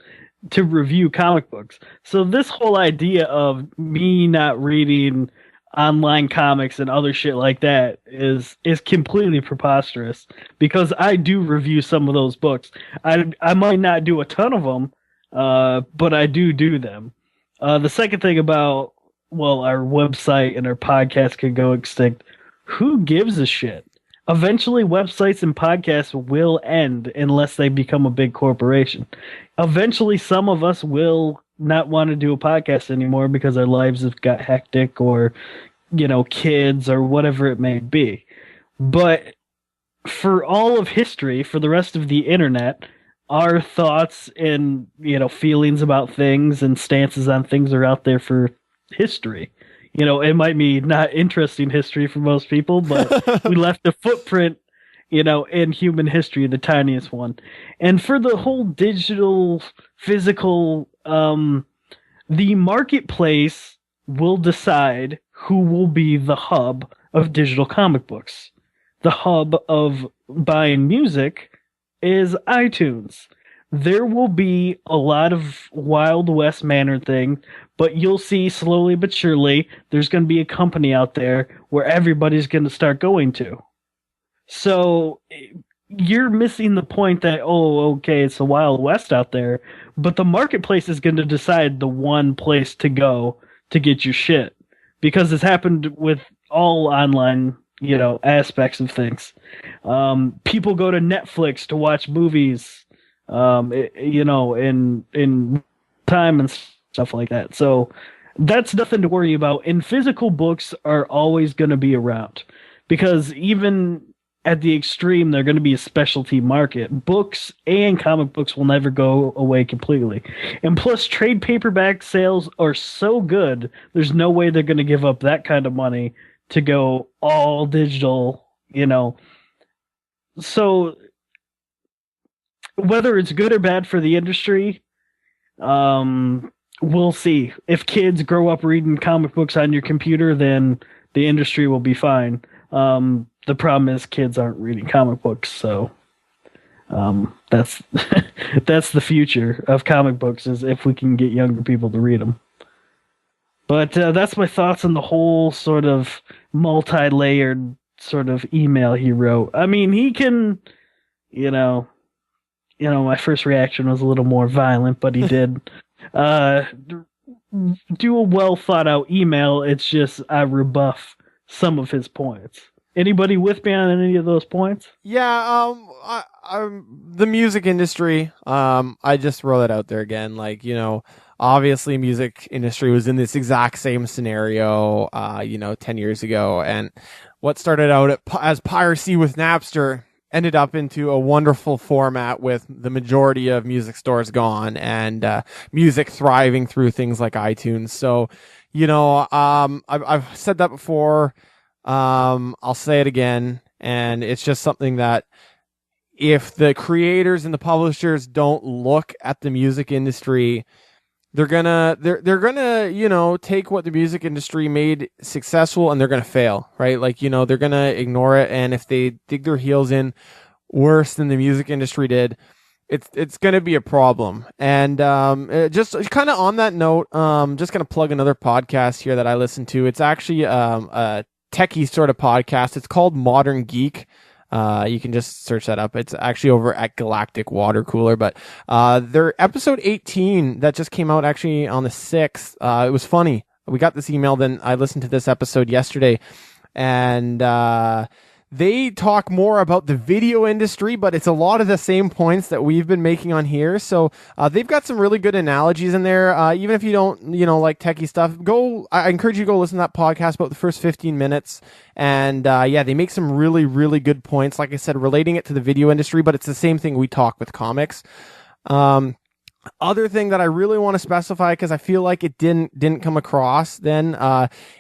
to review comic books. So this whole idea of me not reading online comics and other shit like that is completely preposterous, because I do review some of those books. I might not do a ton of them, but I do them. The second thing about, well, our website and our podcast could go extinct. Who gives a shit? Eventually, websites and podcasts will end unless they become a big corporation. Eventually, some of us will not want to do a podcast anymore because our lives have got hectic, or, you know, kids or whatever it may be. But for all of history, for the rest of the internet, our thoughts and, you know, feelings about things and stances on things are out there for history. You know, it might be not interesting history for most people, but we left a footprint, you know, in human history, the tiniest one. And for the whole digital, physical, the marketplace will decide who will be the hub of digital comic books. The hub of buying music is iTunes. there will be a lot of Wild West manner thing, but you'll see slowly but surely there's going to be a company out there where everybody's going to start going to. So you're missing the point that, oh, okay, it's the Wild West out there, but the marketplace is going to decide the one place to go to get your shit, because it's happened with all online, aspects of things. People go to Netflix to watch movies, in time and stuff like that. So that's nothing to worry about. And physical books are always going to be around, because even at the extreme, they're going to be a specialty market. Books and comic books will never go away completely. And plus, trade paperback sales are so good, there's no way they're going to give up that kind of money to go all digital, So whether it's good or bad for the industry, we'll see. If kids grow up reading comic books on your computer, then the industry will be fine. The problem is kids aren't reading comic books, so that's that's the future of comic books, is if we can get younger people to read them. But that's my thoughts on the whole sort of multi-layered sort of email he wrote. I mean, he can, my first reaction was a little more violent, but he did do a well thought out email. It's just I rebuff some of his points. Anybody with me on any of those points? Yeah, the music industry, I just roll it out there again. Obviously music industry was in this exact same scenario, 10 years ago. And what started out as piracy with Napster ended up into a wonderful format with the majority of music stores gone and music thriving through things like iTunes. So, I've said that before. I'll say it again, and it's just something that if the creators and the publishers don't look at the music industry, they're gonna take what the music industry made successful and they're gonna fail, right? They're gonna ignore it, and if they dig their heels in worse than the music industry did, it's gonna be a problem. And just kind of on that note, just gonna plug another podcast here that I listen to. It's actually a techie sort of podcast. It's called Modern Geek. You can just search that up. It's actually over at Galactic Water Cooler, but their episode 18 that just came out actually on the 6th, it was funny. We got this email, then I listened to this episode yesterday, and they talk more about the video industry, but it's a lot of the same points that we've been making on here. So they've got some really good analogies in there. Even if you don't, like techie stuff, I encourage you to go listen to that podcast about the first 15 minutes. And they make some really, really good points. Like I said, relating it to the video industry, but it's the same thing we talk with comics. Other thing that I really want to specify, because I feel like it didn't come across then,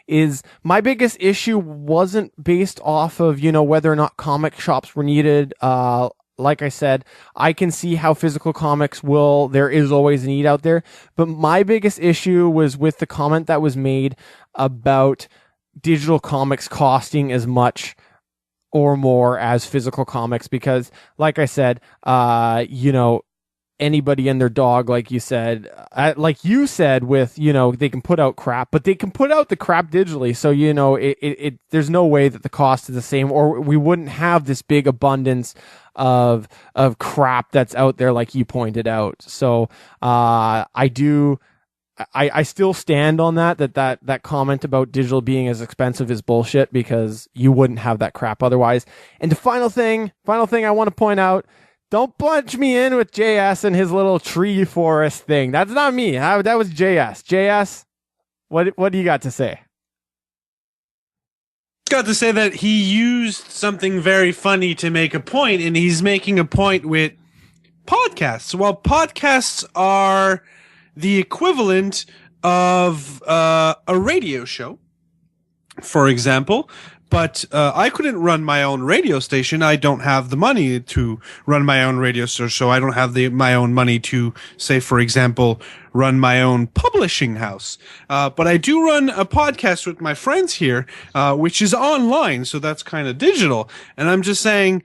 is my biggest issue wasn't based off of, whether or not comic shops were needed. Like I said, I can see how physical comics there is always a need out there. But my biggest issue was with the comment that was made about digital comics costing as much or more as physical comics, because like I said, anybody and their dog, like you said, with, they can put out crap, but they can put out the crap digitally. So, there's no way that the cost is the same, or we wouldn't have this big abundance of crap that's out there, like you pointed out. So, I still stand on that comment about digital being as expensive is bullshit, because you wouldn't have that crap otherwise. And the final thing I want to point out, don't bunch me in with JS and his little tree forest thing. That's not me. That was JS. JS, what do you got to say? Got to say that he used something very funny to make a point, and he's making a point with podcasts. Well, podcasts are the equivalent of a radio show, for example. But I couldn't run my own radio station. I don't have the money to run my own radio station, so I don't have my own money to, say, for example, run my own publishing house. But I do run a podcast with my friends here, which is online, so that's kind of digital. And I'm just saying,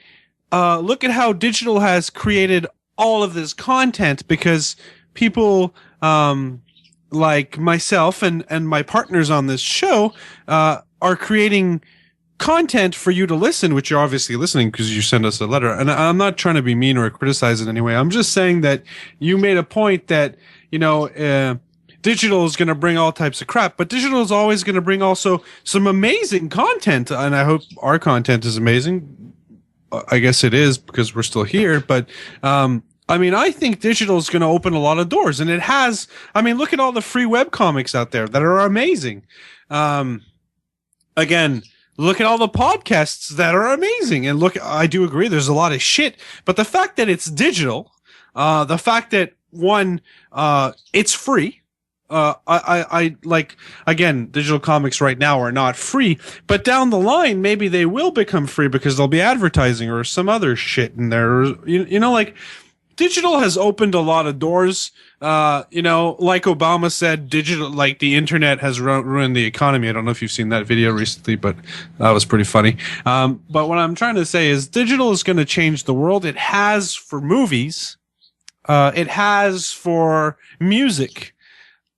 look at how digital has created all of this content because people like myself and my partners on this show are creating content for you to listen, which you're obviously listening because you send us a letter. And I'm not trying to be mean or criticize in any way. I'm just saying that you made a point that, digital is going to bring all types of crap, but digital is always going to bring also some amazing content. And I hope our content is amazing. I guess it is because we're still here, but, I think digital is going to open a lot of doors, and it has. Look at all the free web comics out there that are amazing. Again, look at all the podcasts that are amazing. And look, I do agree there's a lot of shit, but the fact that it's digital, the fact that it's free. I like, again, digital comics right now are not free, but down the line, maybe they will become free because there'll be advertising or some other shit in there. Like digital has opened a lot of doors. Like Obama said, digital, like the internet has ruined the economy. I don't know if you've seen that video recently, but that was pretty funny. But what I'm trying to say is digital is going to change the world. It has for movies. It has for music.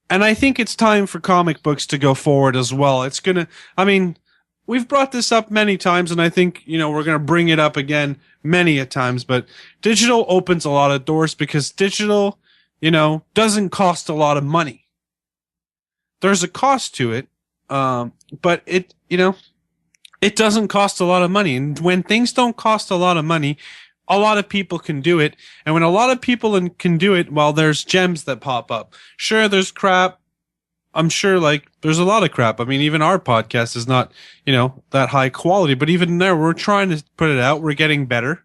And I think it's time for comic books to go forward as well. It's going to, we've brought this up many times, and I think, we're going to bring it up again many a times, but digital opens a lot of doors because digital, doesn't cost a lot of money. There's a cost to it, but it doesn't cost a lot of money. And when things don't cost a lot of money, a lot of people can do it. And when a lot of people can do it, well, there's gems that pop up. Sure, there's crap. I'm sure, there's a lot of crap. Even our podcast is not, that high quality. But even there, we're trying to put it out. We're getting better.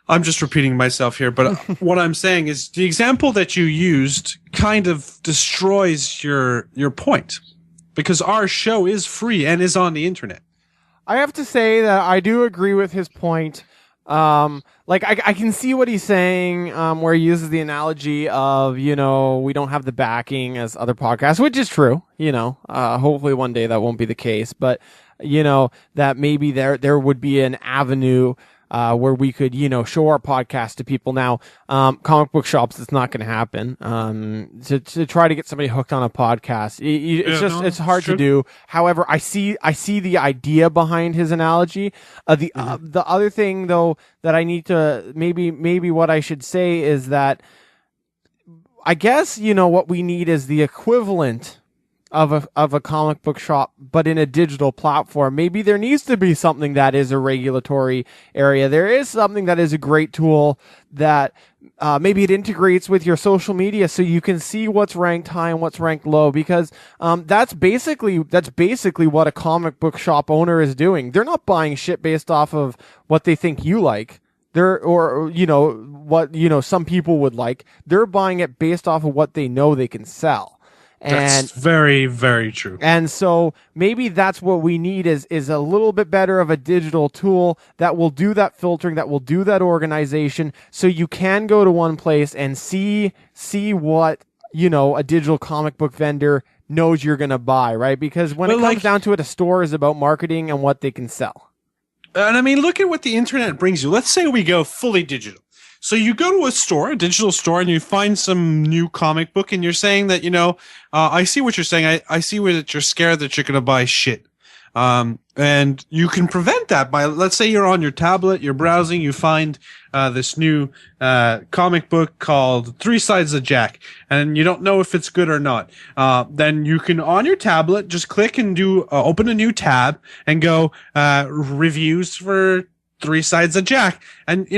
I'm just repeating myself here. But what I'm saying is the example that you used kind of destroys your point. Because our show is free and is on the internet. I have to say that I do agree with his point. I can see what he's saying, where he uses the analogy of, we don't have the backing as other podcasts, which is true, hopefully one day that won't be the case, but, that maybe there would be an avenue, where we could, show our podcast to people. Now, comic book shops, it's not going to happen. To try to get somebody hooked on a podcast, it's hard to do. However, I see the idea behind his analogy. The other thing though that I need to maybe what I should say is that I guess, what we need is the equivalent of a comic book shop, but in a digital platform. Maybe there needs to be something that is a regulatory area. There is something that is a great tool that maybe it integrates with your social media so you can see what's ranked high and what's ranked low, because that's basically what a comic book shop owner is doing. They're not buying shit based off of what they think you like. What some people would like. They're buying it based off of what they know they can sell. That's very, very true. And so maybe that's what we need is a little bit better of a digital tool that will do that filtering, that will do that organization, so you can go to one place and see what, a digital comic book vendor knows you're going to buy, right? Because when it comes down to it, a store is about marketing and what they can sell. And look at what the internet brings you. Let's say we go fully digital. So you go to a digital store, and you find some new comic book, and you're saying that, I see what you're saying. I see that you're scared that you're going to buy shit. And you can prevent that by, let's say you're on your tablet, you're browsing, you find this new comic book called 3 Sides of Jack, and you don't know if it's good or not. Then you can, on your tablet, just click and do open a new tab and go reviews for 3 Sides of Jack. And,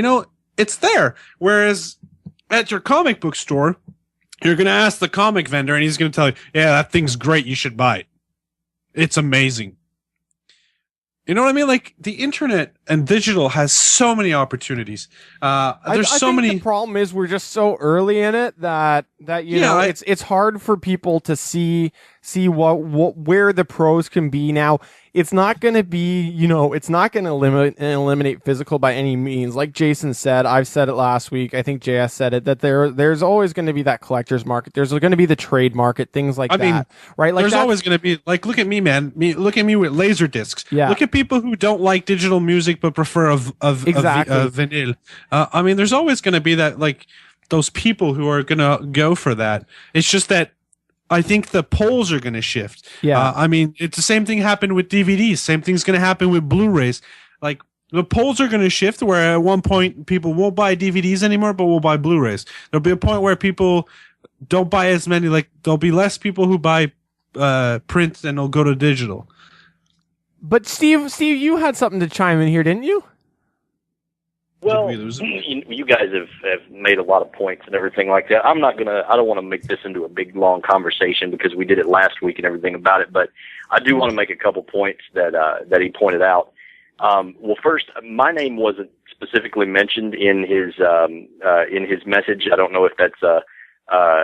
it's there. Whereas at your comic book store, you're going to ask the comic vendor, and he's going to tell you, yeah, that thing's great. You should buy it. It's amazing. You know what I mean? The internet and digital has so many opportunities. There's so many. The problem is we're just so early in it that it's hard for people to see see where the pros can be. Now, it's not going to be, it's not going to eliminate physical by any means. Like Jason said, I've said it last week. I think JS said it, that there's always going to be that collector's market. There's going to be the trade market, things like that, right? Like there's always going to be, like, look at me, man. Look at me with laser discs. Yeah. Look at people who don't like digital music but prefer vinyl. I mean, there's always going to be that, like, those people who are going to go for that. It's just that I think the poles are going to shift. Yeah. I mean, it's the same thing happened with DVDs. Same thing's going to happen with Blu-rays. Like, the poles are going to shift where at one point people won't buy DVDs anymore, but will buy Blu-rays. There'll be a point where people don't buy as many. Like, there'll be less people who buy print and they'll go to digital. But Steve, you had something to chime in here, didn't you? Well, you guys have made a lot of points and everything like that. I don't want to make this into a big, long conversation because we did it last week and everything about it, but I do want to make a couple points that he pointed out. Well, first, my name wasn't specifically mentioned in his message. I don't know if that's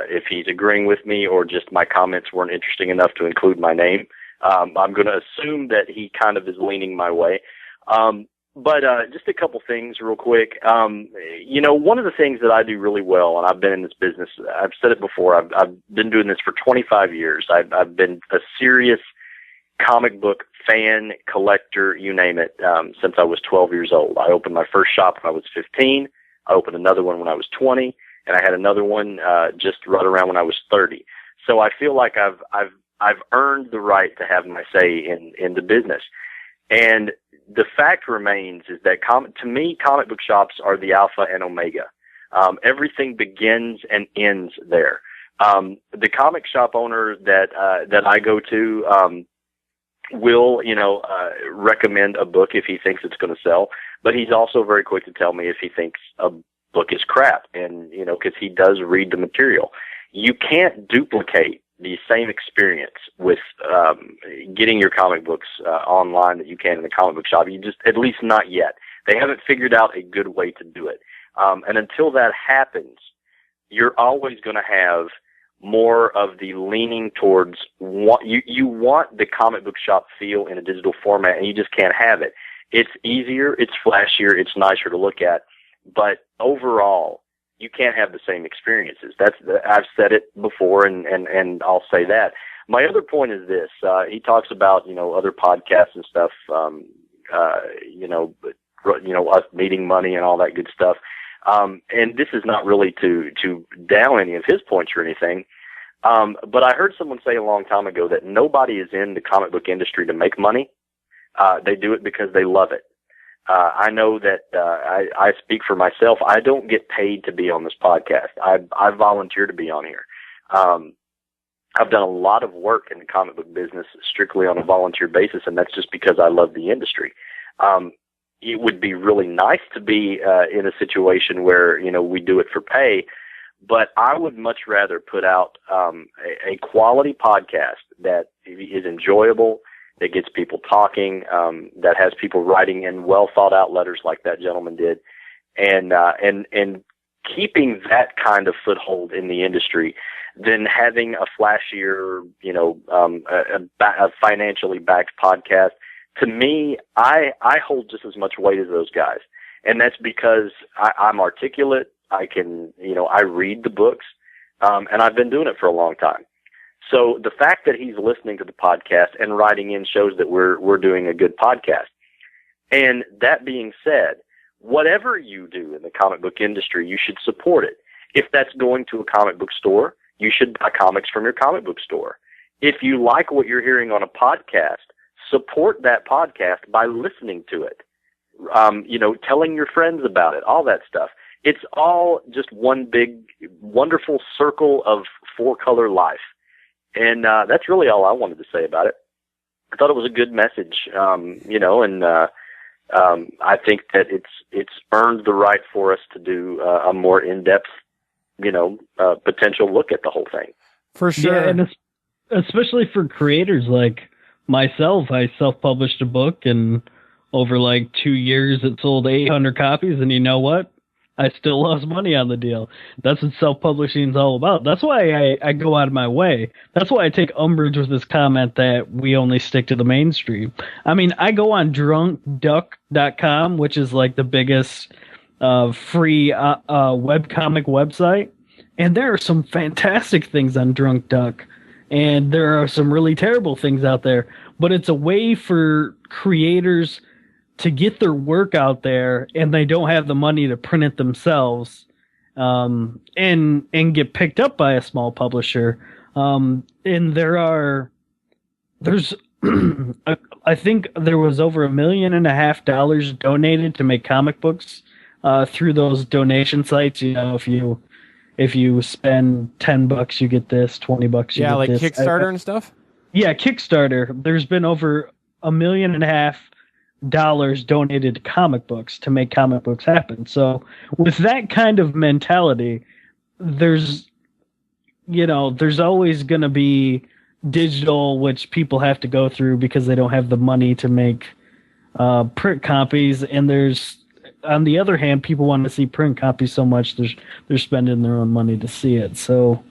if he's agreeing with me or just my comments weren't interesting enough to include my name. I'm going to assume that he kind of is leaning my way. But just a couple things real quick. One of the things that I do really well, and I've been in this business, I've said it before, I've been doing this for 25 years. I've been a serious comic book fan, collector, you name it, since I was 12 years old. I opened my first shop when I was 15. I opened another one when I was 20, and I had another one just right around when I was 30. So I feel like I've earned the right to have my say in the business. And the fact remains is that to me, comic book shops are the alpha and omega. Everything begins and ends there. The comic shop owner that I go to will recommend a book if he thinks it's going to sell, but he's also very quick to tell me if he thinks a book is crap, and because he does read the material. You can't duplicate the same experience with getting your comic books online that you can in a comic book shop. You just, at least not yet. They haven't figured out a good way to do it. And until that happens, you're always going to have more of the leaning towards what you want the comic book shop feel in a digital format, and you just can't have it. It's easier, it's flashier, it's nicer to look at, but overall, you can't have the same experiences. I've said it before, and I'll say that. My other point is this: he talks about other podcasts and stuff, us needing money and all that good stuff. And this is not really to down any of his points or anything. But I heard someone say a long time ago that nobody is in the comic book industry to make money. They do it because they love it. I know that I speak for myself. I don't get paid to be on this podcast. I volunteer to be on here. I've done a lot of work in the comic book business strictly on a volunteer basis, and that's just because I love the industry. It would be really nice to be in a situation where we do it for pay, but I would much rather put out a quality podcast that is enjoyable, that gets people talking, that has people writing in well thought out letters like that gentleman did, and keeping that kind of foothold in the industry than having a flashier, a financially backed podcast. To me, I hold just as much weight as those guys, and that's because I'm articulate. I can, I read the books, and I've been doing it for a long time. So the fact that he's listening to the podcast and writing in shows that we're doing a good podcast. And that being said, whatever you do in the comic book industry, you should support it. If that's going to a comic book store, you should buy comics from your comic book store. If you like what you're hearing on a podcast, support that podcast by listening to it. Telling your friends about it, all that stuff. It's all just one big, wonderful circle of four-color life. And that's really all I wanted to say about it. I thought it was a good message, and I think that it's earned the right for us to do a more in-depth, potential look at the whole thing. For sure. Yeah, and especially for creators like myself, I self-published a book, and over 2 years it sold 800 copies, and you know what? I still lost money on the deal. That's what self-publishing is all about. That's why I go out of my way. That's why I take umbrage with this comment that we only stick to the mainstream. I mean, I go on drunkduck.com, which is like the biggest free webcomic website, and there are some fantastic things on Drunk Duck, and there are some really terrible things out there. But it's a way for creators to get their work out there, and they don't have the money to print it themselves, and get picked up by a small publisher. And there's I think there was over $1.5 million donated to make comic books through those donation sites. You know, if you spend $10, you get this. $20, you get this. Yeah, like Kickstarter and stuff. Yeah, Kickstarter. There's been over $1.5 million donated to comic books to make comic books happen. So with that kind of mentality, there's always going to be digital, which people have to go through because they don't have the money to make print copies. And there's, on the other hand, people want to see print copies so much they're spending their own money to see it. So,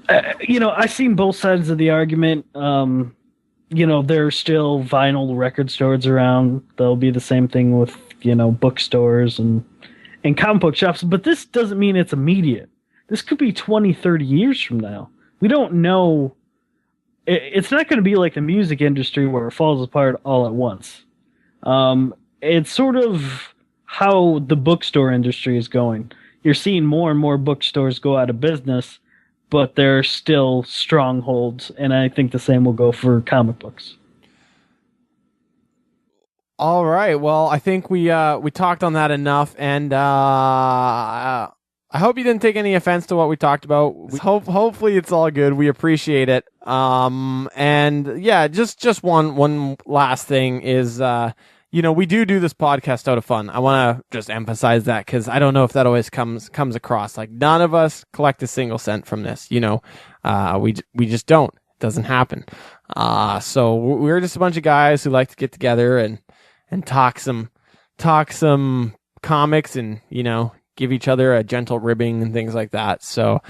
I've seen both sides of the argument. There's still vinyl record stores around. There'll be the same thing with, bookstores and comic book shops. But this doesn't mean it's immediate. This could be 20, 30 years from now. We don't know. It's not going to be like the music industry where it falls apart all at once. It's sort of how the bookstore industry is going. You're seeing more and more bookstores go out of business, but they're still strongholds, and I think the same will go for comic books. All right. Well, I think we talked on that enough, and I hope you didn't take any offense to what we talked about. Hopefully it's all good. We appreciate it. And yeah, just one last thing is, we do this podcast out of fun. I want to just emphasize that because I don't know if that always comes across. Like, none of us collect a single cent from this. We just don't. It doesn't happen. So we're just a bunch of guys who like to get together and talk some comics and give each other a gentle ribbing and things like that. So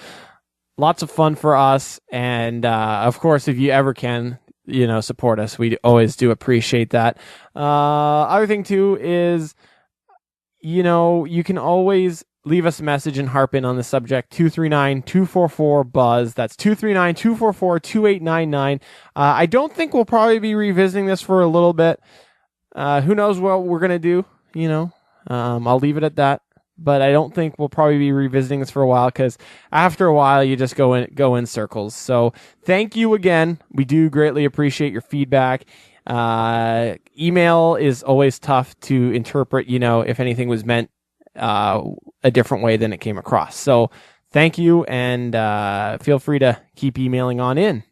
lots of fun for us. And of course, if you ever can, support us. We always do appreciate that. Other thing too is, you can always leave us a message and harp in on the subject. 239-244-BUZZ. That's 239-244-2899. I don't think we'll probably be revisiting this for a little bit. Who knows what we're going to do, I'll leave it at that. But I don't think we'll probably be revisiting this for a while because after a while you just go in circles. So thank you again. We do greatly appreciate your feedback. Email is always tough to interpret, if anything was meant a different way than it came across. So thank you, and feel free to keep emailing on in.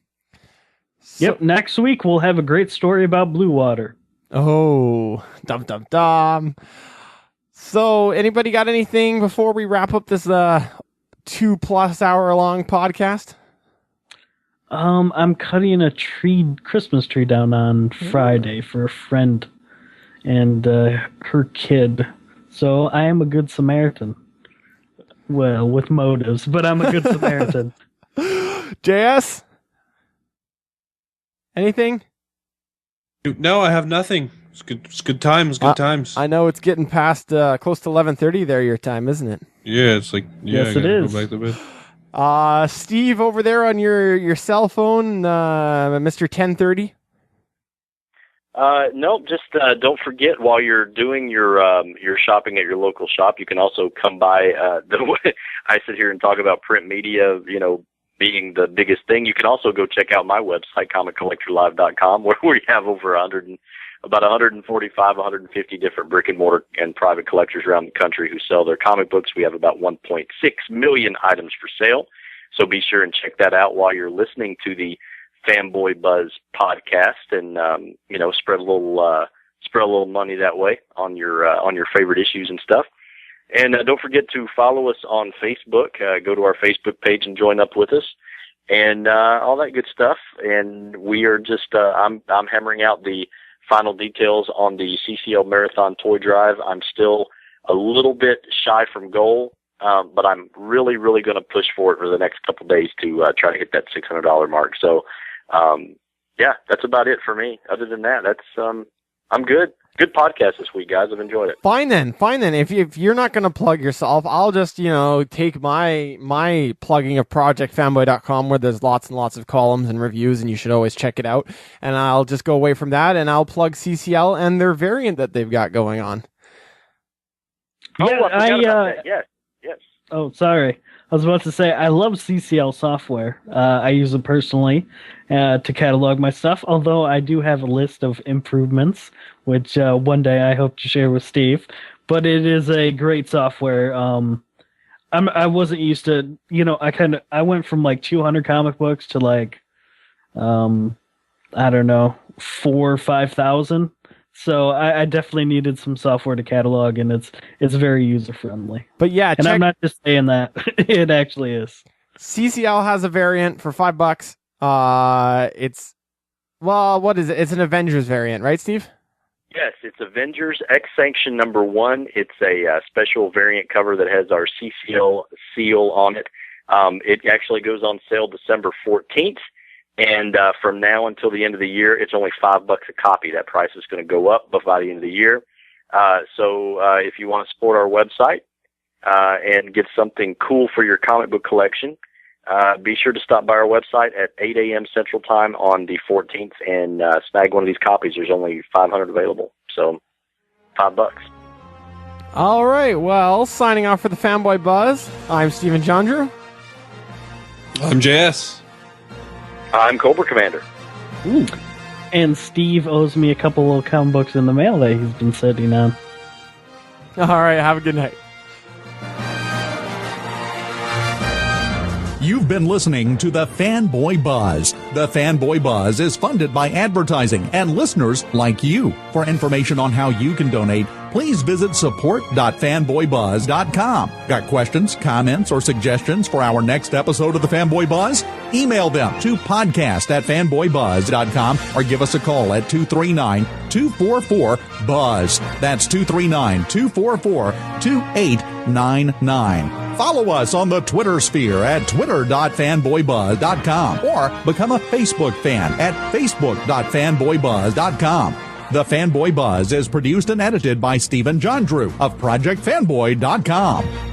Yep, next week we'll have a great story about Blue Water. Oh, dum dum dum. So, anybody got anything before we wrap up this 2+ hour long podcast? I'm cutting a Christmas tree down on Friday for a friend and her kid. So I am a good Samaritan. Well, with motives, but I'm a good Samaritan. JS? Anything? No, I have nothing. It's good times. Good times. I know it's getting past close to 11:30 there, your time, isn't it? Yeah, it's like yes, it is. Go back to bed. Steve, over there on your cell phone, Mr. 1030. Nope. Just don't forget while you're doing your shopping at your local shop, you can also come by. I sit here and talk about print media, being the biggest thing. You can also go check out my website, comiccollectorlive.com, where we have over about 145, 150 different brick and mortar and private collectors around the country who sell their comic books. We have about 1.6 million items for sale. So be sure and check that out while you're listening to the Fanboy Buzz podcast, and spread a little money that way on your favorite issues and stuff. And don't forget to follow us on Facebook. Go to our Facebook page and join up with us, and all that good stuff. And we are just I'm hammering out the final details on the CCL Marathon toy drive. I'm still a little bit shy from goal, but I'm really, really going to push for it for the next couple of days to try to hit that $600 mark. So, yeah, that's about it for me. Other than that, I'm good. Good podcast this week, guys. I've enjoyed it. Fine then. If you're not going to plug yourself, I'll just, take my plugging of projectfanboy.com, where there's lots and lots of columns and reviews, and you should always check it out. And I'll just go away from that, and I'll plug CCL and their variant that they've got going on. Yeah, Yes. Oh, sorry. I was about to say, I love CCL software. I use it personally to catalog my stuff, although I do have a list of improvements, which one day I hope to share with Steve. But it is a great software. I wasn't used to, I went from like 200 comic books to like, I don't know, 4,000 or 5,000. So I definitely needed some software to catalog, and it's very user friendly. But yeah, and I'm not just saying that; it actually is. CCL has a variant for $5. What is it? It's an Avengers variant, right, Steve? Yes, it's Avengers X Sanction #1. It's a special variant cover that has our CCL seal on it. It actually goes on sale December 14th. And from now until the end of the year, it's only $5 a copy. That price is going to go up by the end of the year. So if you want to support our website and get something cool for your comic book collection, be sure to stop by our website at 8 a.m. Central Time on the 14th and snag one of these copies. There's only 500 available, so $5. All right, well, signing off for the Fanboy Buzz, I'm Stephen John Drew. I'm JS. I'm Cobra Commander. Ooh. And Steve owes me a couple of comic books in the mail that he's been sitting on. All right, have a good night. You've been listening to the Fanboy Buzz. The Fanboy Buzz is funded by advertising and listeners like you. For information on how you can donate, please visit support.fanboybuzz.com. Got questions, comments, or suggestions for our next episode of the Fanboy Buzz? Email them to podcast@fanboybuzz.com or give us a call at 239-244-BUZZ. That's 239-244-2899. Follow us on the Twitter sphere at twitter.fanboybuzz.com or become a Facebook fan at facebook.fanboybuzz.com. The Fanboy Buzz is produced and edited by Stephen John Drew of ProjectFanboy.com.